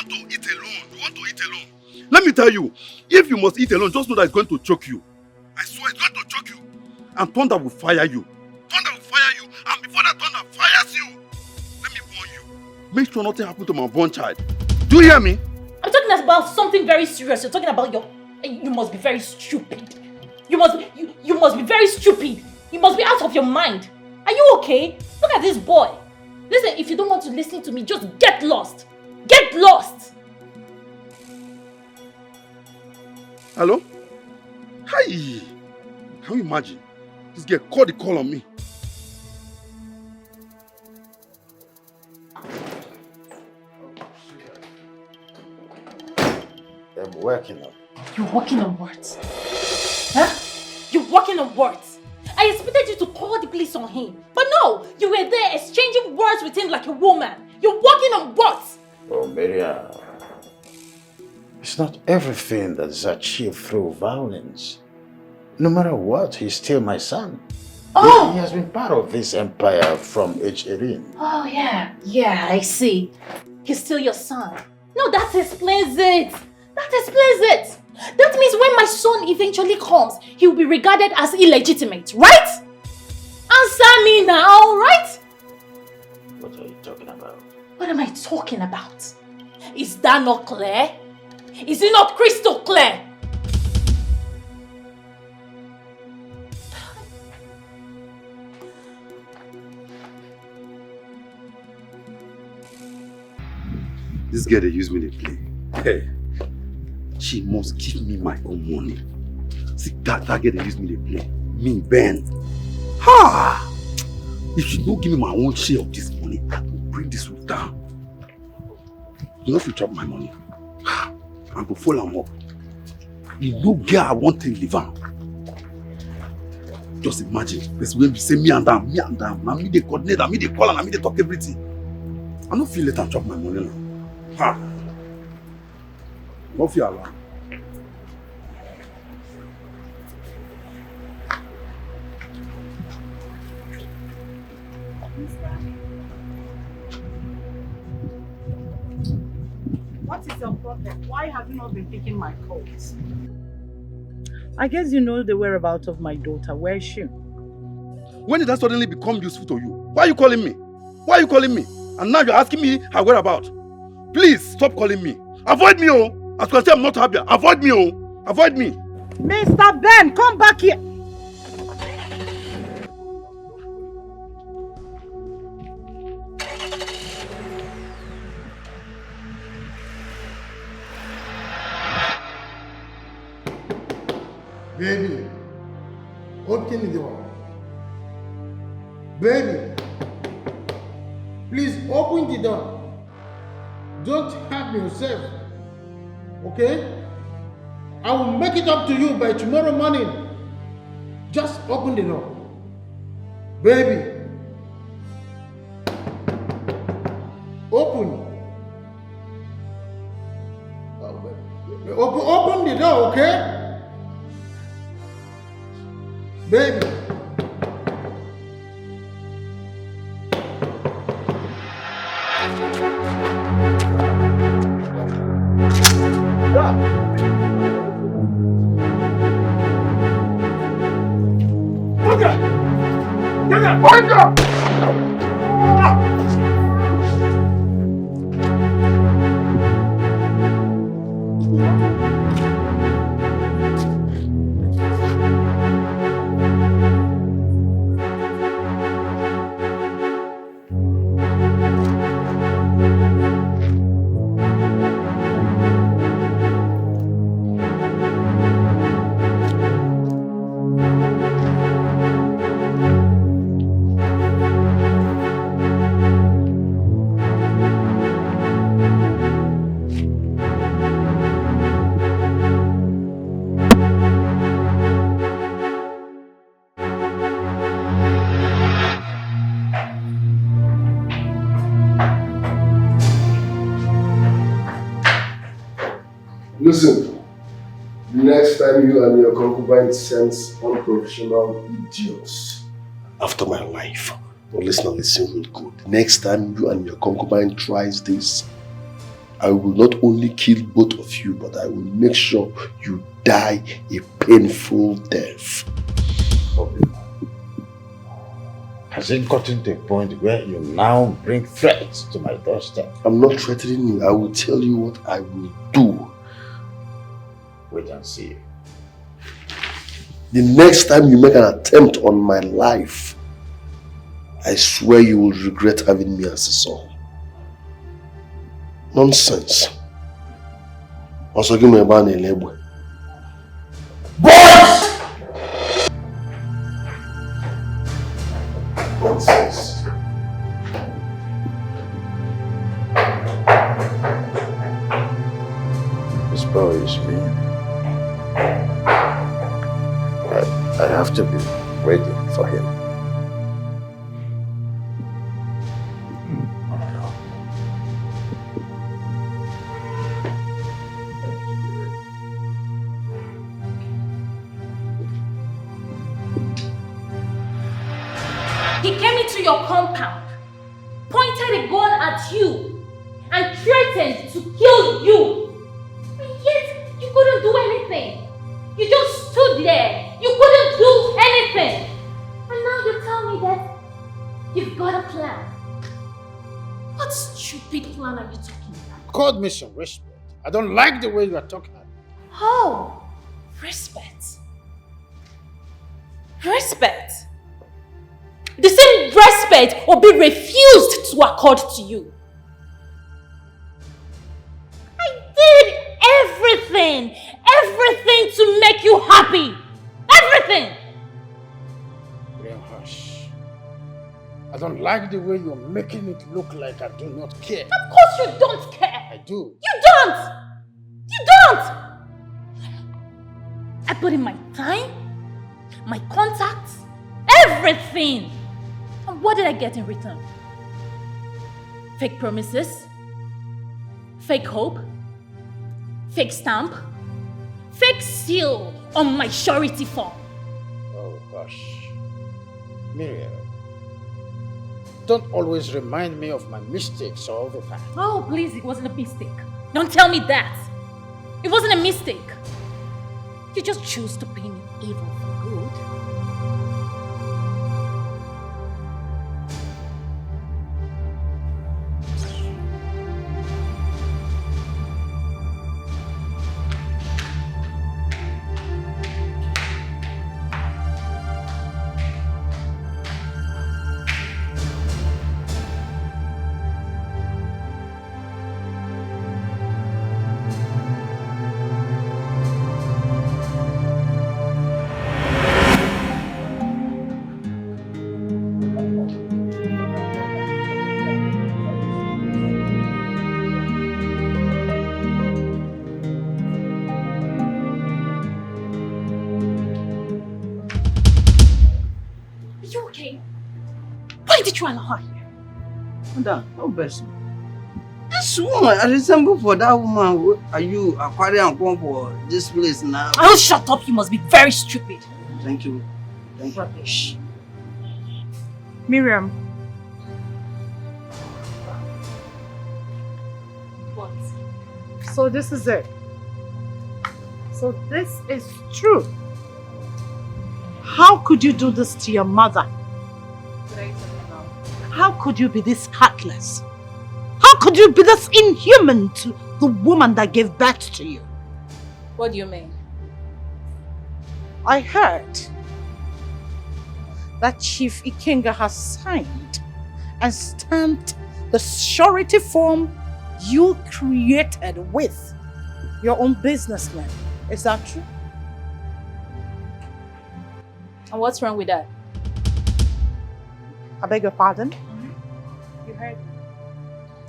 to eat alone. You want to eat alone. Let me tell you, if you must eat alone, just know that it's going to choke you. I swear it's going to choke you. And thunder will fire you. Thunder will fire you. And before that thunder fires you, let me warn you. Make sure nothing happens to my born child. Do you hear me? I'm talking about something very serious. You're talking about you must be very stupid. You must be very stupid. You must be out of your mind. Are you okay? Look at this boy. Listen, if you don't want to listen to me, just get lost. Get lost. Hello? Hi. Can you imagine? This girl called the call on me. I'm working on. You're working on what? Huh? You're working on what? I expected you to call the police on him. But no, you were there exchanging words with him like a woman. You're working on what? Oh, Miriam. It's not everything that is achieved through violence. No matter what, he's still my son. Oh! He has been part of this empire from age 18. Oh, yeah. Yeah, I see. He's still your son. No, that explains it. That explains it. That means when my son eventually comes, he will be regarded as illegitimate, right? Answer me now, right? What are you talking about? What am I talking about? Is that not clear? Is it not crystal clear? This girl, they use me to play. Hey, she must give me my own money. See, that girl, they use me to play. Me, Ben. Ha! If she don't give me my own share of this money, I will bring this one down. You know if you chop my money, I'm going to follow them up. You no girl I want to live on. Just imagine, this when we say me and them. Now me they coordinate, now me they call, and now me they talk everything. I don't feel let them chop my money now. Ha! Don't feel alone. What is your problem? Why have you not been taking my calls? I guess you know the whereabouts of my daughter. Where is she? When did that suddenly become useful to you? Why are you calling me? Why are you calling me? And now you're asking me her whereabouts. Please stop calling me. Avoid me, oh. As you can see, I'm not happy. Avoid me, oh. Avoid me. Mr. Ben, come back here. Baby, open the door. Baby, please open the door. Don't hurt yourself, okay? I will make it up to you by tomorrow morning. Just open the door. Baby, open. Open the door, okay? Baby. Next time you and your concubine sends unprofessional idiots after my life. Now listen real good. Next time you and your concubine tries this, I will not only kill both of you, but I will make sure you die a painful death. Okay. Has it gotten to a point where you now bring threats to my doorstep? I'm not threatening you. I will tell you what I will do. Wait and see. The next time you make an attempt on my life, I swear you will regret having me as a son. Nonsense. Also give me a ban in labor. Boys! Nonsense. This boy is me. I have to be ready for him. He came into your compound, pointed a gun at you, and threatened to kill you. And yet, you couldn't do anything. You just stood there. You couldn't do anything. And now you tell me that you've got a plan. What stupid plan are you talking about? God me some respect. I don't like the way you are talking. Oh, respect. Respect. The same respect will be refused to accord to you. I did everything to make you happy. Everything. Real hush. I don't like the way you're making it look like I do not care. Of course you don't care. I do. You don't. You don't. I put in my time, my contacts, everything. And what did I get in return? Fake promises, fake hope, fake stamp, fake seal on my surety form. Oh gosh. Miriam, don't always remind me of my mistakes all the time. Oh, please, it wasn't a mistake. Don't tell me that. It wasn't a mistake. You just choose to pay me evil for good. Madam, no best. This woman, I resemble for that woman. Are you acquiring for this place now? Oh, shut up! You must be very stupid. Thank you. Thank you. Rubbish. Miriam. What? So this is it. So this is true. How could you do this to your mother? How could you be this heartless? How could you be this inhuman to the woman that gave birth to you? What do you mean? I heard that Chief Ikenga has signed and stamped the surety form you created with your own businessman. Is that true? And what's wrong with that? I beg your pardon? You heard me.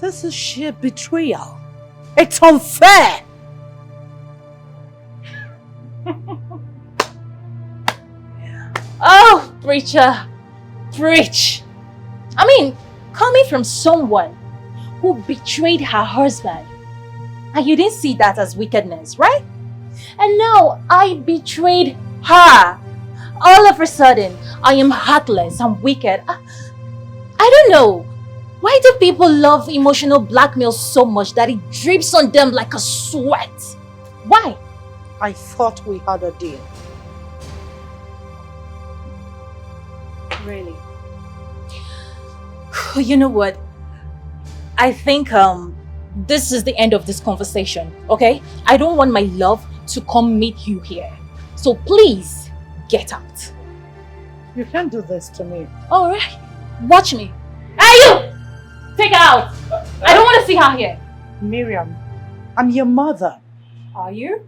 This is sheer betrayal. It's unfair. Oh, preacher, preach. I mean, coming from someone who betrayed her husband, and you didn't see that as wickedness, right? And now I betrayed her. All of a sudden, I am heartless and wicked. I don't know. Why do people love emotional blackmail so much that it drips on them like a sweat? Why? I thought we had a deal. Really? You know what? I think this is the end of this conversation, okay? I don't want my love to come meet you here. So please, get out. You can't do this to me. Alright, watch me. Hey you! Take her out! I don't want to see her here. Miriam, I'm your mother. Are you?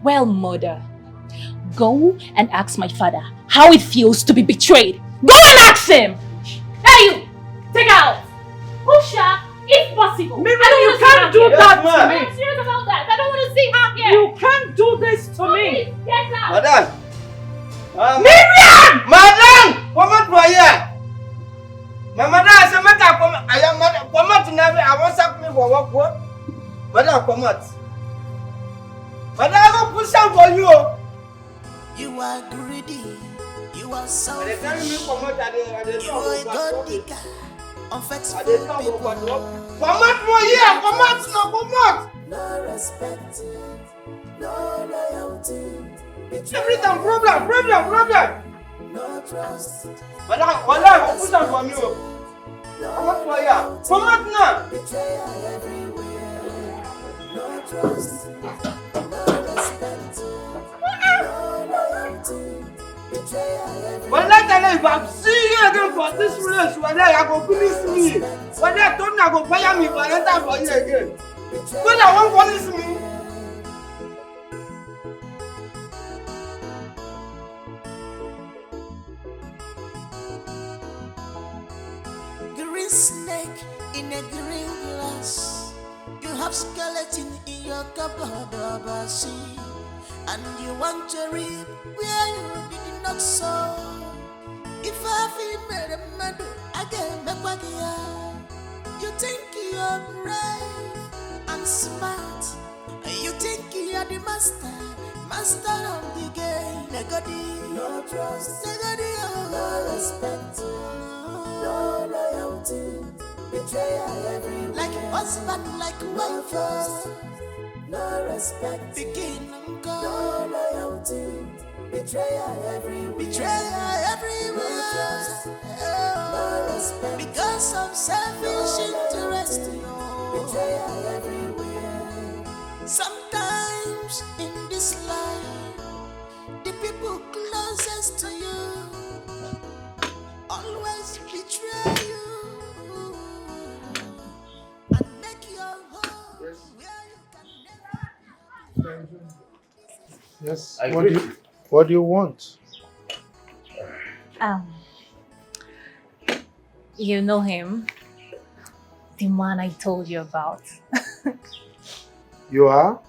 Well, mother, go and ask my father how it feels to be betrayed. Go and ask him! Hey you! Take her out! Push her if possible. Miriam, you can't do that to me. I'm serious about that. I don't want to see her here. You can't do this to me. Get out! Madam! Miriam! Madam! Come out here! My mother has a matter. I am madam. Come out now. I want something for work. Madam, come out. Madam, I will push out for you. You are greedy. You are selfish. You are a god digger. Unfaithful people. Come out for here. Come out now. Come out. No respect. No loyalty. Everything problem. No trust. Madam, I will push out for you. Come out for here. Come out now. Betrayal everywhere. No trust. No respect. No loyalty. Betrayal everywhere. When I tell you, if I see you again for this place, when I go police me, when I told me I go fire me, but I enter for you again. When I want police me. Green snake in a green glass. You have skeleton in your cupboard of a sea, and you want to reap where you did not sow. If I feel made a mad, I get back back here. You think you're brave and smart. You think you're the master of the game. Negodi, no trust. Negodi, no respect. No loyalty, betrayal everywhere. Like husband, like wife, no respect. Begin and go. No loyalty, betrayal everywhere. Betrayal everywhere. No respect. Because of selfish interest, betrayal everywhere. Sometimes in this life, the people closest to you always betray you and make your home where you can never. Yes. I What agree. do you want? You know him, the man I told you about. You are?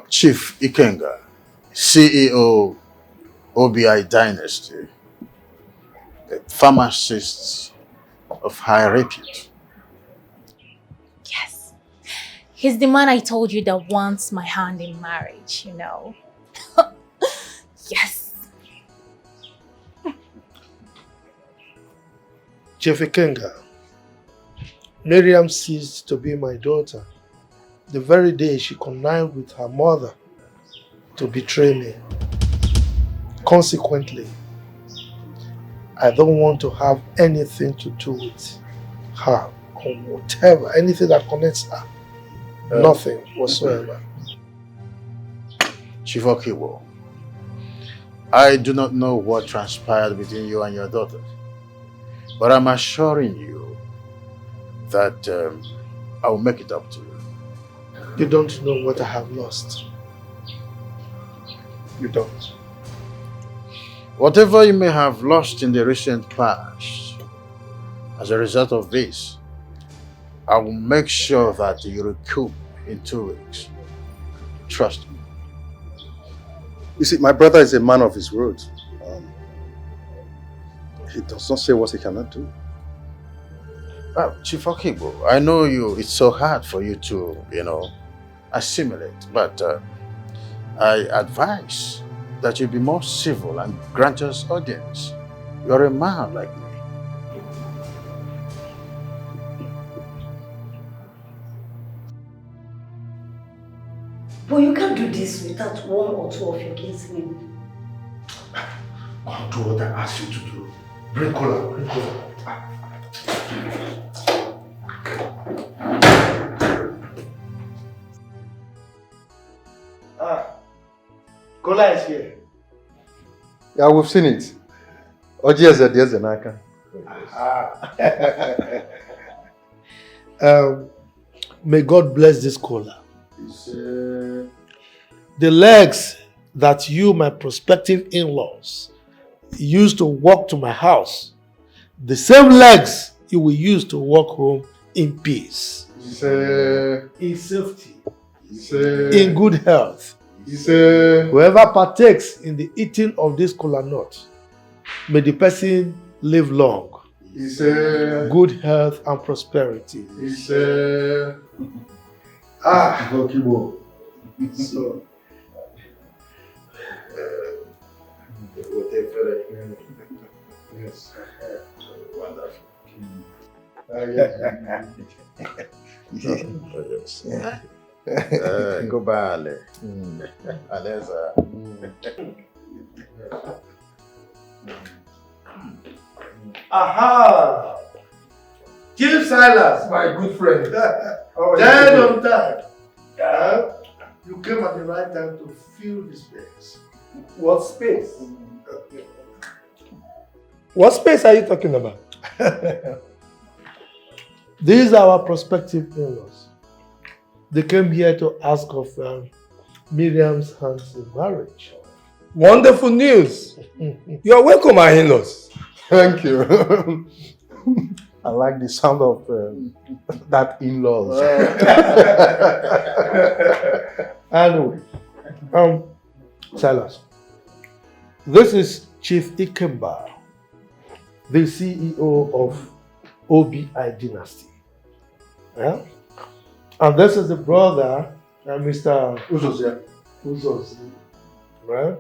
Chief Ikenga, CEO OBI Dynasty, a pharmacist of high repute. Yes. He's the man I told you that wants my hand in marriage, you know. Yes. Chief Ikenga, Miriam ceased to be my daughter the very day she connived with her mother to betray me. Consequently, I don't want to have anything to do with her or whatever, anything that connects her. Nothing whatsoever. Chief Okiwo, I do not know what transpired between you and your daughter, but I'm assuring you that I will make it up to you. You don't know what I have lost. You don't. Whatever you may have lost in the recent past, as a result of this, I will make sure that you recoup in 2 weeks. Trust me. You see, my brother is a man of his word. He does not say what he cannot do. Chief Okibo, I know it's so hard for you to, assimilate, but I advise that you be more civil and grant us audience. You're a man like me. But you can't do this without one or two of your kinsmen. I'll do what I asked you to do. Bring cola, bring cola. Cola is here. Yeah, we've seen it. Oji Naka. May God bless this cola. The legs that you, my prospective in-laws, used to walk to my house, the same legs you will use to walk home in peace, in safety, in good health. Whoever partakes in the eating of this kola nut, may the person live long, good health and prosperity. Gokibo. So, yes. Wonderful. Yes. Go bale. Aleza. Aha! Chief Silas, my good friend. Dead on time. You came at the right time to fill the space. What space? What space are you talking about? These are our prospective in-laws. They came here to ask of Miriam's hand in marriage. Wonderful news. You're welcome, my in-laws. Thank you. I like the sound of that in-laws. Anyway, Silas, this is Chief Ikenga, the CEO of OBI Dynasty. Yeah? And this is the brother, Mr. Uzozi. Right?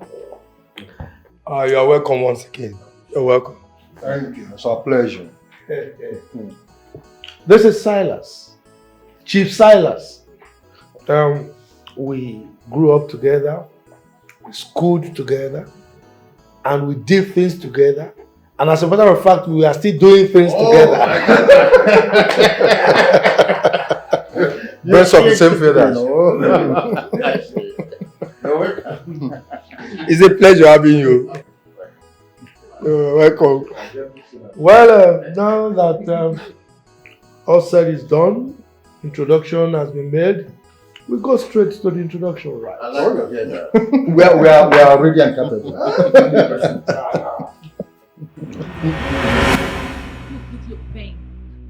You are welcome once again. You're welcome. Thank you. It's our pleasure. This is Silas, Chief Silas. We grew up together, we schooled together, and we did things together. And as a matter of fact, we are still doing things together. Birds of the same feathers. It's a pleasure having you. Welcome. Well, now that all said is done, introduction has been made, we go straight to the introduction, right? I like we are ready and capable.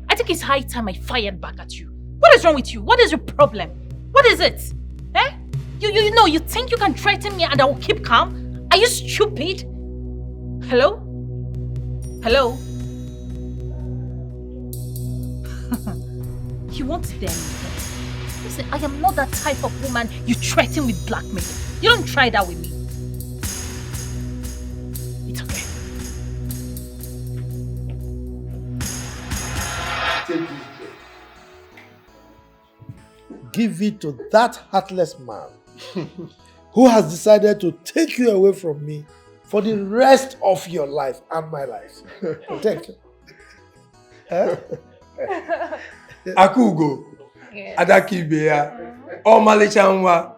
I think it's high time I fired back at you. What is wrong with you? What is your problem? What is it? Eh? You know, you think you can threaten me and I will keep calm? Are you stupid? Hello? Hello? You won't dare me. Listen, I am not that type of woman you threaten with blackmail. You don't try that with me. It's okay. Take this drink. Give it to that heartless man who has decided to take you away from me for the rest of your life and my life. Take it. Akugo, Adakibea, Omalichanwa,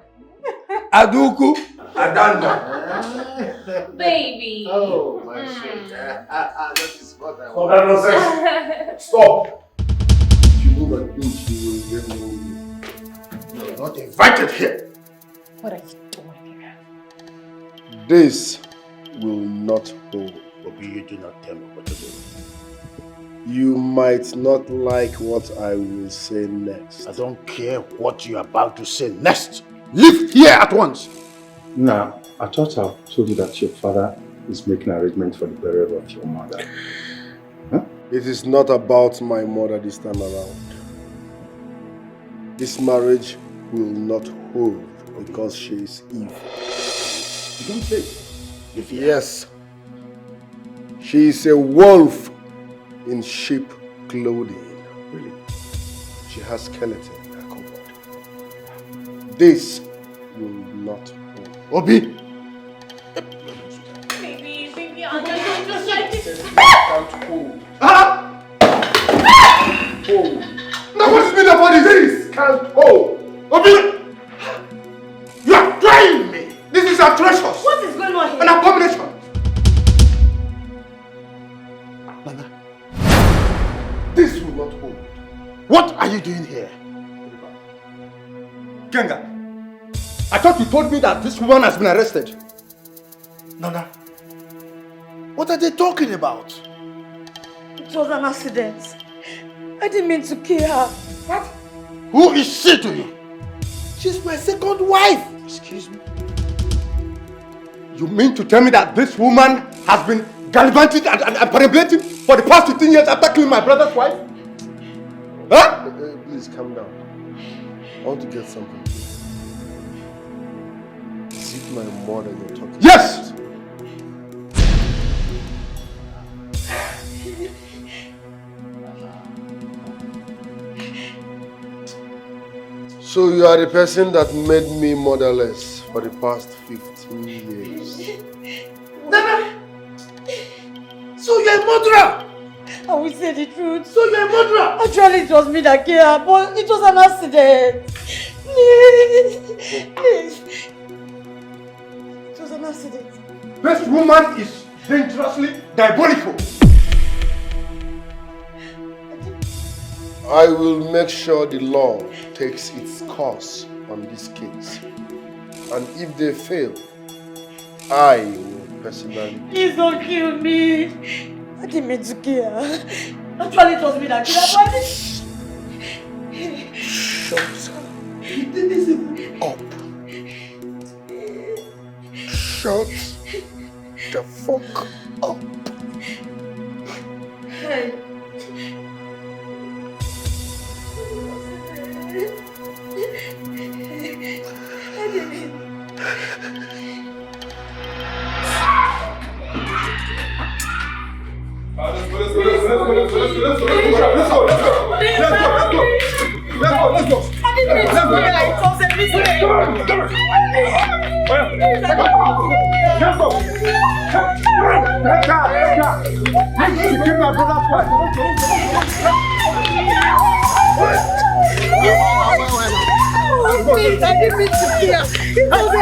Aduku, Adanda. Baby. Oh, my shit. That is what I want. Nonsense. Stop. If you move an inch, you will get no. You're not invited here. What are you doing here? This will not hold. Obi, you do not tell me what to do. You might not like what I will say next. I don't care what you're about to say next. Leave here at once. Now, I thought I told you that your father is making arrangements for the burial of your mother. Huh? It is not about my mother this time around. This marriage will not hold because she is evil. You don't say. Yes. She is a wolf in sheep clothing. Really? She has skeleton in her cupboard. This will not hold. Obi! Baby, I'm just like this. Can't hold. Hold. Now what's been about this? Can't hold. Obi! You are trying me! This is atrocious! What is going on here? An abomination! Nana, this will not hold. What are you doing here? Ikenga, I thought you told me that this woman has been arrested. Nana, what are they talking about? It was an accident. I didn't mean to kill her. What? Who is she to you? She's my second wife. Excuse me? You mean to tell me that this woman has been gallivanting and perambulating for the past 15 years after killing my brother's wife? Huh? Please calm down. I want to get something clear. Is it my mother you're talking about? Yes! So you are the person that made me motherless for the past 15 years. Nana! So you're a murderer! I will say the truth. So you're a murderer! Actually, it was me that killed her, but it was an accident. Please. It was an accident. This woman is dangerously diabolical. I will make sure the law takes its course on this case. And if they fail, I will personally... Please don't kill me. I didn't mean to kill her. Actually, it was me that killed her. Shut up. Shut the fuck up. Hey. Please, I didn't mean to kill. It was a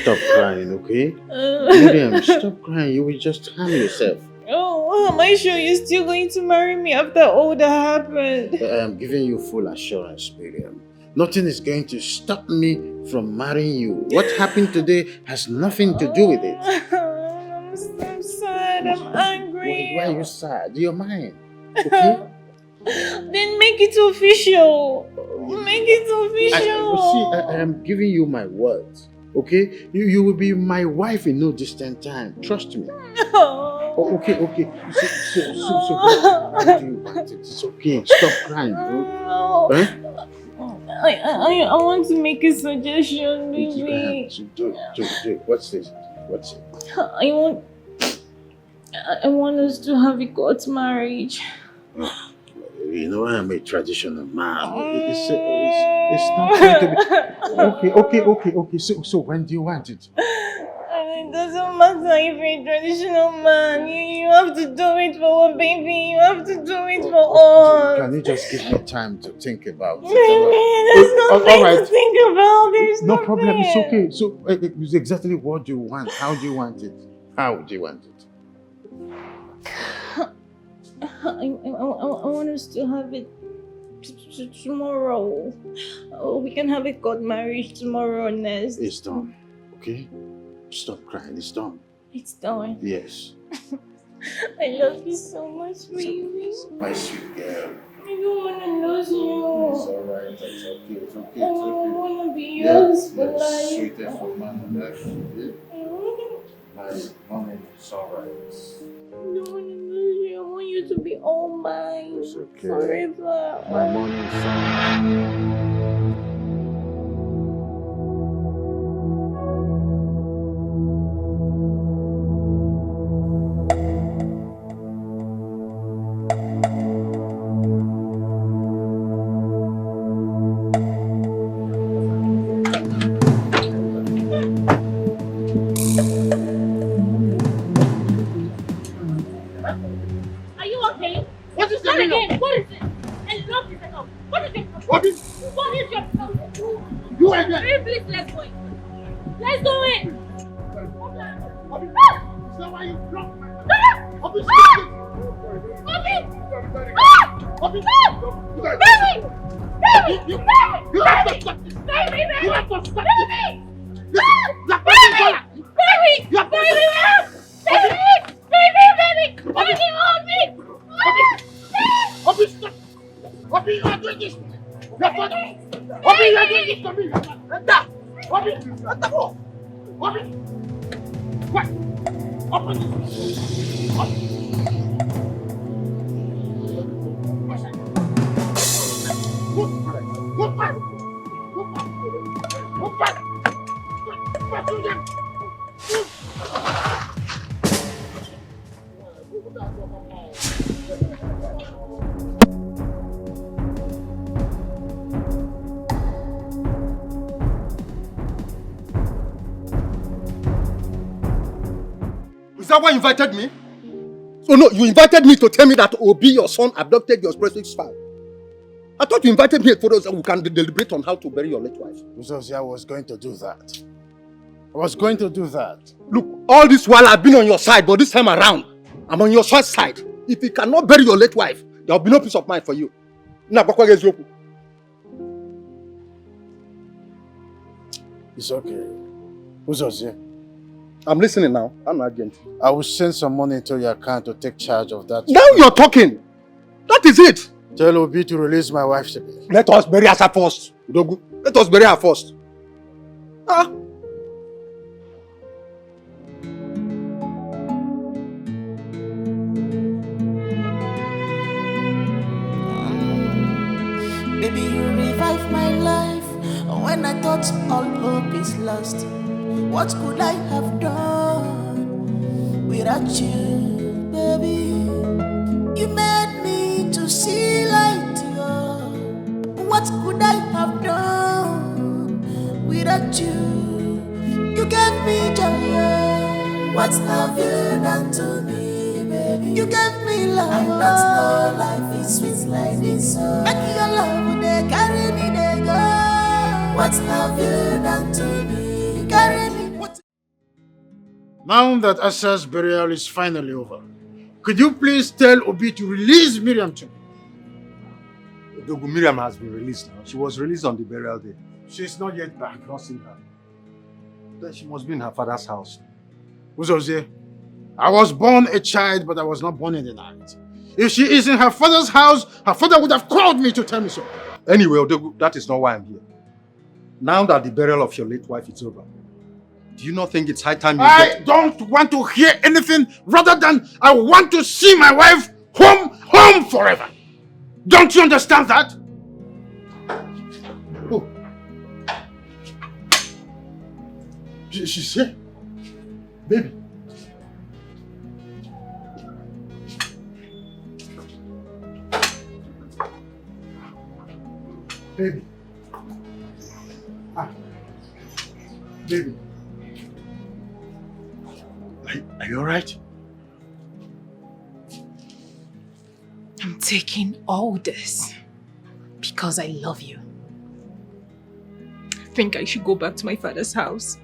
Stop crying, okay? Miriam, stop crying. You will just harm yourself. Oh, am I sure you're still going to marry me after all that happened? I am giving you full assurance, Miriam. Nothing is going to stop me from marrying you. What happened today has nothing to do with it. I'm sad. I'm angry. Why are you sad? You're mine. Okay? Then make it official. Make it official. I am giving you my word. Okay? You will be my wife in no distant time. Trust me. Oh, okay. So how do you want it? It's okay. Stop crying, bro. No. Huh? I want to make a suggestion, baby. Do it. What's this? What's it? I want us to have a court marriage. You know, I am a traditional man. It's not going to be... Okay. So when do you want it? It doesn't matter if you're a traditional man. You have to do it for a baby. You have to do it for us. Can you just give me time to think about it? There's nothing to think about. There's no problem. It's okay. So it's exactly what you want. How do you want it? How do you want it? I want us to have it tomorrow. Oh, we can have a court marriage tomorrow, Nest. It's done. Okay? Stop crying. It's done. It's done. Yes. I love you so much, baby. My sweet girl. don't want to lose you. It's alright, it's okay, it's okay, I it's okay. want to be yours for Yes, life. sweetest of man on earth. My money is alright. I don't want to lose you. I want you to be all mine. It's okay. Forever. My money is Are you okay? What is the again? What is it? Enough is enough. What is it? What is your problem? You again? Please, let's go in. Let's go in. Is that why you blocked my Obi! Obi! Obi! Baby! Baby! You have to stop this! Baby! You have to stop this! Baby! Baby! Baby! Baby! Baby! Obi, stop! Obi, you are doing this! Obi, you are doing this to me! Enter! Obi! Enter! Obi! What? Open this! Move back! Move back! Move back! Pursue them! Is that why you invited me? So no, you invited me to tell me that Obi, your son, abducted your precious child. I thought you invited me for us and we can deliberate on how to bury your late wife. I was going to do that. I was going to do that. Look, all this while I've been on your side, but this time around, I'm on your son's side. If you cannot bury your late wife, there will be no peace of mind for you. It's okay. Who's here? I'm listening now. I'm an agent. I will send some money into your account to take charge of that. Now you're talking. That is it. Tell Obi to release my wife to me. Let us bury her first. Let us bury her first. Ah. Baby, you revive my life when I thought all hope is lost. What could I have done without you, baby? You made me to see light, yeah. What could I have done without you? You gave me joy, yeah. What have you done to me, baby? You gave me love. I don't know life is sweet like this. Make your love, they carry me, they go. What have you done to me? Carry me. Now that Asa's burial is finally over, could you please tell Obi to release Miriam to me? Miriam has been released now. She was released on the burial day. She's not yet back. I've not seen her. Then she must be in her father's house. Uzozie, I was born a child, but I was not born in the night. If she is in her father's house, her father would have called me to tell me so. Anyway, Odegu, that is not why I'm here. Now that the burial of your late wife is over, do you not think it's high time you I don't want to hear anything rather than I want to see my wife home forever. Don't you understand that? Oh. She's here. Baby. Baby. Ah. Baby. Are you alright? I'm taking all this because I love you. I think I should go back to my father's house.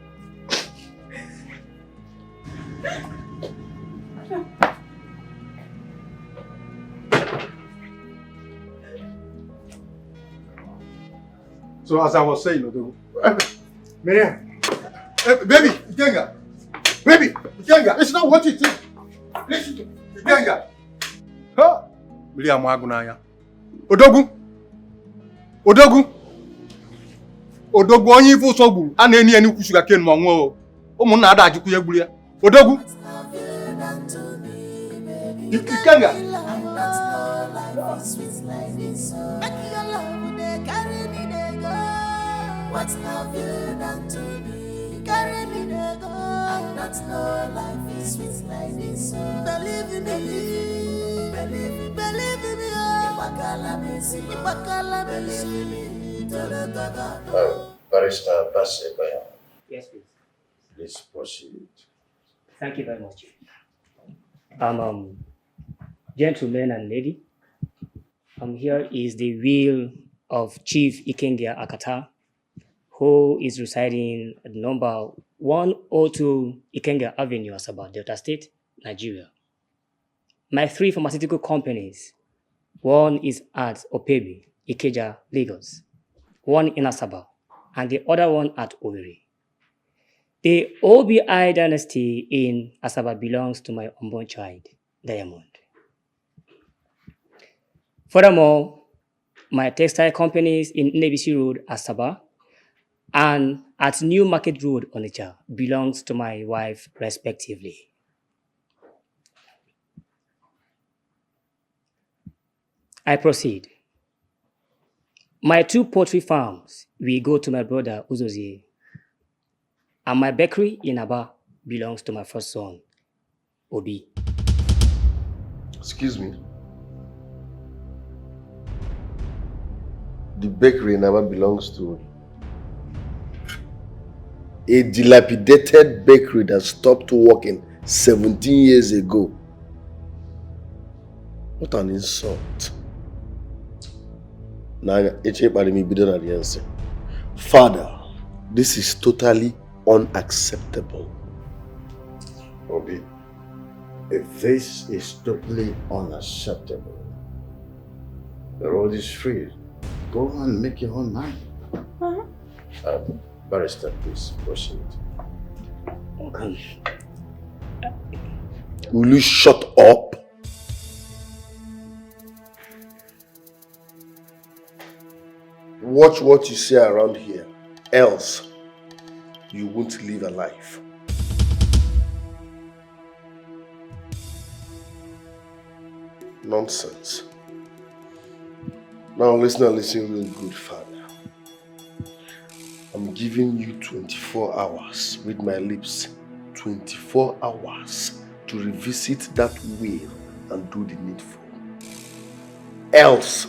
So as I was saying, Odegu, Miriam. Baby, Ikenga. Baby, Ikenga. It's not what you think. Listen to me. Ikenga. Huh? Miriam Wagunaya. Odogwu! Odogwu onye ife ụsọ gburu a na-eni ya n'ukwu sugar cane ma nwụọ. Ụmụnna ada ajụkwu ya gburu ya. Odogwu! Ikenga! What have you done to me? Carry me there, go. I not know life is sweet like this. Believe in me, believe in me. Barrister Basebaya. Yes, please. Please proceed. Thank you very much. Gentlemen and lady, here is the will of Chief Ikenga Akata, who is residing at number 102 Ikenga Avenue, Asaba, Delta State, Nigeria. My 3 pharmaceutical companies, one is at Opebi, Ikeja, Lagos, one in Asaba, and the other one at Owerri. The OBI dynasty in Asaba belongs to my unborn child, Diamond. Furthermore, my textile companies in Nebisi Road, Asaba, and at New Market Road, Onitsha, belongs to my wife, respectively. I proceed. My 2 poultry farms will go to my brother, Uzozie, and my bakery in Aba belongs to my first son, Obi. Excuse me. The bakery in Aba belongs to a dilapidated bakery that stopped working 17 years ago. What an insult. Father, this is totally unacceptable. Obi, if this is totally unacceptable, the road is free. Go and make your own mind. Barrister, please proceed. Okay. Will you shut up? Watch what you say around here, else you won't live alive. Nonsense. Now listen real good, Father. I'm giving you 24 hours, with my lips, 24 hours to revisit that will and do the needful. Else,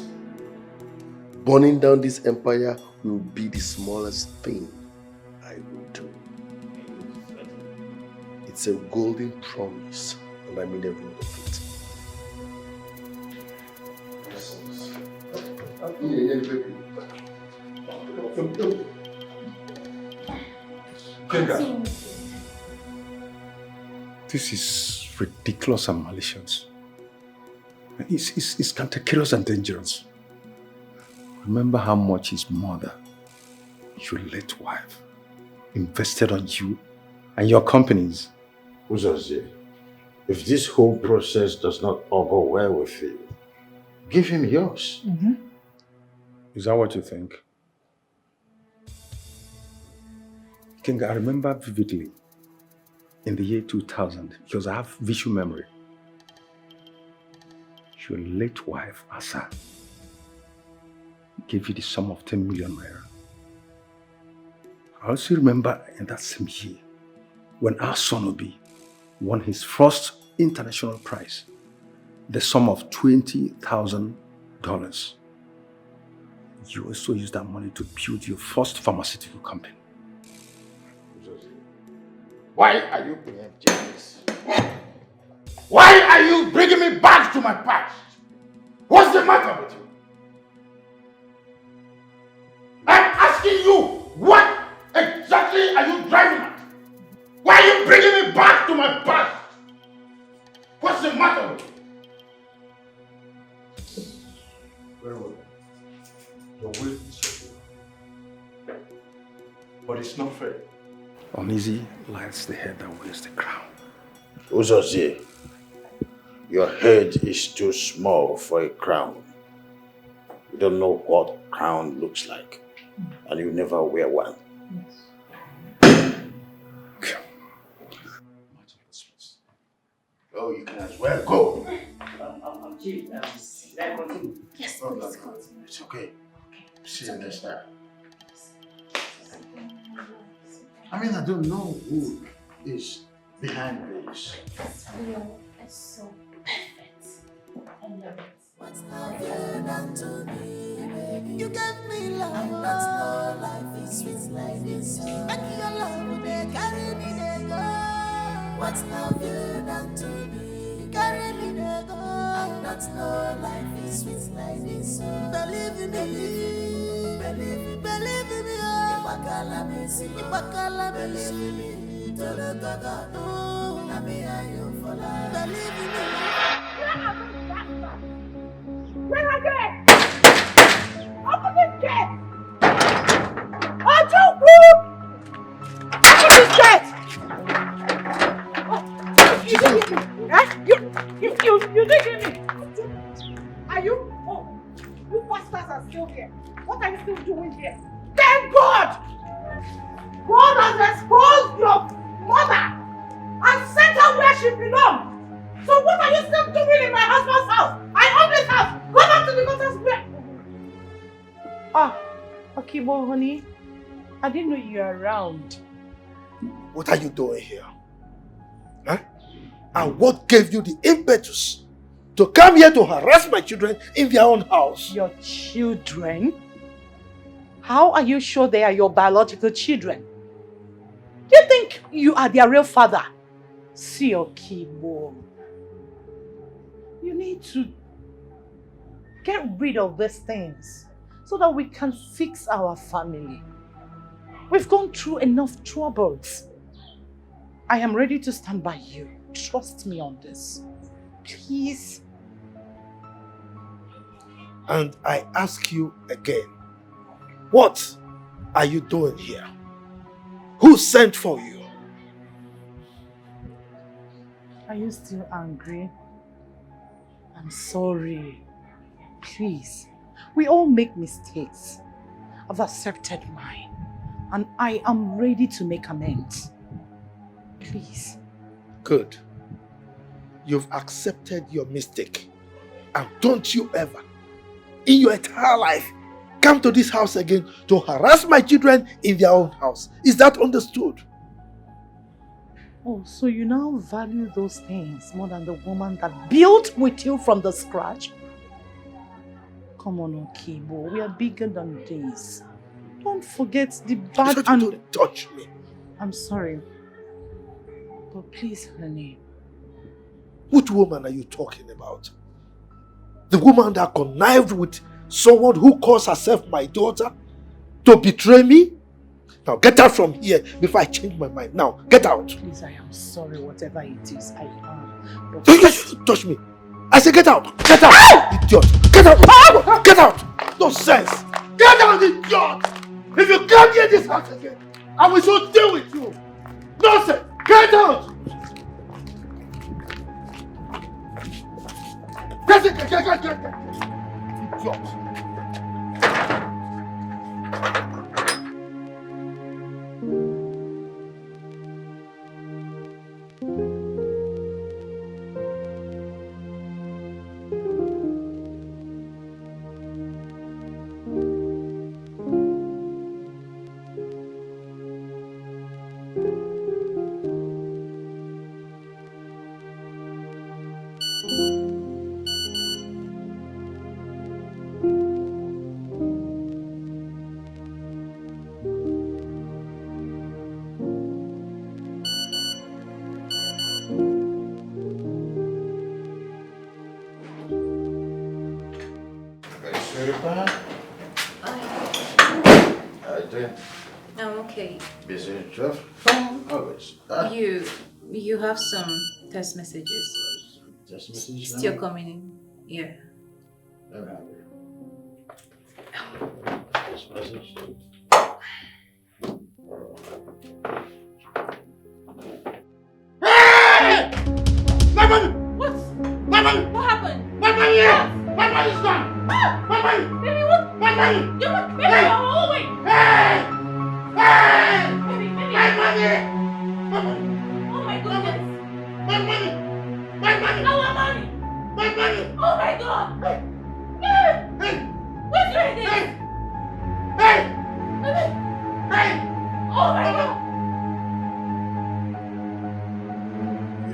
burning down this empire will be the smallest thing I will do. It's a golden promise, and I mean every word of it. Ikenga, this is ridiculous and malicious. It's cantankerous and dangerous. Remember how much his mother, your late wife, invested on you and your companies. Uzozie, if this whole process does not augur well with you, give him yours. Is that what you think? King, I remember vividly in the year 2000, because I have visual memory. Your late wife, Asa, gave you the sum of 10 million naira. I also remember in that same year when our son Obi won his first international prize, the sum of $20,000. You also used that money to build your first pharmaceutical company. Why are you preempting this? Why are you bringing me back to my past? What's the matter with you? I'm asking you, what exactly are you driving at? Why are you bringing me back to my past? What's the matter with you? Very well. Your will is your will. But it's not fair. Uneasy lies the head that wears the crown. Uzozie, your head is too small for a crown. You don't know what crown looks like. And you never wear one. Oh, you can as well go. Chief, can I continue? Yes, Oh, please no, continue. it's okay. See you next time. I mean, I don't know who is behind this. It's so perfect. I love it. What's love you done to me, baby? You gave me love, and that's no life is sweet like this. Make your love, they carry me, they go. What's love you done to me? Carry me, they go. And that's no life is sweet like this. Believe in me, believe in me, oh. Ibakala, believe in me. Tolo gaga, no. Na me and you for life. Believe in me. Where are they? Open this gate! Open this gate! Oh, you didn't hear me? Eh? You didn't hear me? Are you? Oh, you bastards are still here. What are you still doing here? Thank God! God has exposed your mother and sent her where she belongs. So what are you still doing in my husband's house? I own this house. Go back to the daughter's bed. Ah, Akibo, honey. I didn't know you were around. What are you doing here? Huh? And what gave you the impetus to come here to harass my children in their own house? Your children? How are you sure they are your biological children? Do you think you are their real father? See, Akibo. You need to get rid of these things so that we can fix our family. We've gone through enough troubles. I am ready to stand by you. Trust me on this. Please. And I ask you again, what are you doing here? Who sent for you? Are you still angry? I'm sorry. Please. We all make mistakes. I've accepted mine. And I am ready to make amends. Please. Good. You've accepted your mistake. And don't you ever, in your entire life, come to this house again to harass my children in their own house. Is that understood? Oh, so you now value those things more than the woman that built with you from the scratch? Come on, Okibo. We are bigger than this. Don't forget the bad and... Don't touch me. I'm sorry. But please, honey. Which woman are you talking about? The woman that connived with someone who calls herself my daughter to betray me? Now get out from here before I change my mind. Now, get out. Please, I am sorry, whatever it is, I am. But... Don't touch me. I say get out. Get out, idiot. Get out. Get out. No sense. Get out, idiot. If you come near this house again, I will so deal with you. Nonsense. Get out. Get. Idiot. I'm okay. Busy, Jeff? Always. You have some text messages. Text messages? Still coming in. Yeah. Let me have it. Text message. Hey! My money! What? My money! What happened? My money! My money is gone! My money! Baby,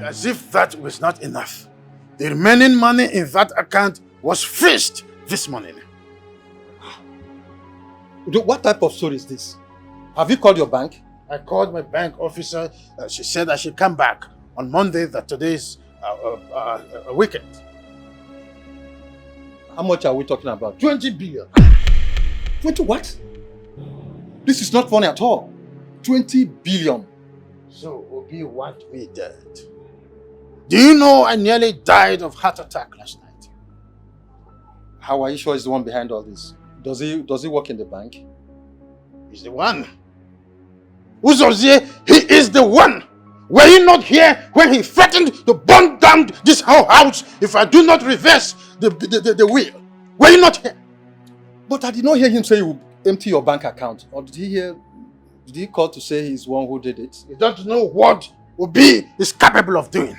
As if that was not enough, the remaining money in that account was freezed this morning. What type of story is this? Have you called your bank? I called my bank officer. She said I should come back on Monday, that today is a weekend. How much are we talking about? 20 billion. 20 what? This is not funny at all. 20 billion. So, Obi, what we did. Do you know I nearly died of heart attack last night? How are you sure he's the one behind all this? Does he work in the bank? He's the one. Uzozie, he is the one. Were you not here when he threatened to burn down this whole house if I do not reverse the will? Were you not here? But I did not hear him say he would empty your bank account. Or did he call to say he's the one who did it? You don't know what Obi is capable of doing.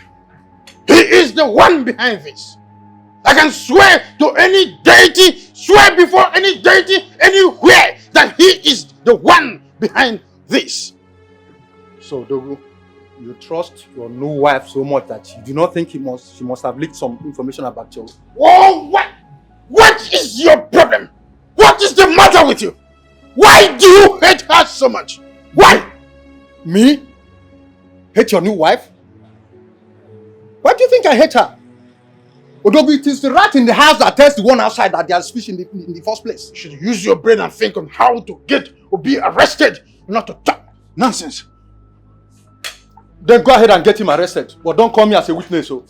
He is the one behind this. I can swear to any deity, swear before any deity, anywhere, that he is the one behind this. So, Dogo, you trust your new wife so much that you do not think she must have leaked some information about you? Oh, what is your problem? What is the matter with you? Why do you hate her so much? Why? Me? Hate your new wife? Why do you think I hate her? Odobi, it is the rat in the house that tells the one outside that there's fish in the first place. You should use your brain and think on how to get or be arrested, not to talk nonsense. Then go ahead and get him arrested, but don't call me as a witness. So.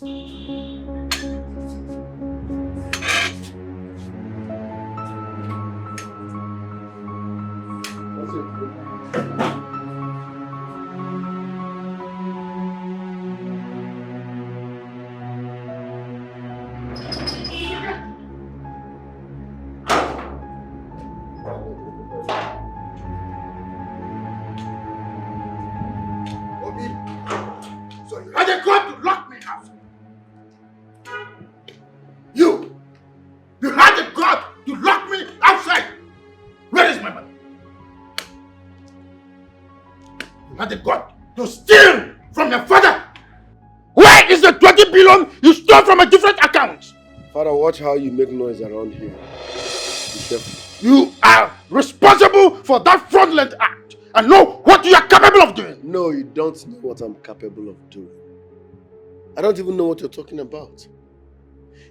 Watch how you make noise around here. Be careful. You are responsible for that fraudulent act and know what you are capable of doing. No, you don't know what I'm capable of doing. I don't even know what you're talking about.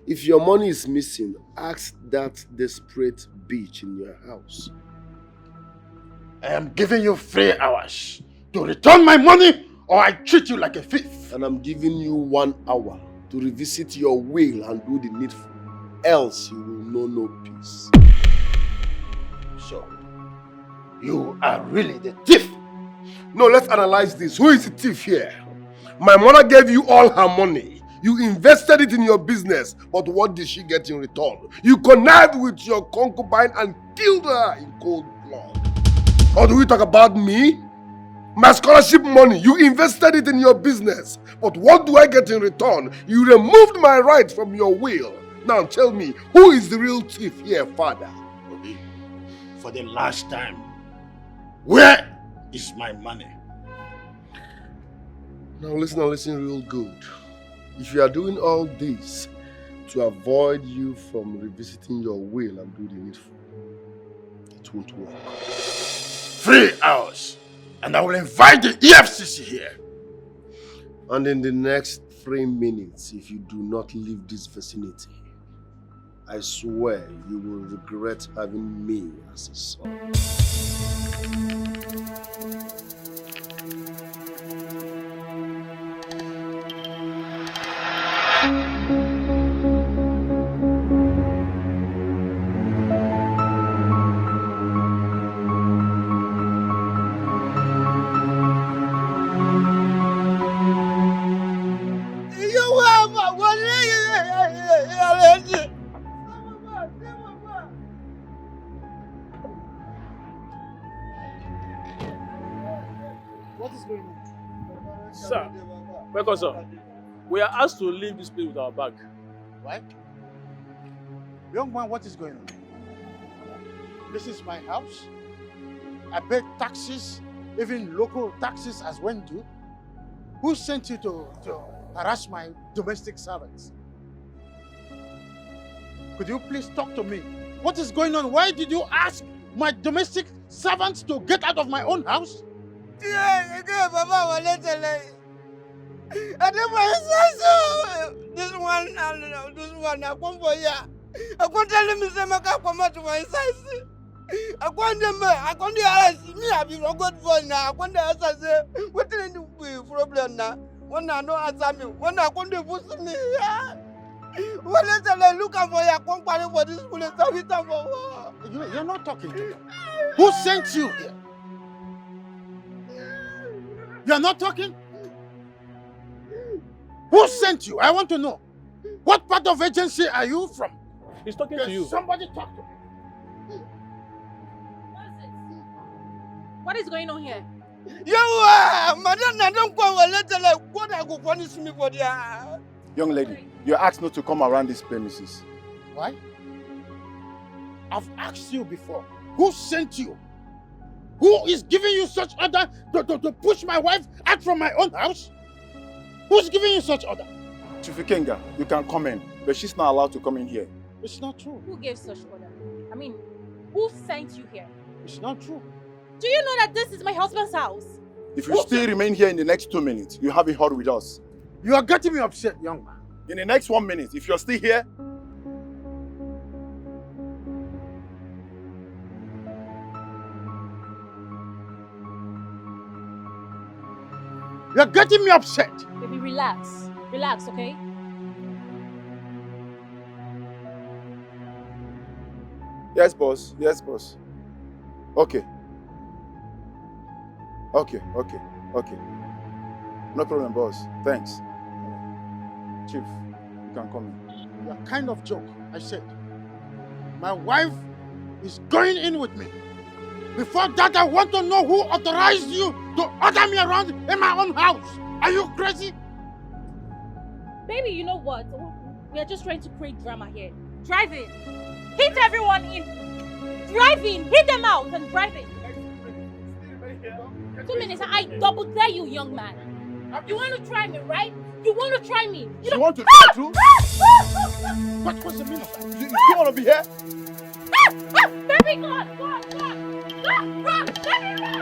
If your money is missing, ask that desperate bitch in your house. I am giving you 3 hours to return my money or I treat you like a thief. And I'm giving you 1 hour to revisit your will and do the needful. Else you will know no peace. So, you are really the thief? No, let's analyze this. Who is the thief here? My mother gave you all her money. You invested it in your business, but what did she get in return? You connived with your concubine and killed her in cold blood. Or do we talk about me? My scholarship money, you invested it in your business, but what do I get in return? You removed my rights from your will. Now tell me, who is the real thief here, father? Obi, for the last time, where is my money? Now listen real good. If you are doing all this to avoid you from revisiting your will and do the needful, it won't work. 3 hours, and I will invite the EFCC here. And in the next 3 minutes, if you do not leave this vicinity, I swear you will regret having me as a son. Sir, welcome, sir. We are asked to leave this place with our bag. What? Young man, what is going on? This is my house. I pay taxes, even local taxes as when due. Who sent you to harass my domestic servants? Could you please talk to me? What is going on? Why did you ask my domestic servants to get out of my own house? Yeah, Papa, I don't want this one, I come for ya. I can't tell him to come out to my size. I want them, I can't ask me, I've been good for now. I want to ask, what is the problem now? When I know answer me, when I want to push me, what is the looking for your company for this police? You're not talking to me. Who sent you here? You're not talking? Who sent you? I want to know. What part of agency are you from? He's talking to you. Somebody talk to me. What is going on here? Madam, I don't go a letter like what I go punish me for the. Young lady, you're asked not to come around these premises. Why? I've asked you before. Who sent you? Who is giving you such order to push my wife out from my own house? Who's giving you such order? Chief Ikenga, you can come in, but she's not allowed to come in here. It's not true. Who gave such order? I mean, who sent you here? It's not true. Do you know that this is my husband's house? If you still remain here in the next 2 minutes, you have a hurry with us. You are getting me upset, young man. In the next 1 minute, if you're still here, you're getting me upset. Baby, relax. Relax, okay? yes, boss. Yes, boss. Okay. Okay. No problem, boss. Thanks. Chief, you can come in. You're a kind of joke, I said. My wife is going in with me. Before that, I want to know who authorized you to order me around in my own house. Are you crazy? Baby, you know what? We are just trying to create drama here. Drive in. Hit everyone in. Drive in. Hit them out and drive in. 2 minutes. I double dare you, young man. You want to try me, right? You want to try me? You want to try too? What's the meaning of that? You want to be here? Baby, go on. Run! Baby, run!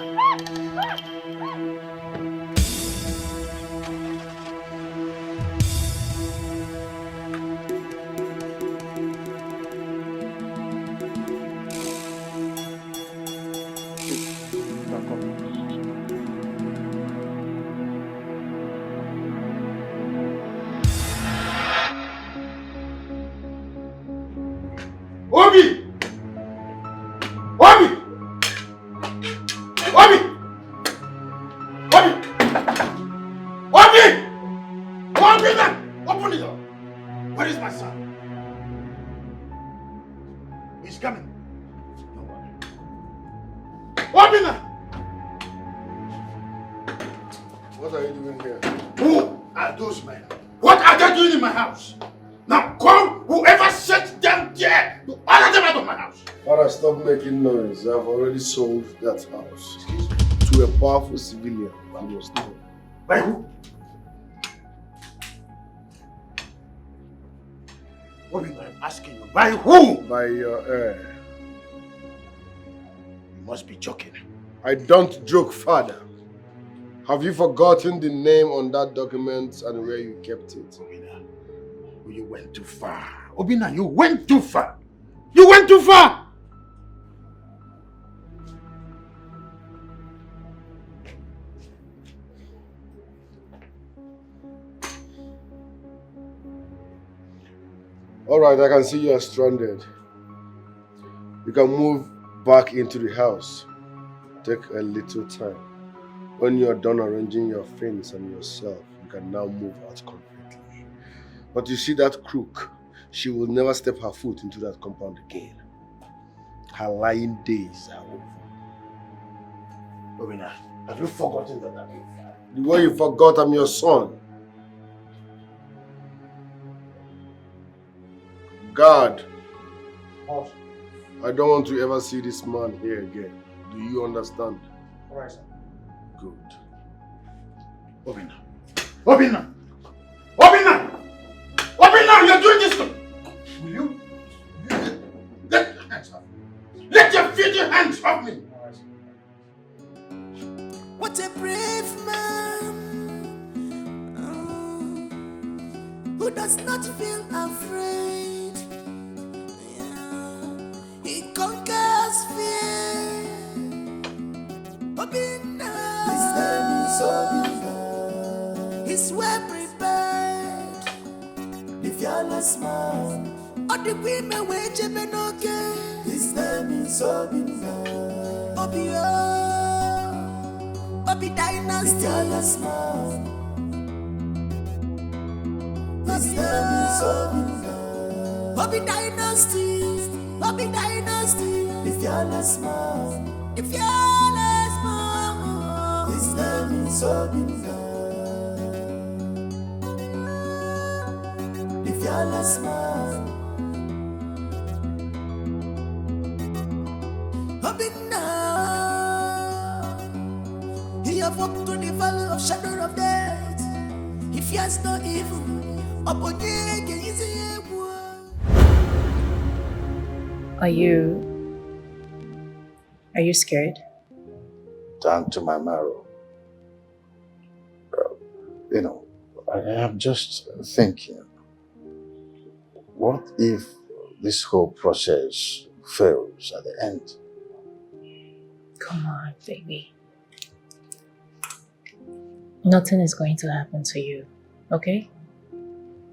Obi! Open the door! Where is my son? He's coming. Open it! What are you doing here? Who are those men? What are they doing in my house? Now call whoever sent them there to order them out of my house. Father, stop making noise. I've already sold that house to a powerful civilian. He was there. By who? What am I asking you? By who? By your heir. You must be joking. I don't joke, Father. Have you forgotten the name on that document and where you kept it? You went too far. Obina, you went too far. You went too far! Alright, I can see you are stranded. You can move back into the house. Take a little time. When you are done arranging your things and yourself, you can now move out completely. But you see that crook, she will never step her foot into that compound again. Her lying days are over. Obina, have you forgotten that I'm your father? The way you forgot I'm your son. God, I don't want to ever see this man here again. Do you understand? Alright, sir. Good. Obina, Obina! Obina! Obina, you're doing this to... Will you? Let your hands off me. Let your filthy hands off me. What a brave man who does not feel afraid. Yeah. He conquers fear. Obina. His name is Obina. He's well prepared. The fearless man. Oh, the women wage him okay. His name is Obina. Obio. Obi Dynasty. The fearless man. His name is Obina. Obi Dynasty. Obi Dynasty. The fearless man. The fearless man. His name is Obina. The fearless man. Obina. He have walked through the valley of shadow of death. He fears no evil. Are you scared? Down to my marrow. You know, I am just thinking, what if this whole process fails at the end? Come on, baby. Nothing is going to happen to you, okay?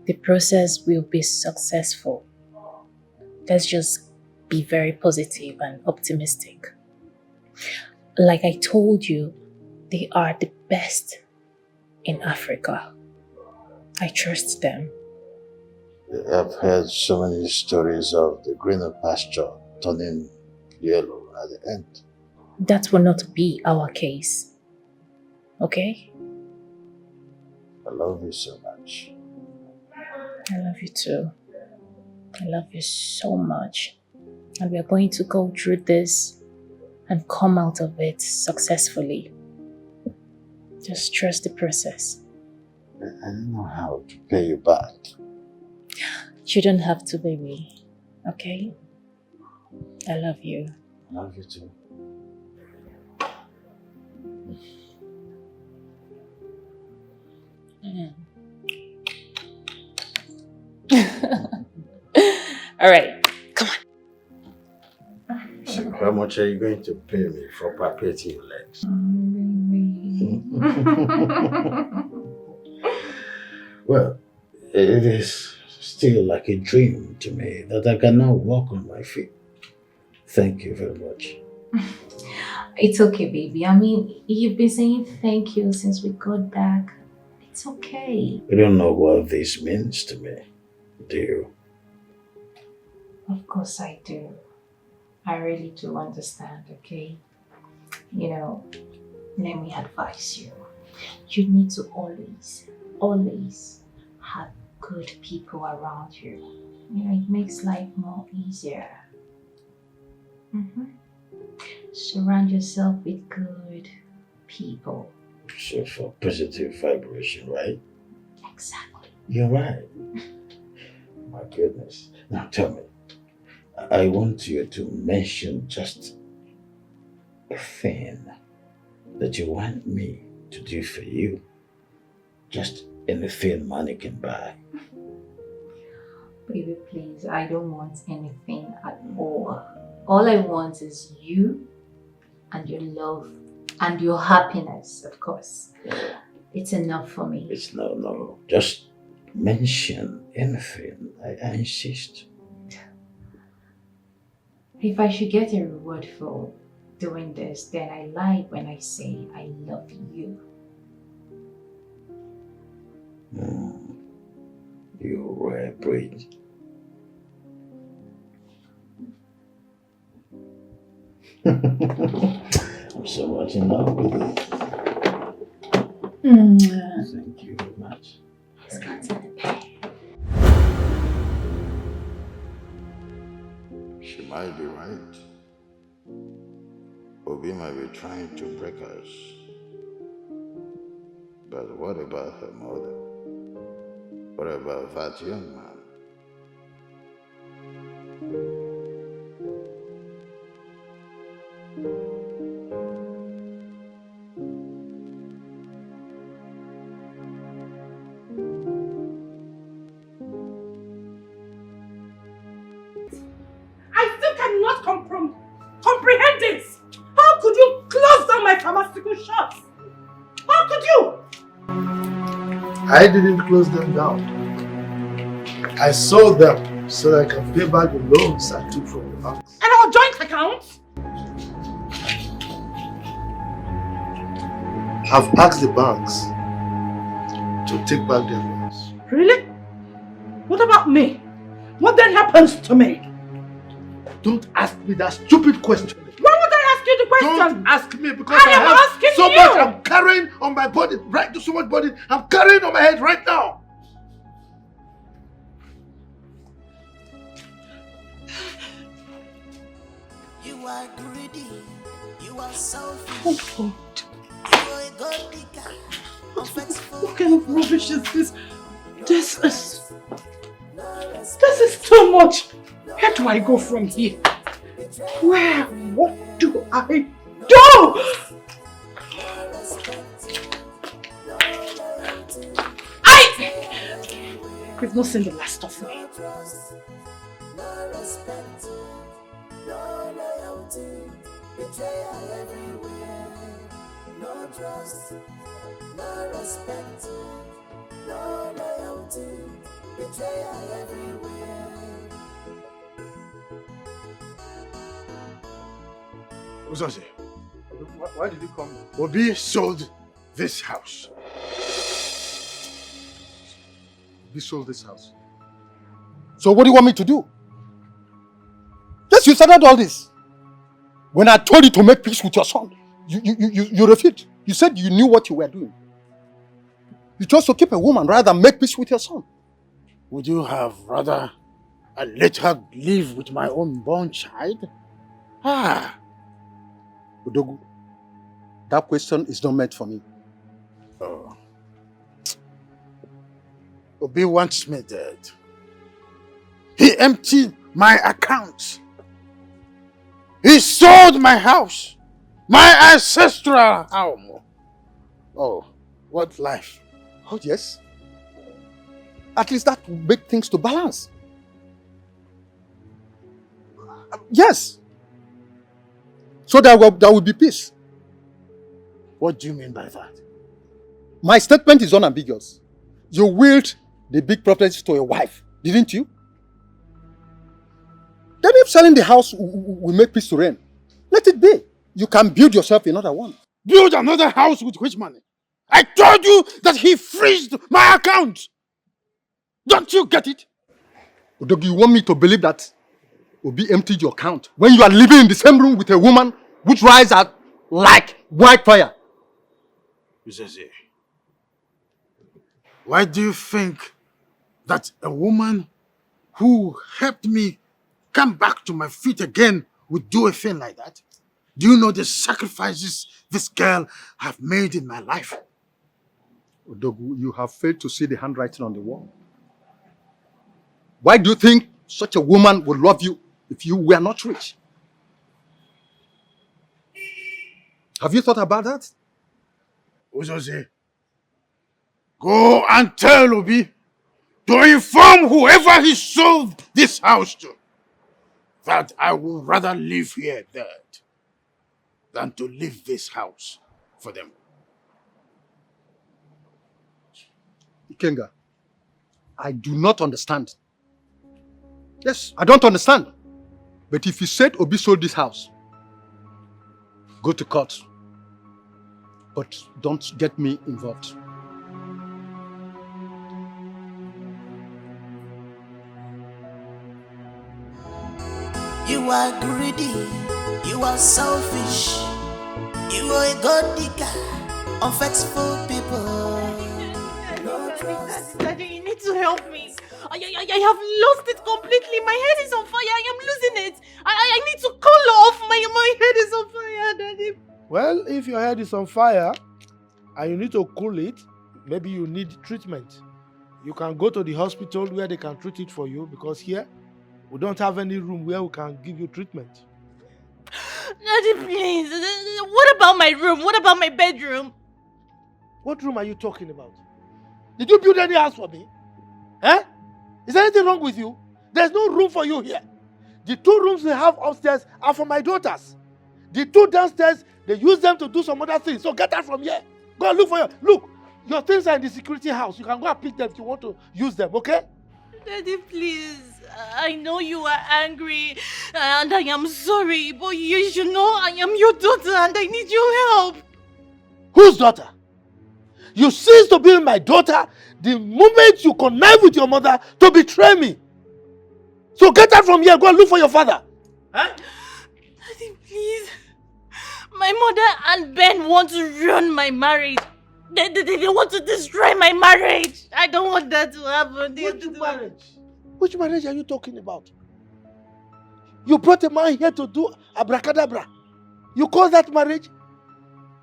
The process will be successful. Let's just be very positive and optimistic. Like I told you, they are the best in Africa. I trust them. I've heard so many stories of the greener pasture turning yellow at the end. That will not be our case. Okay? I love you so much. I love you too. I love you so much. And we are going to go through this and come out of it successfully. Just trust the process. I don't know how to pay you back. You don't have to, baby. Okay? I love you. I love you too. All right, come on. So how much are you going to pay me for palpating your legs? Well, it is still like a dream to me that I can now walk on my feet. Thank you very much. It's okay, baby. I mean, you've been saying thank you since we got back. It's okay. You don't know what this means to me, do you? Of course I do. I really do understand, okay? You know, let me advise you. You need to always have good people around you. You know, it makes life more easier. Surround yourself with good people. So for positive vibration, right? Exactly. You're right. My goodness. Now tell me, I want you to mention just a thing that you want me to do for you. Just anything money can buy. Baby, please, I don't want anything at all. All I want is you and your love and your happiness, of course. It's enough for me. It's no. Just mention anything. I insist. If I should get a reward for doing this, then I lie when I say I love you. You rare breed. I'm so much in love with you. Thank you very much. It's got to pay. She might be right. Obi might be trying to break us. But what about her mother? What about that young man? I still cannot comprehend this. How could you close down my pharmaceutical shops? How could you? I didn't close them down. I sold them so that I can pay back the loans I took from the banks. And our joint accounts? I've asked the banks to take back their loans. Really? What about me? What then happens to me? Don't ask me that stupid question. Why would I ask you the question? Don't ask me because I am have asking so you. much I'm carrying on my body, right? So much body I'm carrying on my head right now. You are greedy. You are selfish. Oh God. You are a gold digger. What kind of rubbish is this? This is too much. Where do I go from here? Where? What do I do? You've not seen the last of me. No respect, no loyalty, betrayal everywhere. No trust, no respect, no loyalty, betrayal everywhere. Uzazi, why did you come? Obi sold this house. Obi sold this house. So what do you want me to do? Yes, you started all this. When I told you to make peace with your son, you refused. You said you knew what you were doing. You chose to keep a woman rather than make peace with your son. Would you have rather I let her live with my unborn child? Udogu, that question is not meant for me. Oh. Obi wants me dead. He emptied my account. He sold my house. My ancestral home. Oh, what life. Oh, yes. At least that will make things to balance. Yes. So there will be peace. What do you mean by that? My statement is unambiguous. You willed the big properties to a wife, didn't you? Then if selling the house will make peace to reign, let it be. You can build yourself another one. Build another house with which money? I told you that he freezed my account. Don't you get it? Udogi, you want me to believe that Obi emptied your account when you are living in the same room with a woman which rises up like wildfire? Uzazi, why do you think that a woman who helped me come back to my feet again would do a thing like that? Do you know the sacrifices this girl have made in my life? Odogu, you have failed to see the handwriting on the wall. Why do you think such a woman would love you if you were not rich? Have you thought about that? Uzoze, go and tell Obi to inform whoever he sold this house to that I would rather live here dead than to leave this house for them. Ikenga, I do not understand. Yes, I don't understand. But if you said Obi sold this house, go to court. But don't get me involved. You are greedy, you are selfish, you are a god digger, unfaithful people. Daddy, you need to help me. I have lost it completely. My head is on fire. I am losing it. I need to cool off. My head is on fire, Daddy. Well, if your head is on fire and you need to cool it, maybe you need treatment. You can go to the hospital where they can treat it for you, because here we don't have any room where we can give you treatment. Daddy, please. What about my room? What about my bedroom? What room are you talking about? Did you build any house for me? Eh? Is there anything wrong with you? There's no room for you here. The 2 rooms we have upstairs are for my daughters. The 2 downstairs, they use them to do some other things. So get out from here. Go and look for your things are in the security house. You can go and pick them if you want to use them, okay? Daddy, please. I know you are angry and I am sorry, but you should know I am your daughter and I need your help. Whose daughter? You cease to be my daughter the moment you connive with your mother to betray me. So get out from here. Go and look for your father. Huh? Daddy, please. My mother and Ben want to ruin my marriage. They want to destroy my marriage. I don't want that to happen. Which marriage? Which marriage are you talking about? You brought a man here to do abracadabra. You call that marriage?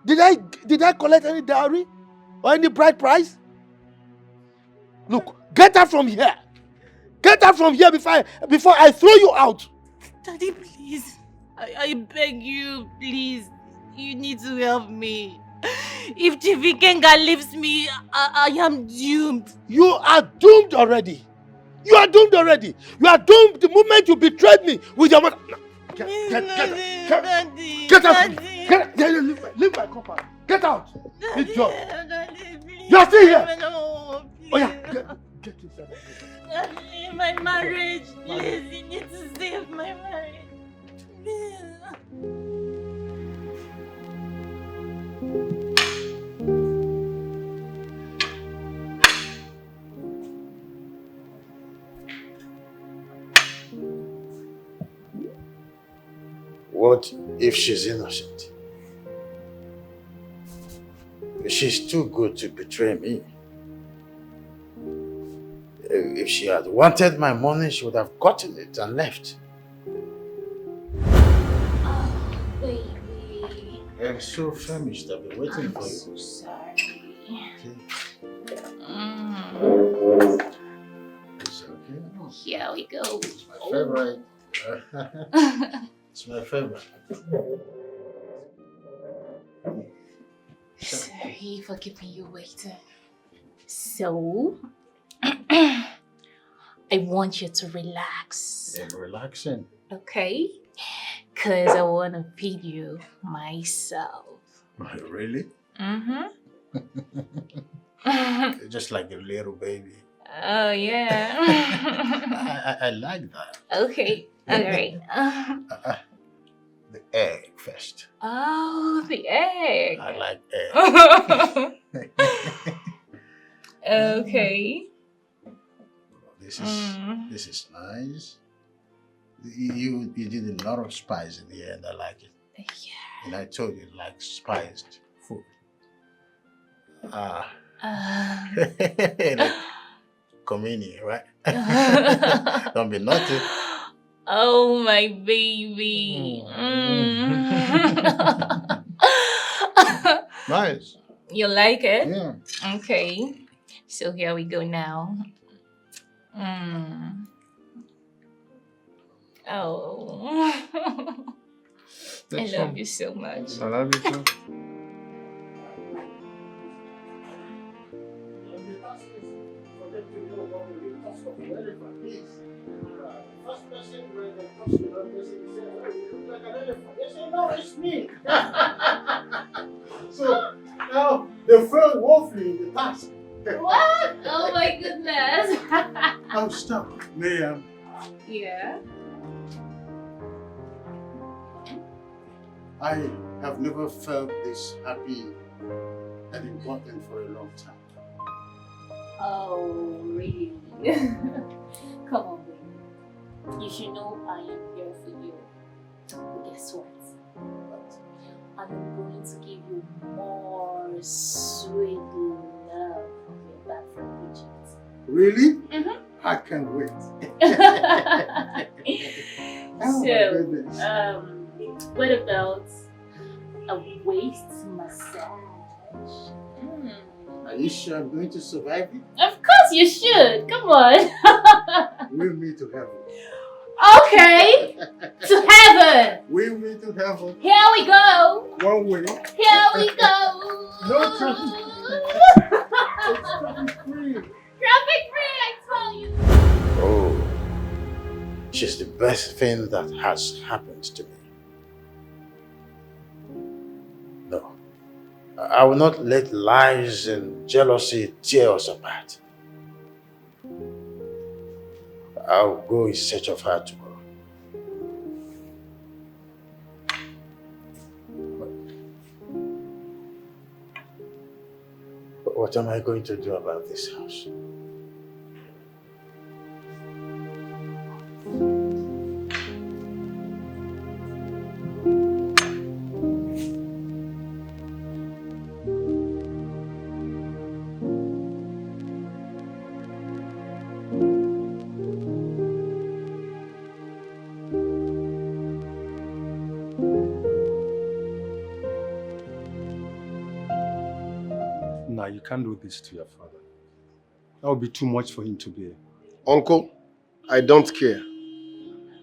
Did I collect any dowry or any bride price? Look, get out from here. Get out from here before I throw you out. Daddy, please. I beg you, please. You need to help me. If Chief Ikenga leaves me, I am doomed. You are doomed already. You are doomed already. You are doomed the moment you betrayed me with your mother. Get out. Leave my compound. Get out. Good job. You are still here. Oh yeah. Get inside. Daddy, my marriage. Please, you need to save my marriage. Please. What if she's innocent? She's too good to betray me. If she had wanted my money, she would have gotten it and left. Oh, baby. I'm so famished. I've been waiting for you. I'm so sorry. It's okay. Here we go. It's my favorite. It's my favorite. Sorry for keeping you waiting. So, I want you to relax. I'm relaxing. Okay? Because I want to feed you myself. Really? Mm-hmm. Just like a little baby. Oh, yeah. I like that. Okay. All right. The egg first. Oh, the egg. I like egg. Okay. This is nice. You did a lot of spice in here and I like it. Yeah. And I told you like spiced food. Like communion, right? Don't be naughty. Oh, my baby. Nice. You like it? Yeah. Okay. So here we go now. Oh. I love you so much. I love you too. No, it's me. So now they failed woefully in the task. What? Oh my goodness. Oh, stop. Miriam. Yeah. I have never felt this happy and important for a long time. Oh, really? Come on, baby. You should know I am here for you. But guess what? I'm going to give you more sweet love from your back from Egypt. Really? Mm-hmm. I can't wait. What about a waist massage? Are you sure I'm going to survive it? Of course you should. Come on. Will me to heaven. Okay. To heaven. Will me to heaven. Here we go. One way. Here we go. No traffic. Traffic free, I tell you. Oh, she's the best thing that has happened to me. No, I will not let lies and jealousy tear us apart. I'll go in search of her tomorrow. But what am I going to do about this house? Nah, you can't do this to your father. That would be too much for him to bear. Uncle, I don't care.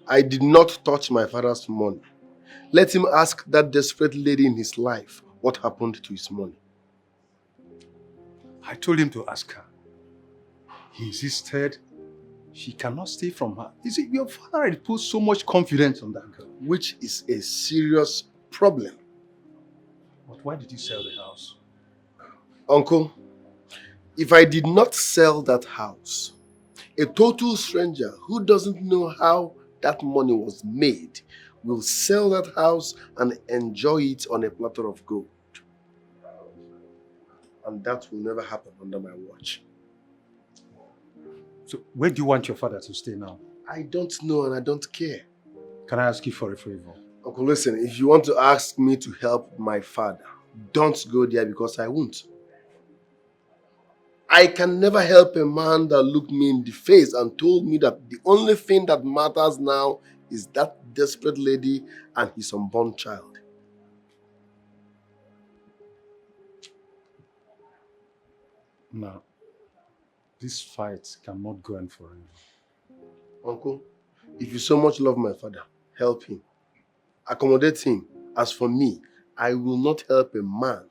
I did not touch my father's money. Let him ask that desperate lady in his life what happened to his money. I told him to ask her. He insisted she cannot stay from her. You see, your father had put so much confidence on that girl. Which is a serious problem. But why did you sell the house? Uncle, if I did not sell that house, a total stranger who doesn't know how that money was made will sell that house and enjoy it on a platter of gold. And that will never happen under my watch. So where do you want your father to stay now? I don't know and I don't care. Can I ask you for a favor? Uncle, listen, if you want to ask me to help my father, don't go there because I won't. I can never help a man that looked me in the face and told me that the only thing that matters now is that desperate lady and his unborn child. Now, this fight cannot go on forever. Uncle, if you so much love my father, help him. Accommodate him. As for me, I will not help a man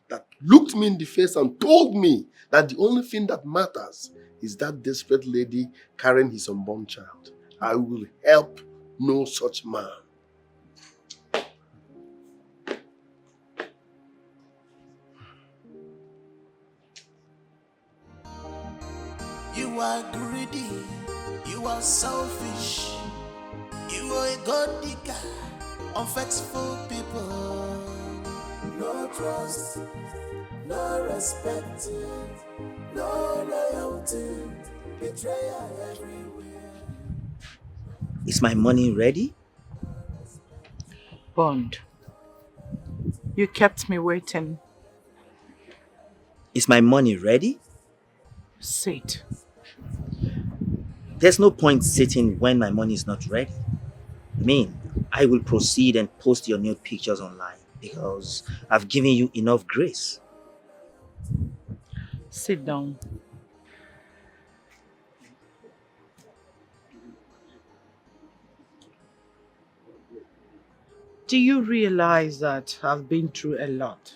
that looked me in the face and told me that the only thing that matters is that desperate lady carrying his unborn child. I will help no such man. You are greedy, you are selfish, you are a god digger, unfaithful people. No trust, no respect, no loyalty, betrayal everywhere. Is my money ready? Bond, you kept me waiting. Is my money ready? Sit. There's no point sitting when my money is not ready. I mean, I will proceed and post your nude pictures online because I've given you enough grace. Sit down. Do you realize that I've been through a lot?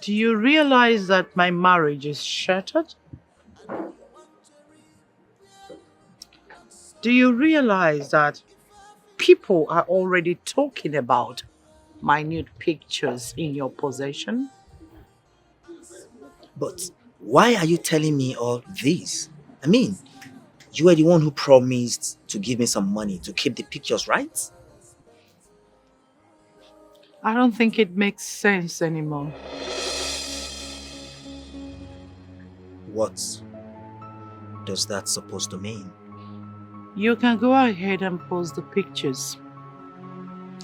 Do you realize that my marriage is shattered? Do you realize that people are already talking about my nude pictures in your possession? But why are you telling me all this? I mean, you were the one who promised to give me some money to keep the pictures, right? I don't think it makes sense anymore. What does that supposed to mean? You can go ahead and post the pictures.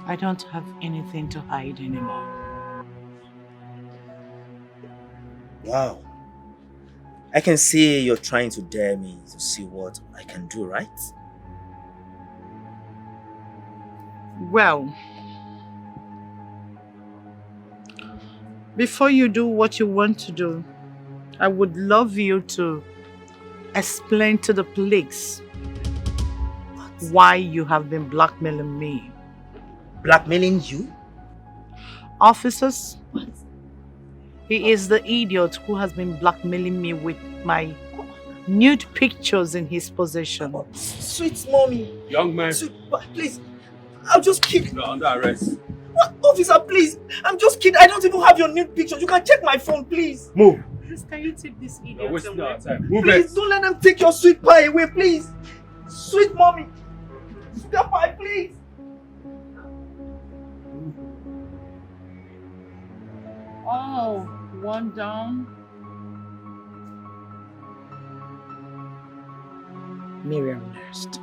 I don't have anything to hide anymore. Wow. I can see you're trying to dare me to see what I can do, right? Well, Before you do what you want to do, I would love you to explain to the police why you have been blackmailing me. Blackmailing you? Officers, he is the idiot who has been blackmailing me with my nude pictures in his possession. Sweet mommy. Young man. Please, I'm just kidding. You're under arrest. What? Officer, please. I'm just kidding. I don't even have your nude pictures. You can check my phone, please. Move. Please, can you take this You're idiot wasting away? our time. Move Please, it. don't let them take your sweet pie away, please. Sweet mommy. Sweet pie, please. Oh, one down. Miriam next.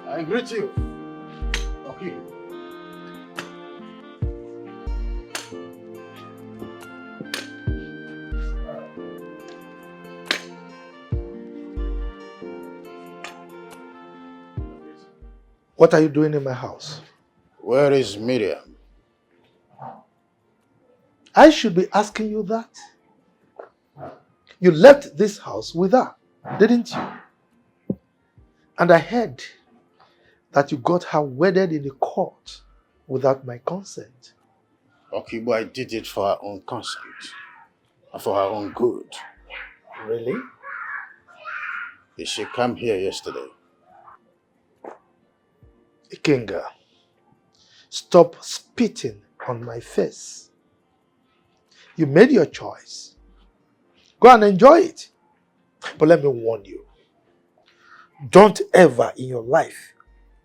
I greet you. Okay. What are you doing in my house? Where is Miriam? I should be asking you that. You left this house with her, didn't you? And I heard that you got her wedded in the court without my consent. Okay, but I did it for her own consent. And for her own good. Really? Did she come here yesterday? Ikenga, stop spitting on my face. You made your choice. Go and enjoy it. But let me warn you. Don't ever in your life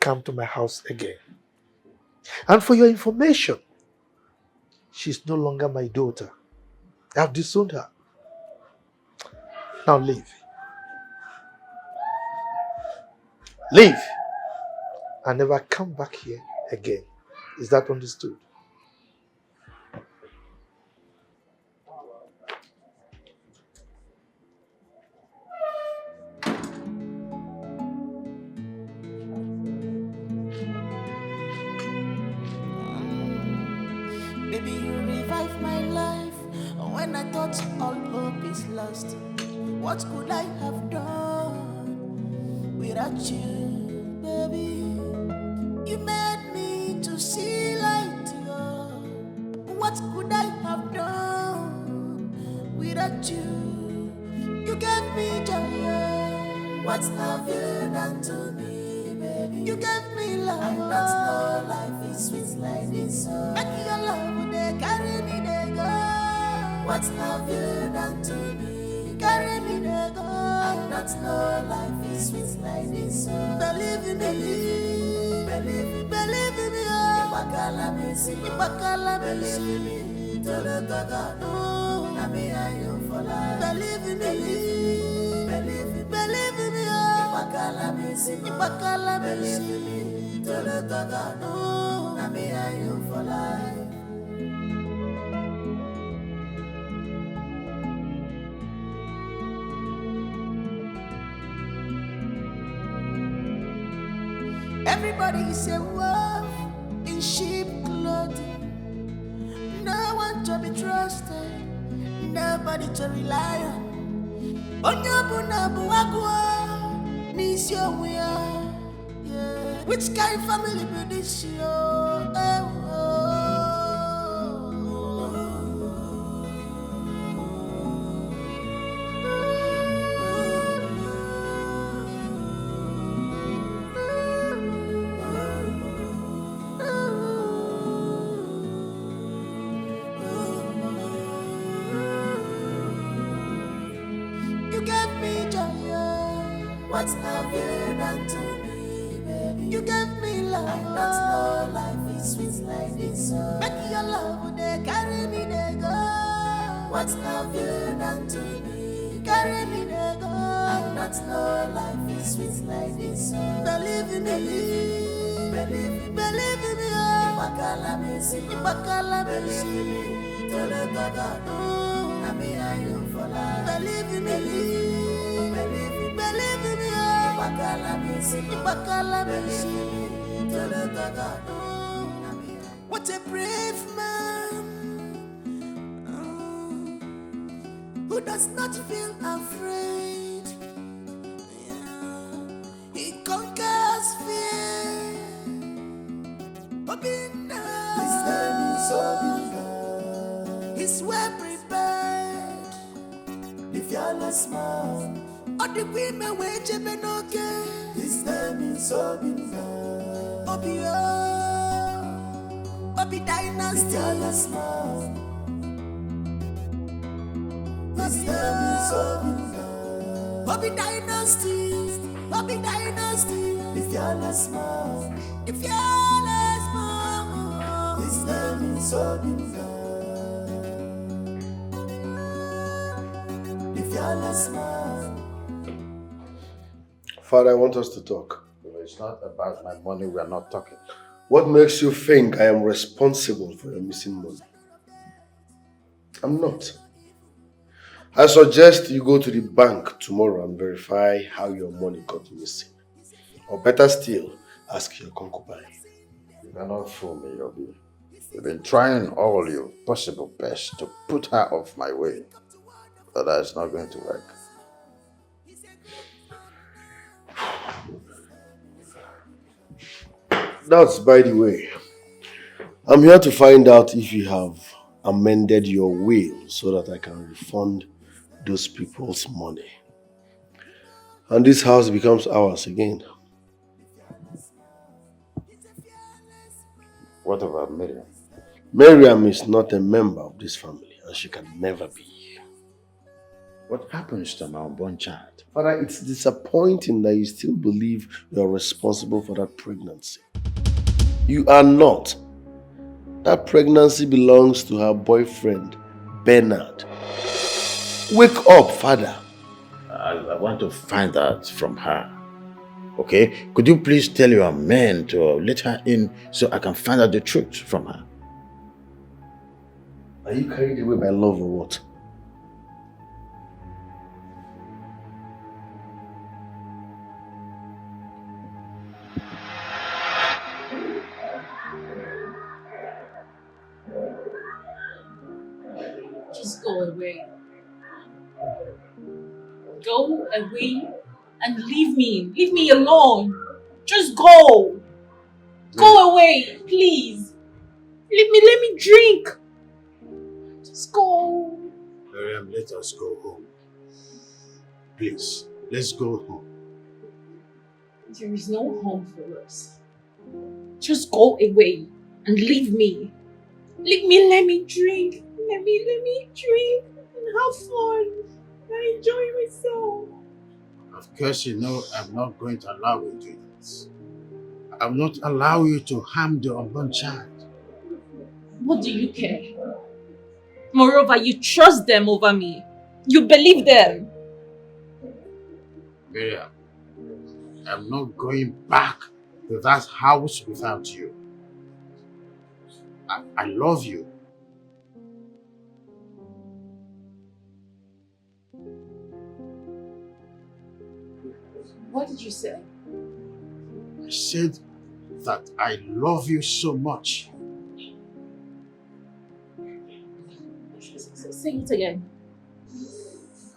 come to my house again. And for your information, she's no longer my daughter. I have disowned her. Now leave. Leave. And never come back here again. Is that understood? Baby, you revive my life when I thought all hope is lost. What could I have done without you, baby? You made me to see light. What could I have done without you? You gave me joy. What have you done to me, baby? You gave me love. I not know life is sweet like this. Make your love, they carry me, they go. What have you done to me? Carry me, they go. I not know life is sweet like this. Believe in me, believe in me. Ibakala me, believe in me. Na me and you for life. Believe in me, believe in me. Ibakala me, believe in me. Na me and you for life. Everybody is a wolf in sheep clothing. No one to be trusted, nobody to rely on. Onyobunabu agua, nisio wea. Which kind of family be this yo? You gave me joy. What have you done to me, baby? You gave me love. I not know life is sweet like this. Make your love, they carry me, they go. What have you done to me? Carry me, they go. I not know life is sweet like this. Believe in me, believe in me. Ibakala me, tole gaga, na me and you for life. Believe in me, believe in me. Ibakala me, tole gaga, na me. What a brave man who does not feel afraid. He conquers fear. His name is Obinna. He's well prepared. The fearless man. All the women wait to be okay. His name is Obinna. Obio. Obi Dynasty. The fearless man. His name is Obinna. Obi Dynasty. Obi Dynasty. The fearless man. The fearless man. His name is Obinna. The fearless man. Father, I want us to talk. It's not about my money, we are not talking. What makes you think I am responsible for your missing money? I'm not. I suggest you go to the bank tomorrow and verify how your money got missing. Or better still, ask your concubine. You cannot fool me, Yobi. You've been trying all your possible best to put her off my way. But that's not going to work. That's by the way. I'm here to find out if you have amended your will so that I can refund those people's money. And this house becomes ours again. What about Miriam? Miriam is not a member of this family and she can never be. What happens to my unborn child? Father, it's disappointing that you still believe you are responsible for that pregnancy. You are not. That pregnancy belongs to her boyfriend, Bernard. Wake up, Father. I want to find out from her. Okay? Could you please tell your men to let her in so I can find out the truth from her? Are you carried away by love or what? Just go away. Go away and leave me. Leave me alone. Just go. Go away, please. Leave me, let me drink. Just go. Miriam, let us go home. Please, let's go home. There is no home for us. Just go away and leave me. Leave me, let me drink. Let me drink and have fun. I enjoy myself. Of course, you know I'm not going to allow you to do this. I will not allow you to harm the unborn child. What do you care? Moreover, you trust them over me. You believe them. Miriam, I'm not going back to that house without you. I love you. What did you say? I said that I love you so much. Say it again.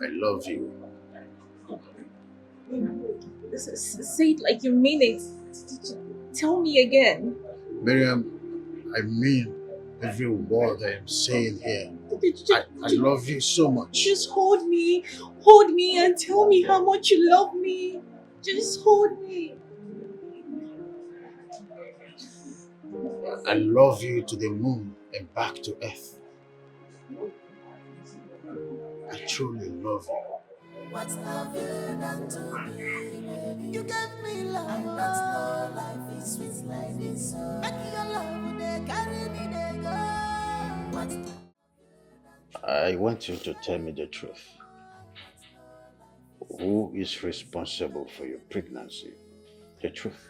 I love you. Say it like you mean it. Tell me again. Miriam, I mean every word I am saying here. I love you so much. Just hold me and tell me how much you love me. Just hold me. I love you to the moon and back to earth. I truly love you. What's love done to me? You gave me love. I don't know life is sweet like this. Make your love, they carry me, they go. What's I want you to tell me the truth. who is responsible for your pregnancy? The truth.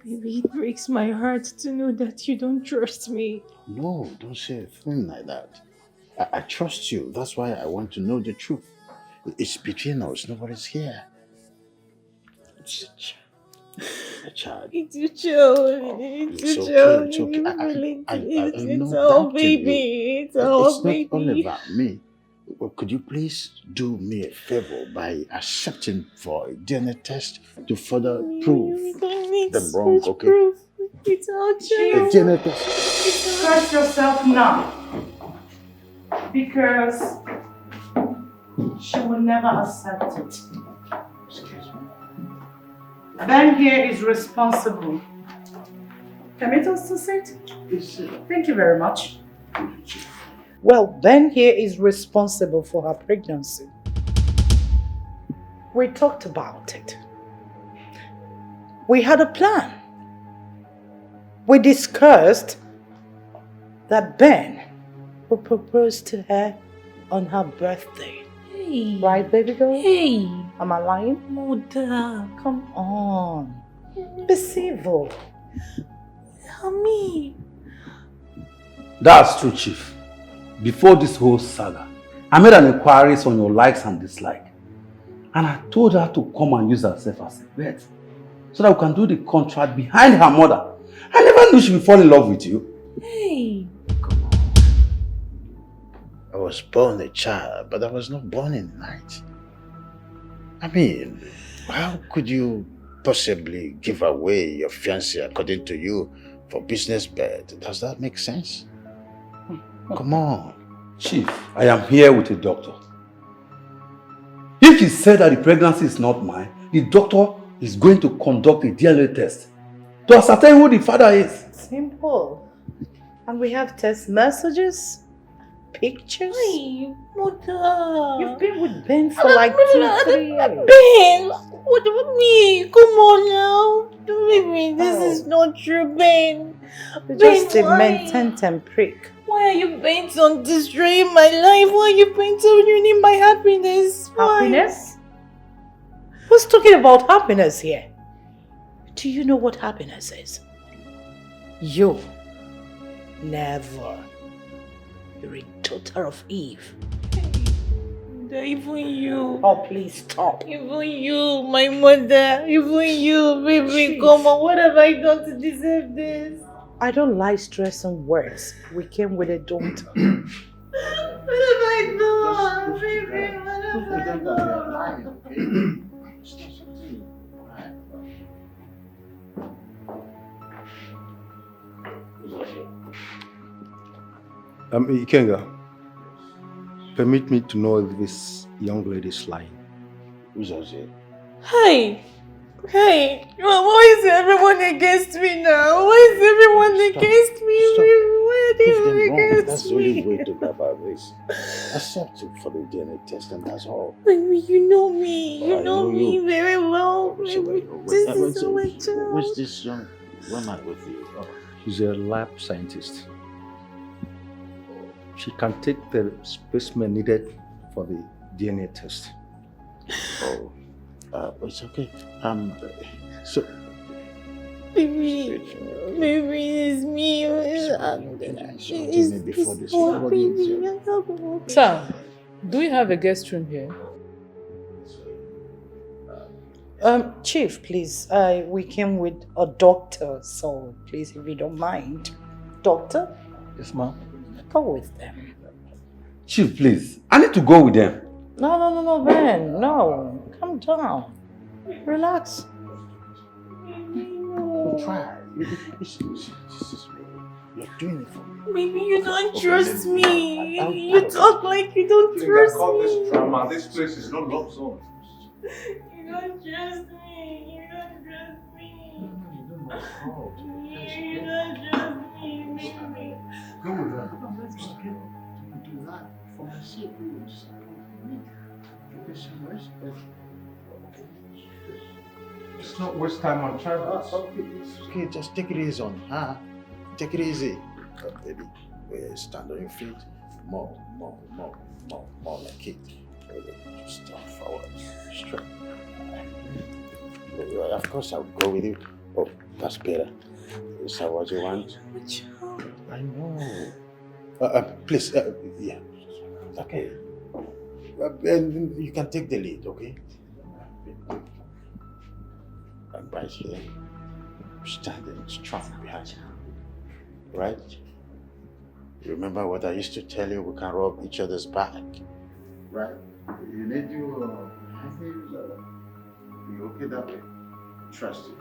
Baby, it breaks my heart to know that you don't trust me. No, don't say a thing like that. I trust you. That's why I want to know the truth. It's between us. Nobody's here. It's a child. It's your child. It's your child. It's okay. It's our baby. It's our baby. It's not all about me. Well, could you please do me a favor by accepting for a DNA test to further prove them wrong, okay? Proof. It's our child. A DNA test. Trust yourself now. Because she will never accept it. Excuse me. Ben here is responsible. Permit us to sit? Thank you very much. Well, Ben here is responsible for her pregnancy. We talked about it. We had a plan. We discussed that Ben will propose to her on her birthday. Hey. Right, baby girl? Hey. Am I lying? Mother. Come on. Be civil. Mommy. That's true, Chief. Before this whole saga, I made an inquiry on your likes and dislikes. And I told her to come and use herself as a vet, so that we can do the contract behind her mother. I never knew she would fall in love with you. Hey. I was born a child, but I was not born in the night. I mean, how could you possibly give away your fiancé according to you for business bed? Does that make sense? Come on. Chief, I am here with a doctor. If he said that the pregnancy is not mine, the doctor is going to conduct a DNA test to ascertain who the father is. Simple. And we have test messages, pictures. Hey, Mother. You've been with Ben for like 2-3 years. Ben, what about me? Come on now. Baby, this is not true, Ben. You're just a maintain prick. Why are you bent on destroying my life? Why are you bent on ruining my happiness? Why? Happiness? Who's talking about happiness here? Do you know what happiness is? You. Never. You're a daughter of Eve. Even you. Oh, please stop. Even you, my mother. Even you, baby. Come on, what have I done to deserve this? I don't like stressing words. We came with a daughter. What have I done? Baby, what have I done? Ikenga, permit me to know if this young lady is lying. Who's it? Hey! Hey! Why is everyone against me now? Why is everyone against me? Why are they against That's the only way to go about this. Accept it for the DNA test and that's all. Baby, you know me. You I know me you. very well. So Baby, this is so much. Who's this young woman with you? Oh. She's a lab scientist. She can take the specimen needed for the DNA test. Oh, it's okay. So. Baby, it's me. Sir, do you have a guest room here? Chief, please. We came with a doctor, so please, if you don't mind. Doctor? Yes, ma'am. Go with them. Chief, please. I need to go with them. No, Ben. No. Calm down. Relax. Try. This is me. You're doing it for me. Baby, you don't trust me. You talk like you don't trust me. This drama. This place is not love zone. You don't trust me. You don't trust me. You don't trust me, baby. Go with her. No, let's not get do that for my sake. Just give some respect. Let's not waste time on Travis. Okay, just take it easy on her. Take it easy. Baby, stand on your feet. More like it. Just forward, straight. Of course, I'll go with you. Oh, that's better. Is that what you want? I know. Please, yeah. Okay. And you can take the lead, okay? I'm right here. Standing strong behind you. Right? Remember what I used to tell you? We can rub each other's back. Right? You need to be okay that way. Trust you.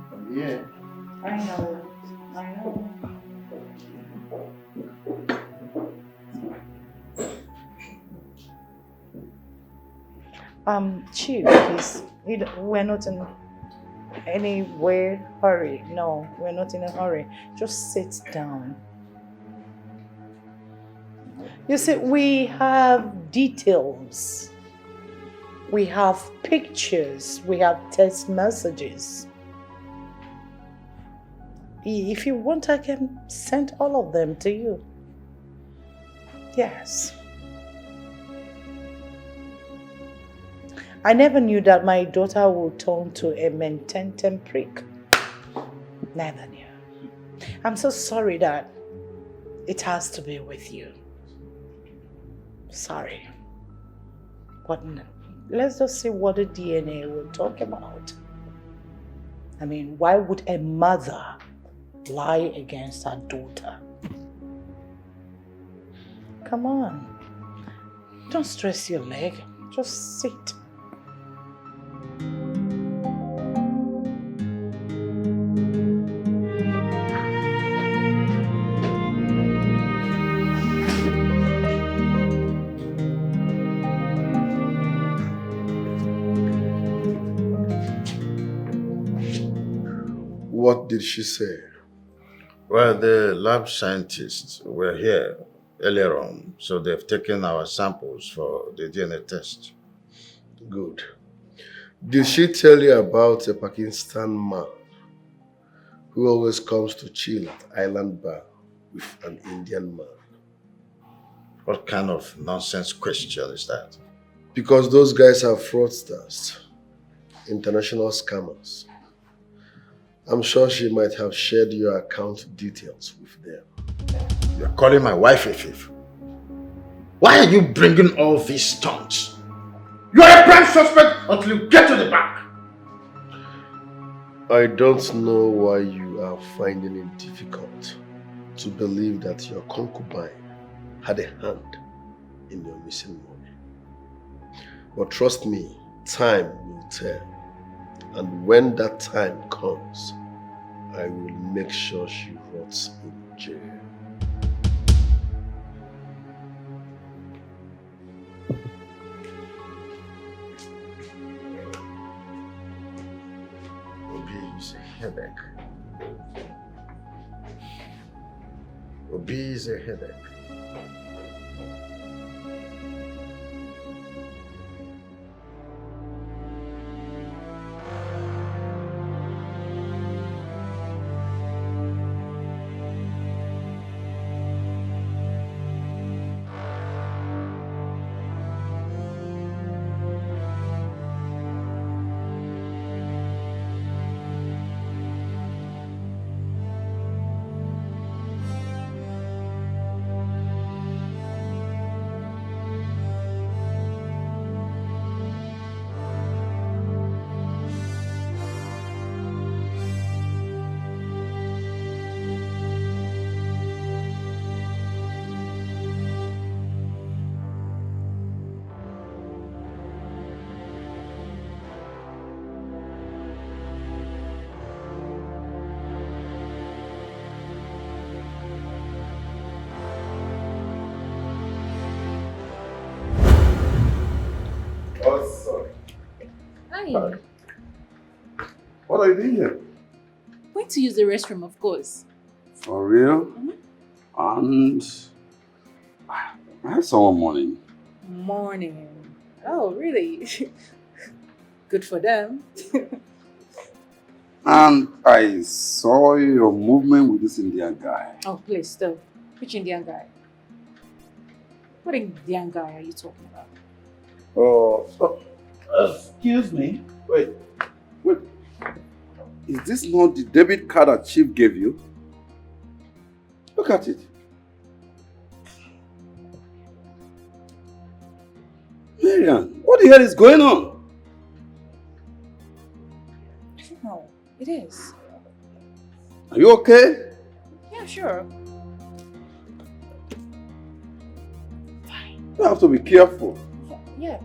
From here. I know. Chief, please. We're not in any hurry. No, we're not in a hurry. Just sit down. You see, we have details. We have pictures. We have text messages. If you want, I can send all of them to you. Yes. I never knew that my daughter would turn to a mententem prick. Never knew. I'm so sorry that it has to be with you. Sorry. But let's just see what the DNA will talk about. I mean, why would a mother lie against her daughter? Come on. Don't stress your leg. Just sit. What did she say? Well, the lab scientists were here earlier on, so they've taken our samples for the DNA test. Good. Did she tell you about a Pakistan man who always comes to chill at Island Bar with an Indian man? What kind of nonsense question is that? Because those guys are fraudsters, international scammers. I'm sure she might have shared your account details with them. You're calling my wife a thief? Why are you bringing all these stunts? You are a prime suspect until you get to the back. I don't know why you are finding it difficult to believe that your concubine had a hand in your missing money. But trust me, time will tell. And when that time comes, I will make sure she rots in jail. Obi is a headache. Obi is a headache. Hi. What are you doing here? Going to use the restroom, of course. For real? And I had someone morning. Morning. Oh, really? Good for them. And I saw your movement with this Indian guy. Oh, please, stop. Which Indian guy? What Indian guy are you talking about? Excuse me. Wait. Is this not the debit card that Chief gave you? Look at it. Marian, what the hell is going on? I don't know. It is. Are you okay? Yeah, sure. You have to be careful. Yeah.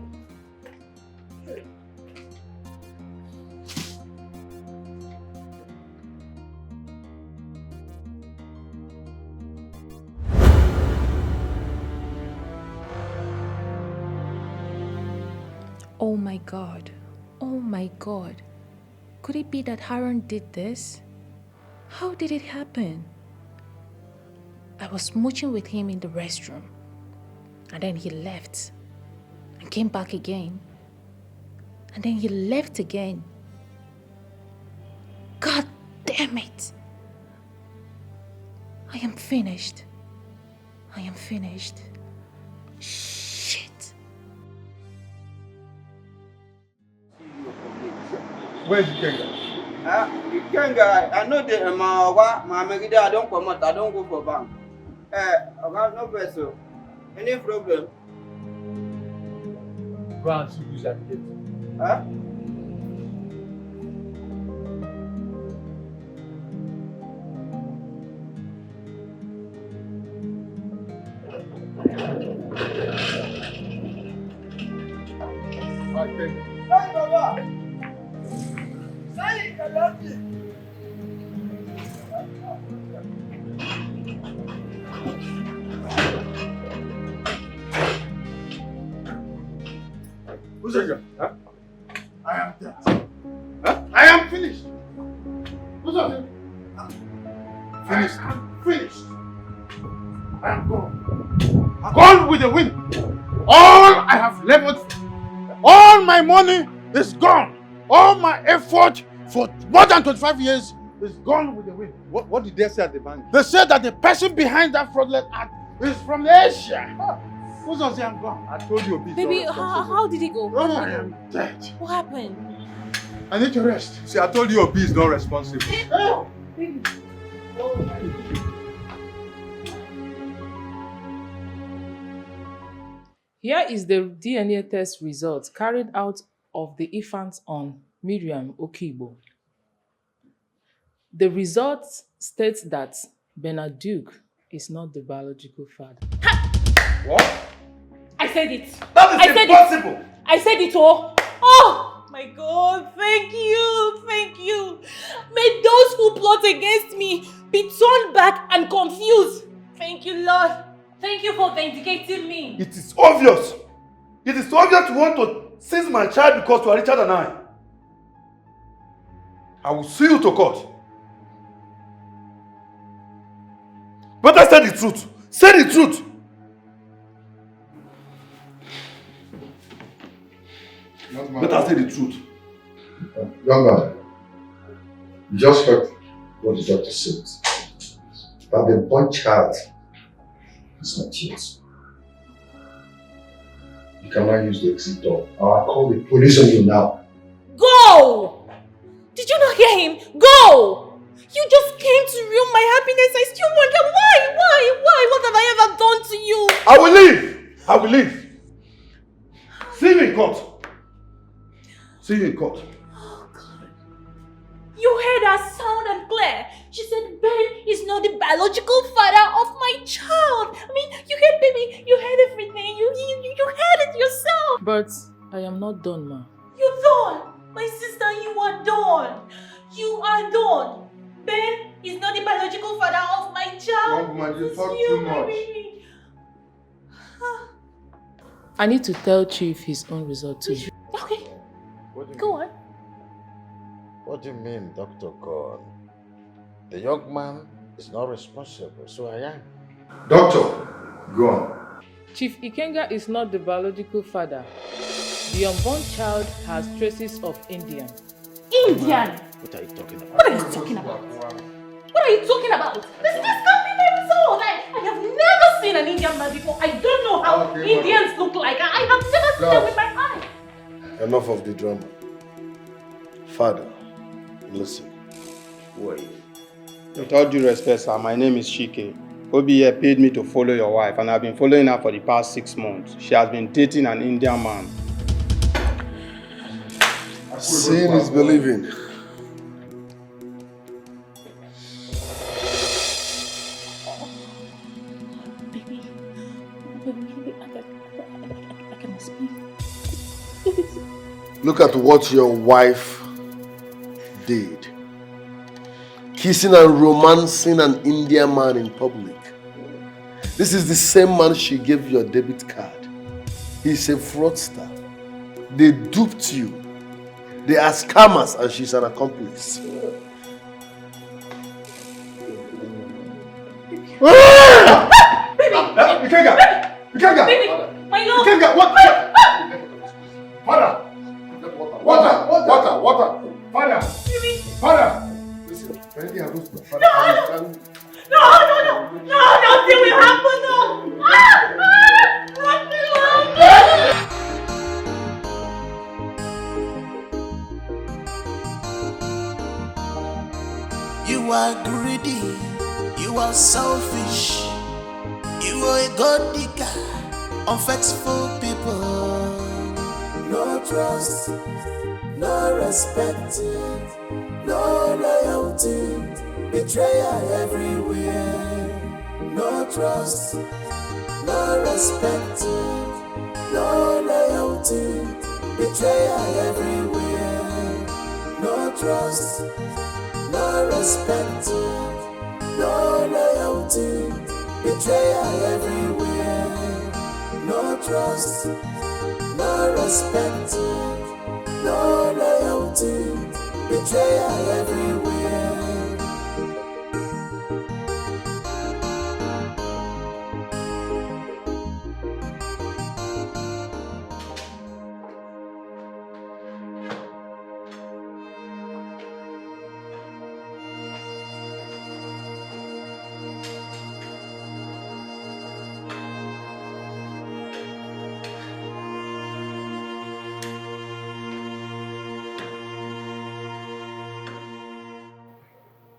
Oh my God. Oh my God. Could it be that Haran did this? How did it happen? I was mooching with him in the restroom, and then he left and came back again, and then he left again. God damn it! I am finished. I am finished. Shit. Where's Ikenga? Ikenga, I know the Mamma, I don't come out, I don't go for bank. About no vessel. Any problem? Go and see who's at the gate. Huh? Hey, Baba! Say, I love you. Who's that? Huh? I am dead. Huh? I am finished. Who's that? Finished. I'm finished. I am gone. Gone with the wind. All I have leveled, all my money is gone. All my effort for more than 25 years is gone with the wind. What did they say at the bank? They said that the person behind that fraudulent act is from Asia. Who's that say I'm gone? I told you a bit. Baby, how did it go? Oh, I am dead. What happened? I need to rest. See, I told you Obi is not responsible. Oh. Baby. Here is the DNA test result carried out of the infant on Miriam Okibo. The results states that Bernard Duke is not the biological father. What? I said it. That is impossible. I said it all. Oh my God, thank you, thank you. May those who plot against me be turned back and confused. Thank you, Lord. Thank you for vindicating me. It is obvious. It is obvious you want to seize my child because you are richer than I. I will sue you to court. Better say the truth. Say the truth. Better say the truth. Young man, you just heard what the doctor said. That the boy child is not yet. You cannot use the exit door. I'll call the police on you now. Go! Did you not hear him? Go! You just came to ruin my happiness. I still wonder why? What have I ever done to you? I will leave. I will leave. See you in court. See you in court. Oh God. You heard her sound and clear. She said Ben is not the biological father of my child. I mean, you heard, baby. You heard everything. You heard it yourself. But I am not done, ma. You're done. My sister, you are done. You are done. Ben is not the biological father of my child. Young man, you talk too much. Baby. I need to tell Chief his own result too. Okay. Go on. What do you mean, Dr. God? The young man is not responsible, so I am. Doctor, go on. Chief Ikenga is not the biological father. The unborn child has traces of Indian. Indian? What are you talking about? What are you talking about? What are you talking about? This can't be my result. I have never seen an Indian man before. I don't know how Indians look like. I have never seen them with my eyes. Enough of the drama. Father, listen. Wait. With all due respect, sir, my name is Chike. OBA paid me to follow your wife, and I've been following her for the past 6 months. She has been dating an Indian man. Seeing is believing. I can explain. Look at what your wife did. Kissing and romancing an Indian man in public. This is the same man she gave your debit card. He's a fraudster. They duped you. They are scammers and she's an accomplice. Ikenga! Ikenga! My love! Ikenga, what? Father! Water! Father! Father! Listen, anything happens to father, I will stand. No, nothing will happen, no! You are greedy, you are selfish, you are a god digger, unfaithful people. No trust, no respect, no loyalty, betrayal everywhere. No trust, no respect, no loyalty, betrayal everywhere. No trust, no respect, no loyalty, betrayal everywhere. No trust, no respect, no loyalty, betrayal everywhere.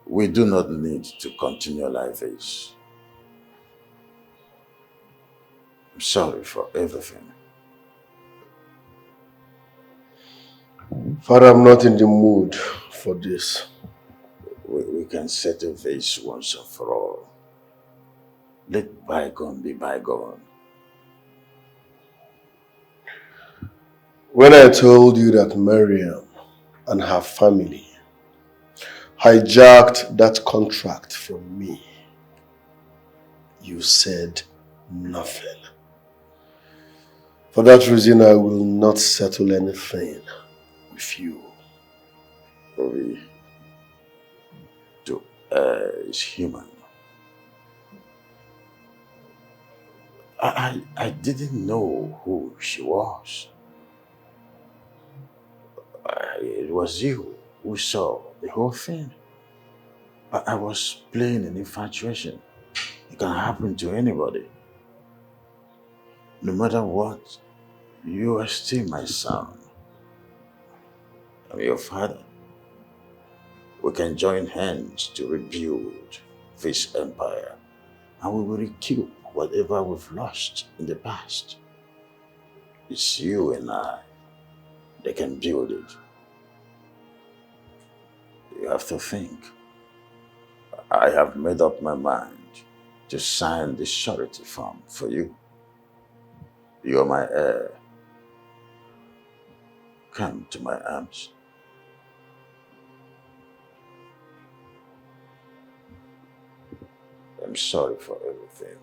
We do not need to continue like this. I'm sorry for everything. Father, I'm not in the mood for this. We can settle this once and for all. Let bygone be bygone. When I told you that Miriam and her family hijacked that contract from me, you said nothing. For that reason, I will not settle anything with you. To err is human. I didn't know who she was. It was you who saw the whole thing. I was playing an infatuation. It can happen to anybody. No matter what, you are still my son. I'm your father. We can join hands to rebuild this empire, and we will recoup whatever we've lost in the past. It's you and I that can build it. You have to think. I have made up my mind to sign the surety form for you. You are my heir. Come to my arms. I'm sorry for everything.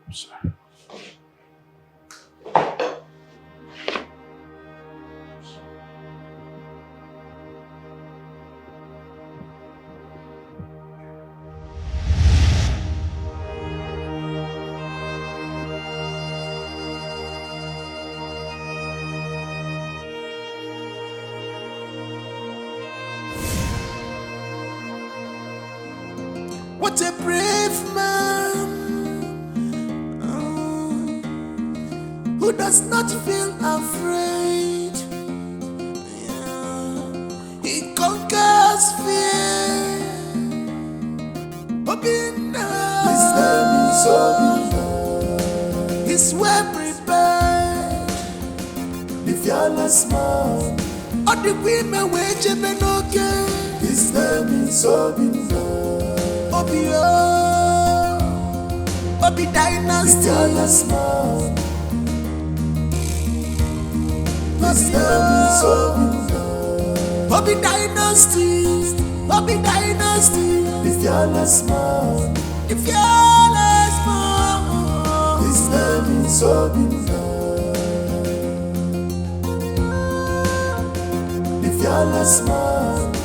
I'm sorry. want a brave man who does not feel afraid. Yeah. He conquers fear. His name is Obina. He's well prepared. The fearless man. All the women wage him and okay. His name is Obina. Obio. Obi Dynasty. The fearless man. His name is Obina. Obi Dynasty. Obi Dynasty. The fearless man. The fearless man. His name is Obina. The fearless man.